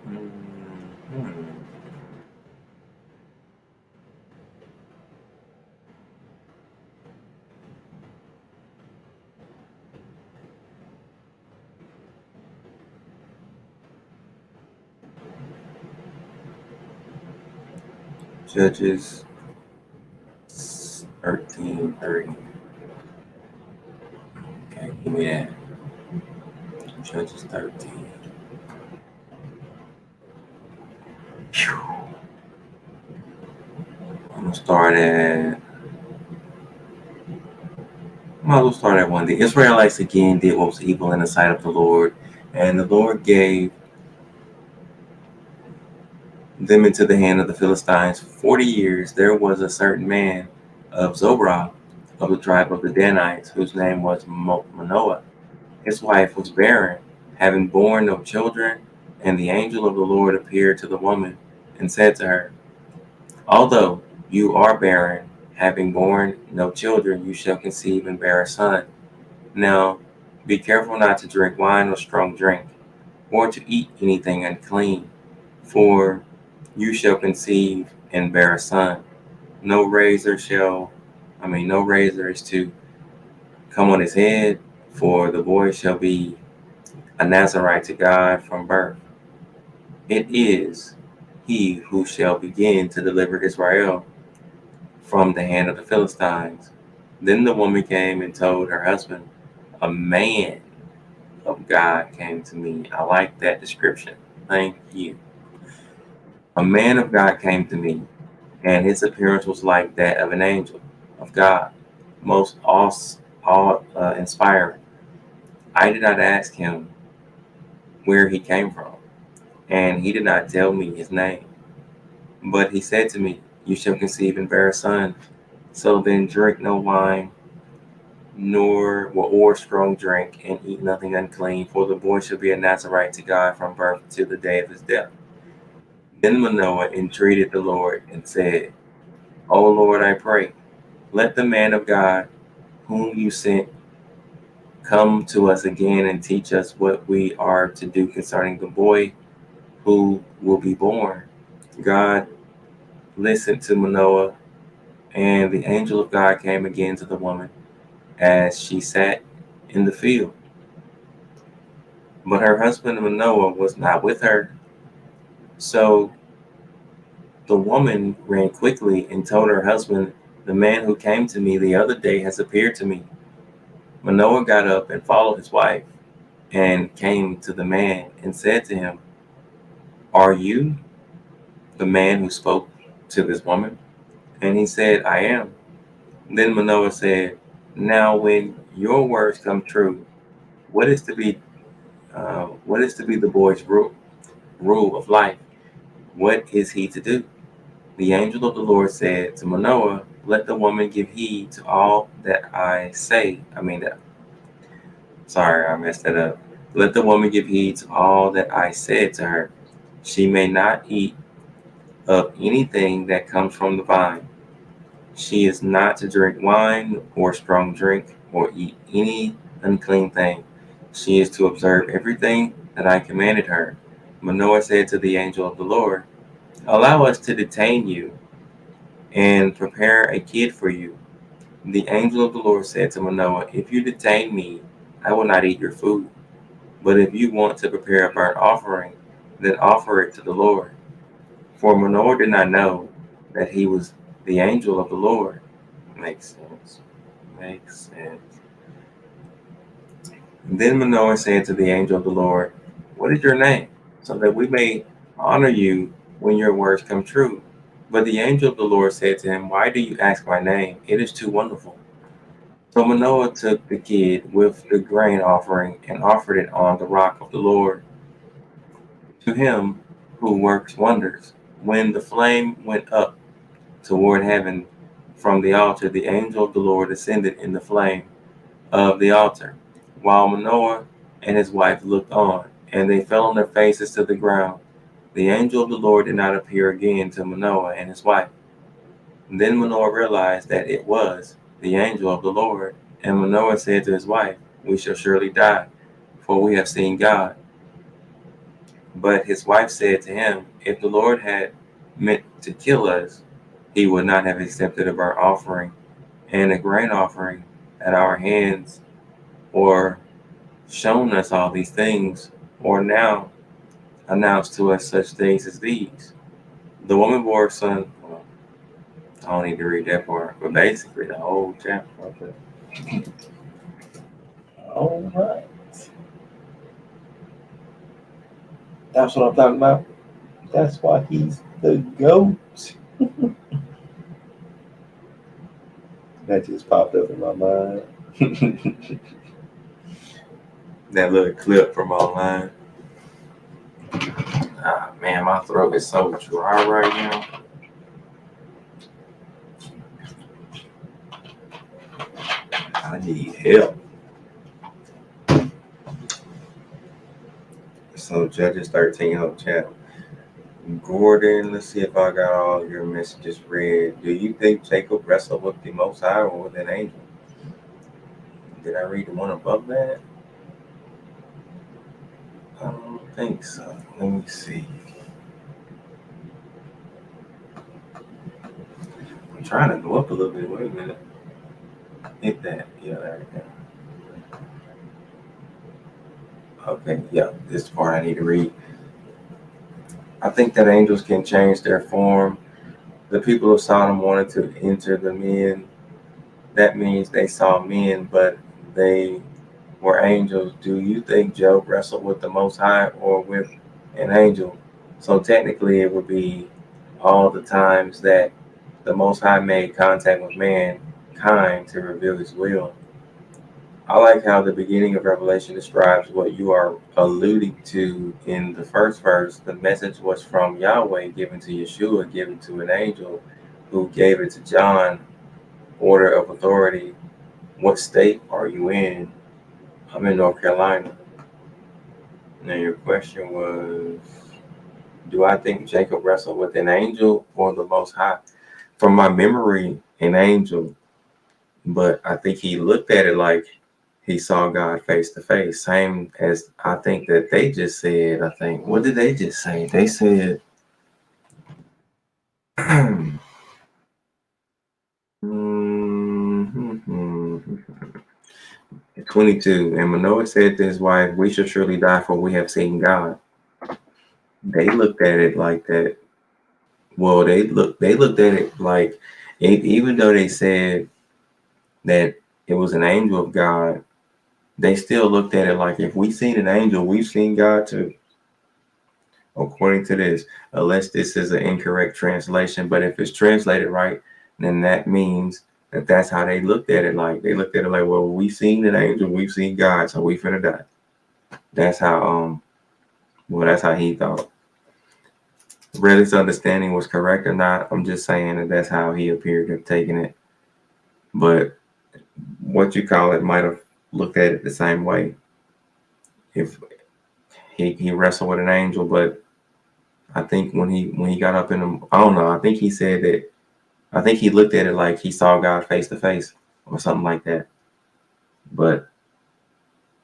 Mhm. Judges 13:30. Okay, give me that. Judges 13. Phew. I'm gonna start at. Might as well start at one. The Israelites again did what was evil in the sight of the Lord, and the Lord gave them into the hand of the Philistines. 40 years there was a certain man of Zorah, of the tribe of the Danites, whose name was Manoah. His wife was barren, having borne no children, and the angel of the Lord appeared to the woman and said to her, although you are barren, having borne no children, you shall conceive and bear a son. Now, be careful not to drink wine or strong drink, or to eat anything unclean, for you shall conceive and bear a son. No razor no razor is to come on his head, for the boy shall be a Nazarite to God from birth. It is he who shall begin to deliver Israel from the hand of the Philistines. Then the woman came and told her husband, a man of God came to me. I like that description. Thank you. A man of God came to me, and his appearance was like that of an angel of God, most inspiring. I did not ask him where he came from, and he did not tell me his name. But he said to me, you shall conceive and bear a son. So then drink no wine, nor or strong drink, and eat nothing unclean, for the boy shall be a Nazarite to God from birth to the day of his death. Then Manoah entreated the Lord and said, O Lord, I pray, let the man of God whom you sent come to us again and teach us what we are to do concerning the boy who will be born. God listened to Manoah, and the angel of God came again to the woman as she sat in the field. But her husband Manoah was not with her. So the woman ran quickly and told her husband, the man who came to me the other day has appeared to me. Manoah got up and followed his wife and came to the man and said to him, are you the man who spoke to this woman? And he said, I am. Then Manoah said, now when your words come true, what is to be the boy's rule of life? What is he to do? The angel of the Lord said to Manoah, let the woman give heed to all that I say. Sorry, I messed that up. Let the woman give heed to all that I said to her. She may not eat of anything that comes from the vine. She is not to drink wine or strong drink or eat any unclean thing. She is to observe everything that I commanded her. Manoah said to the angel of the Lord, allow us to detain you and prepare a kid for you. The angel of the Lord said to Manoah, if you detain me, I will not eat your food. But if you want to prepare a burnt offering, then offer it to the Lord. For Manoah did not know that he was the angel of the Lord. Makes sense. Makes sense. Then Manoah said to the angel of the Lord, what is your name? So that we may honor you when your words come true. But the angel of the Lord said to him, why do you ask my name? It is too wonderful. So Manoah took the kid with the grain offering and offered it on the rock of the Lord to him who works wonders. When the flame went up toward heaven from the altar, the angel of the Lord ascended in the flame of the altar, while Manoah and his wife looked on, and they fell on their faces to the ground. The angel of the Lord did not appear again to Manoah and his wife. Then Manoah realized that it was the angel of the Lord. And Manoah said to his wife, "We shall surely die, for we have seen God." But his wife said to him, "If the Lord had meant to kill us, he would not have accepted a burnt offering and a grain offering at our hands, or shown us all these things, or now announced to us such things as these." The woman bore a son. Well, I don't need to read that part, but basically the whole chapter. Okay. All right. That's what I'm talking about. That's why he's the GOAT. That just popped up in my mind. That little clip from online. Ah, man, my throat is so dry right now. I need help. So Judges 13 Hope Chat. Gordon, let's see if I got all your messages read. Do you think Jacob wrestled with the Most High or with an angel? Did I read the one above that? I don't think so. Let me see. I'm trying to go up a little bit. Wait a minute. Hit that. Yeah, there we go. Okay, yeah, this part I need to read. I think that angels can change their form. The people of Sodom wanted to enter the men. That means they saw men, but they were angels. Do you think Job wrestled with the Most High or with an angel? So technically, it would be all the times that the Most High made contact with mankind to reveal his will. I like how the beginning of Revelation describes what you are alluding to in the first verse. The message was from Yahweh, given to Yeshua, given to an angel who gave it to John. Order of authority. What state are you in? I'm in North Carolina. Now your question was, do I think Jacob wrestled with an angel or the Most High? From my memory, an angel, but I think he looked at it like he saw God face to face. Same as I think that they just said. I think, what did they just say? They said, 22. And Manoah said to his wife, "We shall surely die, for we have seen God." They looked at it like that. Well, they looked at it like, even though they said that it was an angel of God, they still looked at it like, if we seen an angel, we've seen God too. According to this, unless this is an incorrect translation, but if it's translated right, then that means that that's how they looked at it. Like they looked at it like, well, we've seen an angel, we've seen God, so we finna die. That's how that's how he thought. Whether his understanding was correct or not, I'm just saying that that's how he appeared to have taken it. But what you call it might have looked at it the same way. If he wrestled with an angel, but I think when he got up in him, I don't know. I think he said that. I think he looked at it like he saw God face to face or something like that. But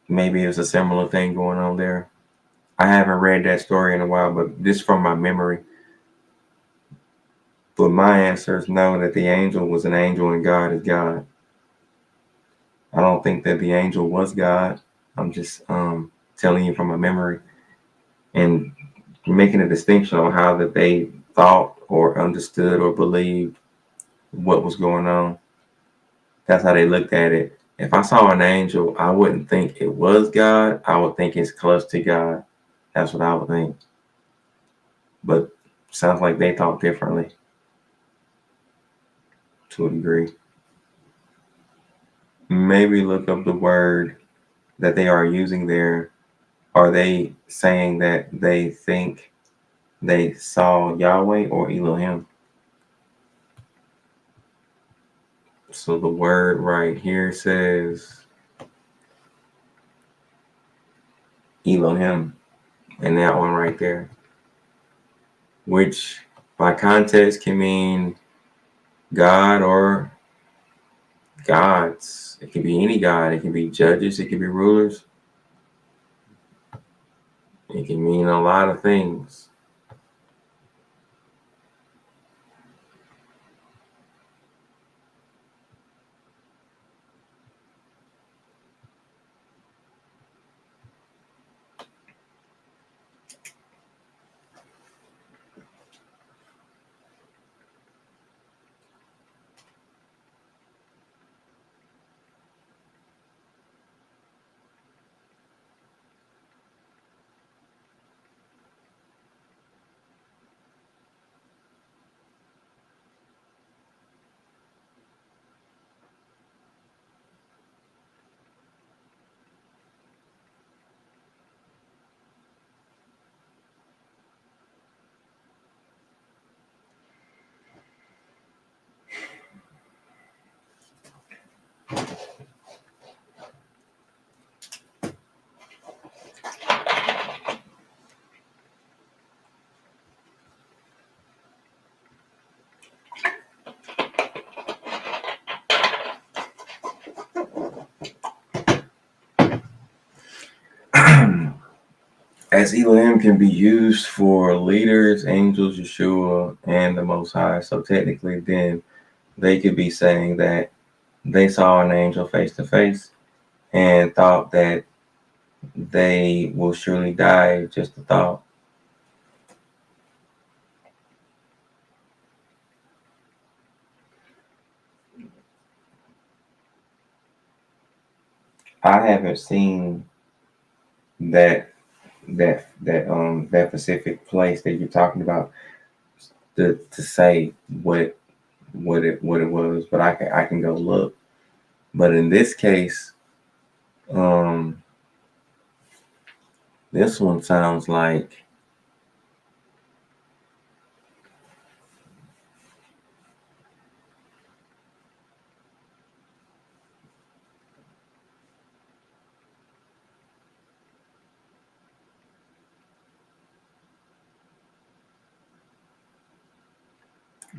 maybe it was a similar thing going on there. I haven't read that story in a while, but this from my memory. But my answer is no, that the angel was an angel and God is God. I don't think that the angel was God. I'm just telling you from my memory and making a distinction on how that they thought or understood or believed what was going on. That's how they looked at it. If I saw an angel, I wouldn't think it was God. I would think it's close to God. That's what I would think. But sounds like they thought differently to a degree. Maybe look up the word that they are using there. Are they saying that they think they saw Yahweh or Elohim? So the word right here says Elohim, and that one right there, which by context can mean God or gods. It can be any God. It can be judges. It can be rulers. It can mean a lot of things. As Elohim can be used for leaders, angels, Yeshua, and the Most High. So technically, then they could be saying that they saw an angel face to face and thought that they will surely die. Just a thought. I haven't seen that specific place that you're talking about to say what it was, but I can go look. But in this case, um, this one sounds like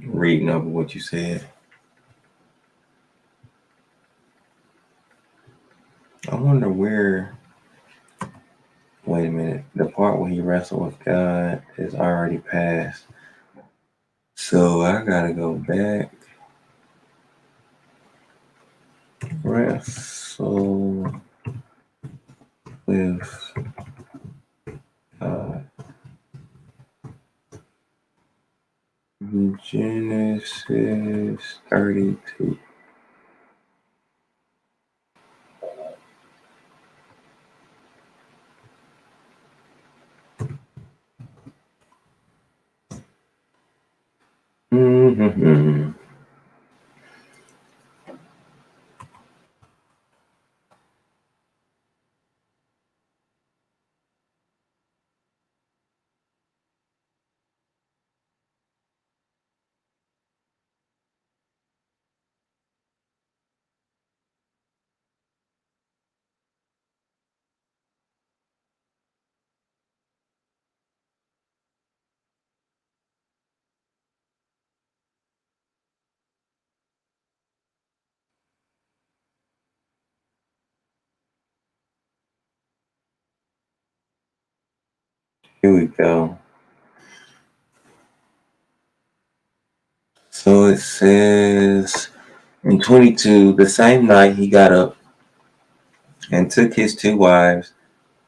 reading over what you said. I wonder where. Wait a minute. The part where he wrestled with God is already past. So I gotta go back. Wrestle with Genesis 32. Mm-hmm. Here we go. So it says in 22, the same night he got up and took his 2 wives,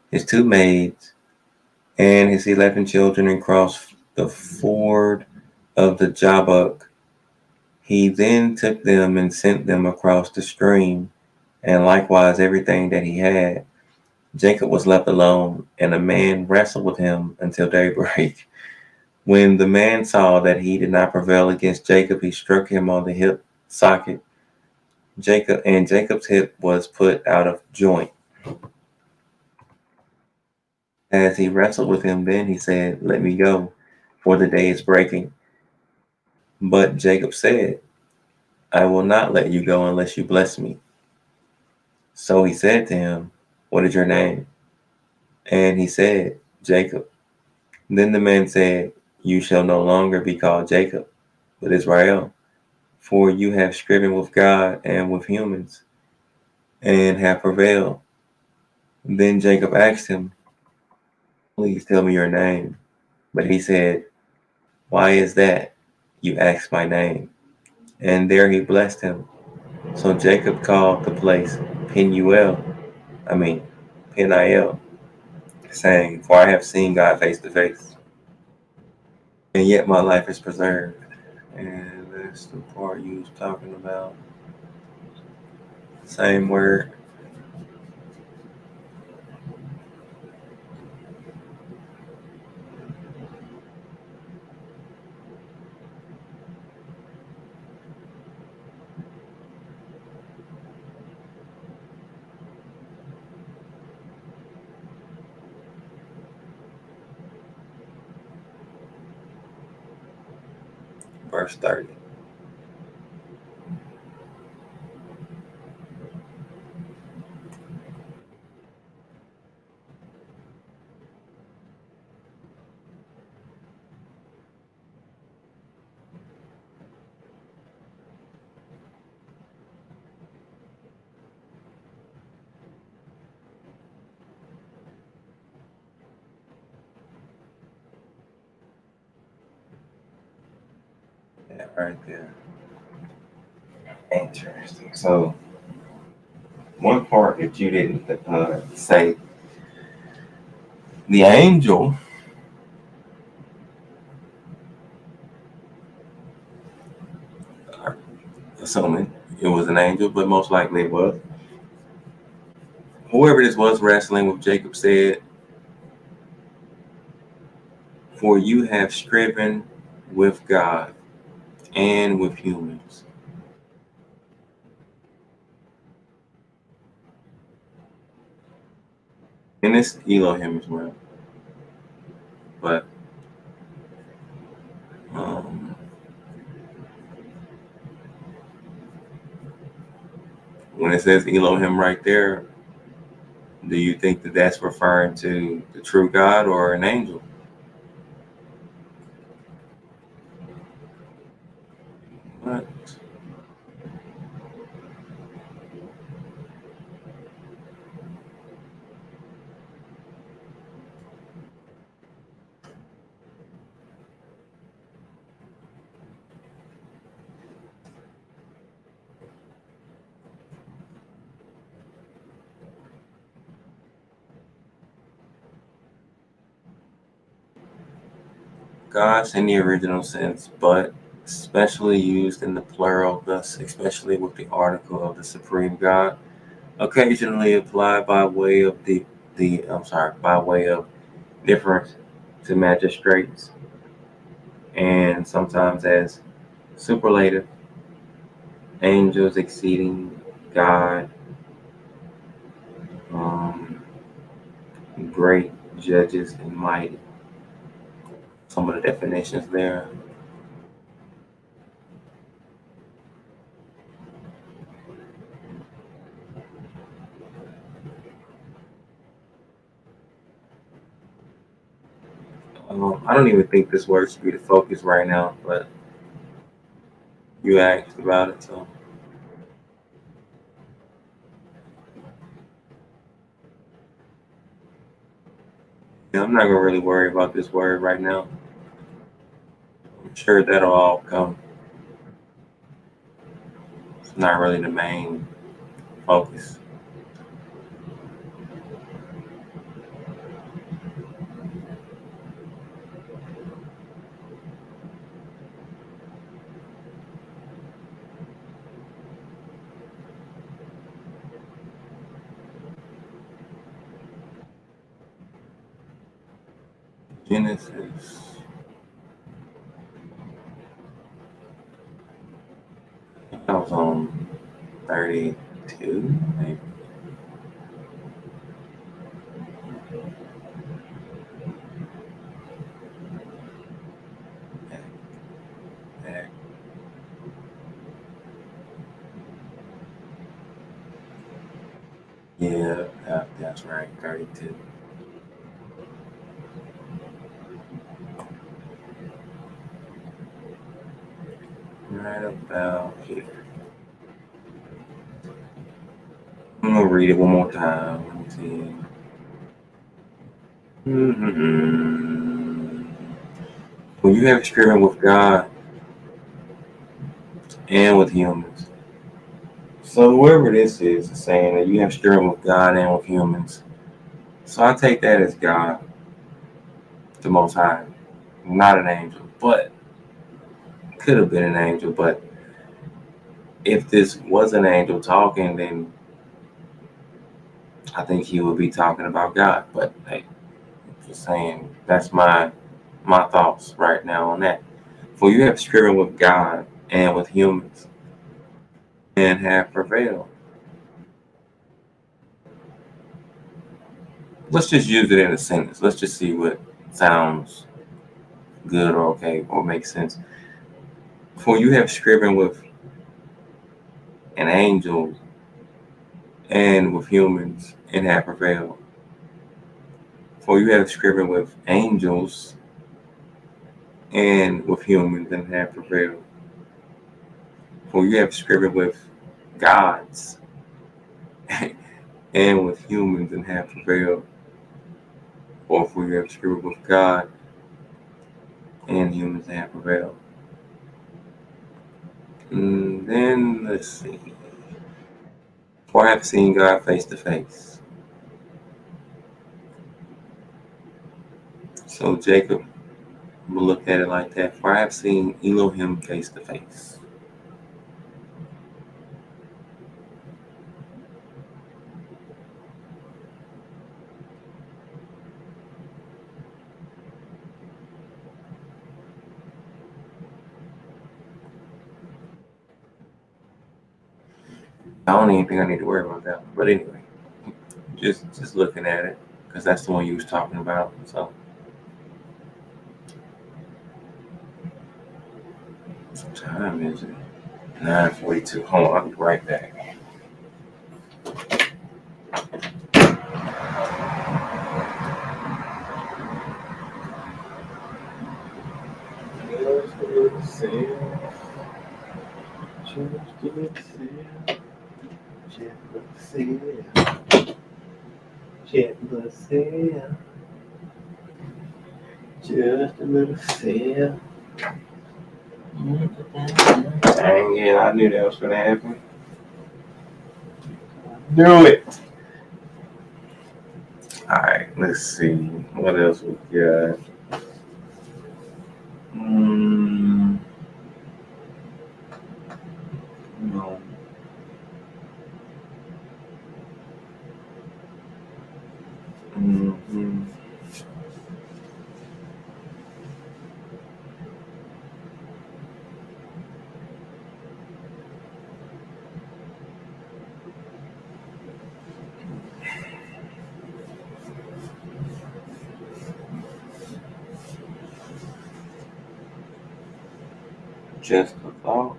his 2 maids, and his 11 children and crossed the ford of the Jabbok. He then took them and sent them across the stream, and likewise everything that he had. Jacob was left alone, and a man wrestled with him until daybreak. When the man saw that he did not prevail against Jacob, he struck him on the hip socket. Jacob's hip was put out of joint. As he wrestled with him, then he said, "Let me go, for the day is breaking." But Jacob said, "I will not let you go unless you bless me." So he said to him, "What is your name?" And he said, "Jacob." Then the man said, "You shall no longer be called Jacob, but Israel, For you have striven with God and with humans, and have prevailed. Then Jacob asked him, please tell me your name. But he said, why is that? You ask my name. And there he blessed him. So Jacob called the place Peniel, I mean Peniel, saying, for I have seen God face to face, and yet my life is preserved. And that's the part you was talking about. Same word. Verse 30. Yeah, right there. Interesting. So one part that you didn't say, the angel, assuming it was an angel, but most likely it was. Whoever this was wrestling with Jacob said, for you have striven with God and with humans. And it's Elohim as well. But um, when it says Elohim right there, do you think that that's referring to the true God or an angel? But God's in the original sense, but especially used in the plural, thus especially with the article of the supreme God, occasionally applied by way of by way of difference to magistrates, and sometimes as superlative, angels exceeding God, um, great judges and mighty. Some of the definitions there. I don't even think this word should be the focus right now, but you asked about it, so yeah, I'm not gonna really worry about this word right now. I'm sure that'll all come. It's not really the main focus. Genesis, I was on 32, maybe. Yeah, that's right, 32. All right about here. I'm gonna read it one more time. Let me see. When you have experience with God and with humans, so whoever this is saying that you have experience with God and with humans. So I take that as God, the Most High, not an angel, but could have been an angel. But if this was an angel talking, then I think he would be talking about God. But hey, just saying that's my thoughts right now on that. For you have striven with God and with humans and have prevailed. Let's just use it in a sentence. Let's just see what sounds good or okay or makes sense. For you have striven with an angel and with humans and have prevailed. For you have striven with angels and with humans and have prevailed. For you have striven with gods and with humans and have prevailed. Or for you have striven with God and humans and have prevailed. And then let's see. For I have seen God face to face. So Jacob looked at it like that. For I have seen Elohim face to face. I don't even think I need to worry about that one. But anyway, just looking at it, because that's the one you was talking about. So what time is it? 9:42. Hold on, I'll be right back. Just a little sail. Dang it, I knew that was gonna happen. Do it. Alright, let's see. What else we got? No. Just a thought.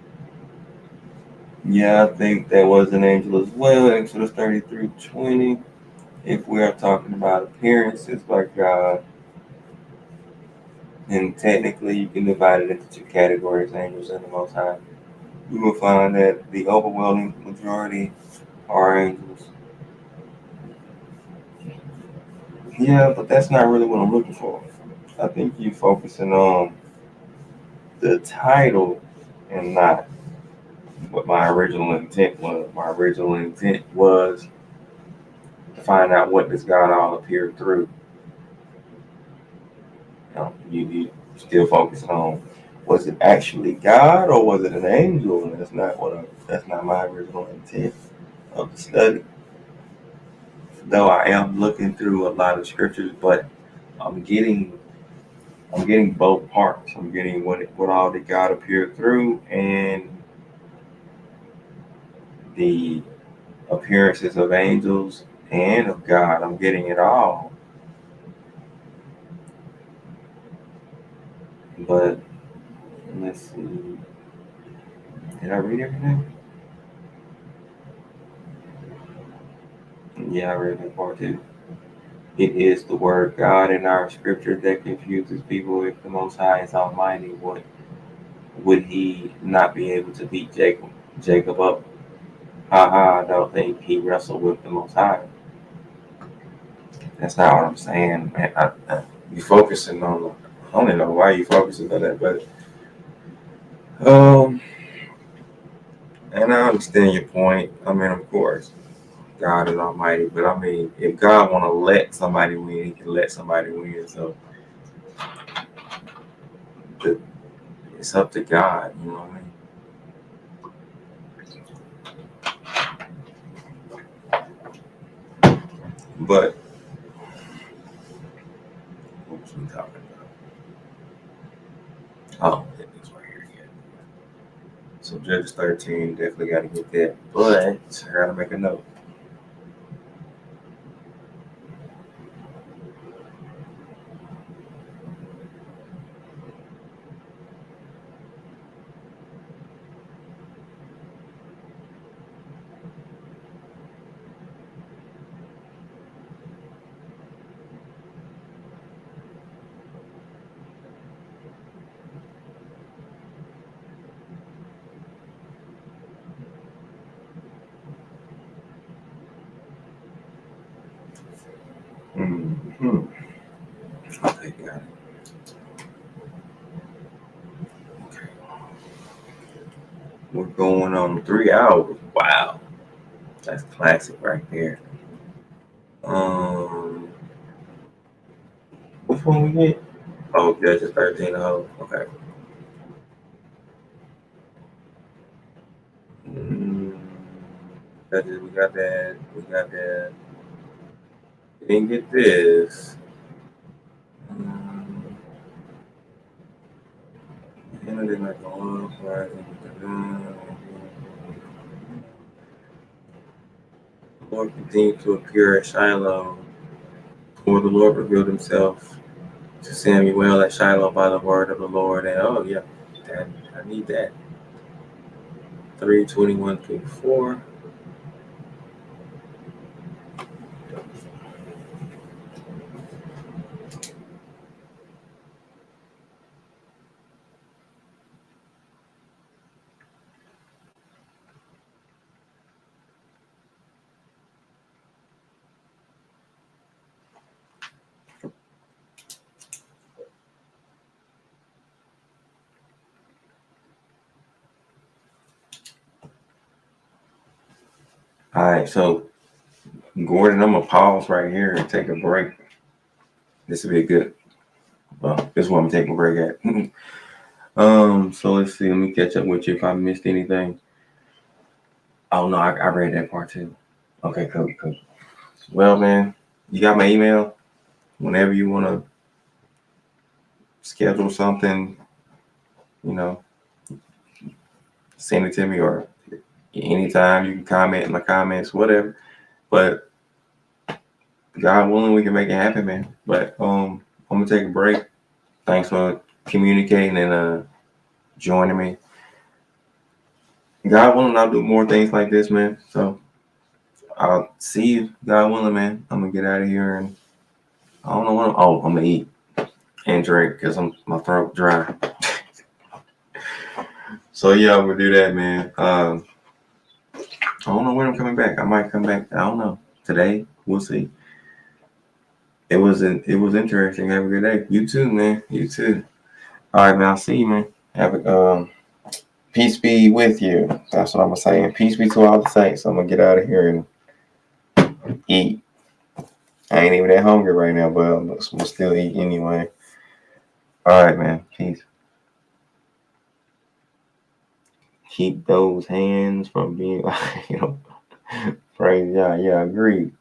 Yeah, I think that was an angel as well. Exodus 33:20. If we are talking about appearances by God, then technically you can divide it into two categories, angels and the Most High. You will find that the overwhelming majority are angels. Yeah, but that's not really what I'm looking for. I think you're focusing on the title and not what my original intent was. My original intent was to find out what does God all appear through. You still focusing on was it actually God or was it an angel? And that's not my original intent of the study. Though I am looking through a lot of scriptures, but I'm getting both parts. I'm getting what all did God appear through and the appearances of angels and of God. I'm getting it all. But let's see. Did I read everything? Yeah, I read that part too. It is the word God in our scripture that confuses people. If the Most High is Almighty, what would he not be able to beat Jacob up? Haha, I don't think he wrestled with the Most High. That's not what I'm saying, man. You focusing on, I don't even know why you focusing on that, but and I understand your point. I mean, of course, God is Almighty, but I mean, if God want to let somebody win, He can let somebody win. So it's up to God. You know what I mean? But what was we talking about? Oh, it's right here again. So Judges 13, definitely got to get that. But I got to make a note. Mm-hmm. Okay, got it. Okay. We're going on 3 hours. Wow. That's classic right there. Which one we get? Oh, Judges 13. Oh, okay. Mm, Judges, we got that. We got that. We didn't get this. And then like on rising. The Lord continued to appear at Shiloh, for the Lord revealed Himself to Samuel at Shiloh by the word of the Lord. And oh yeah, I need that. 3:21-24. All right, so Gordon, I'm gonna pause right here and take a break. This will be a good. Well, this is what I'm taking a break at. So let's see. Let me catch up with you if I missed anything. Oh no, I read that part too. Okay, cool. Well, man, you got my email. Whenever you wanna schedule something, you know, send it to me, or anytime you can comment in my comments, whatever. But God willing, we can make it happen, man. But I'm gonna take a break. Thanks for communicating and joining me. God willing, I'll do more things like this, man. So I'll see you, God willing, man. I'm gonna get out of here, and I don't know what I'm gonna eat and drink because my throat dry. So yeah, I'm gonna do that, man. I don't know when I'm coming back. I might come back. I don't know. Today, we'll see. It was interesting. Have a good day. You too, man. You too. All right, man. I'll see you, man. Have a peace be with you. That's what I'm saying. Peace be to all the saints. I'm gonna get out of here and eat. I ain't even that hungry right now, but I'm still eat anyway. All right, man. Peace. Keep those hands from being, praise God. Yeah, agreed.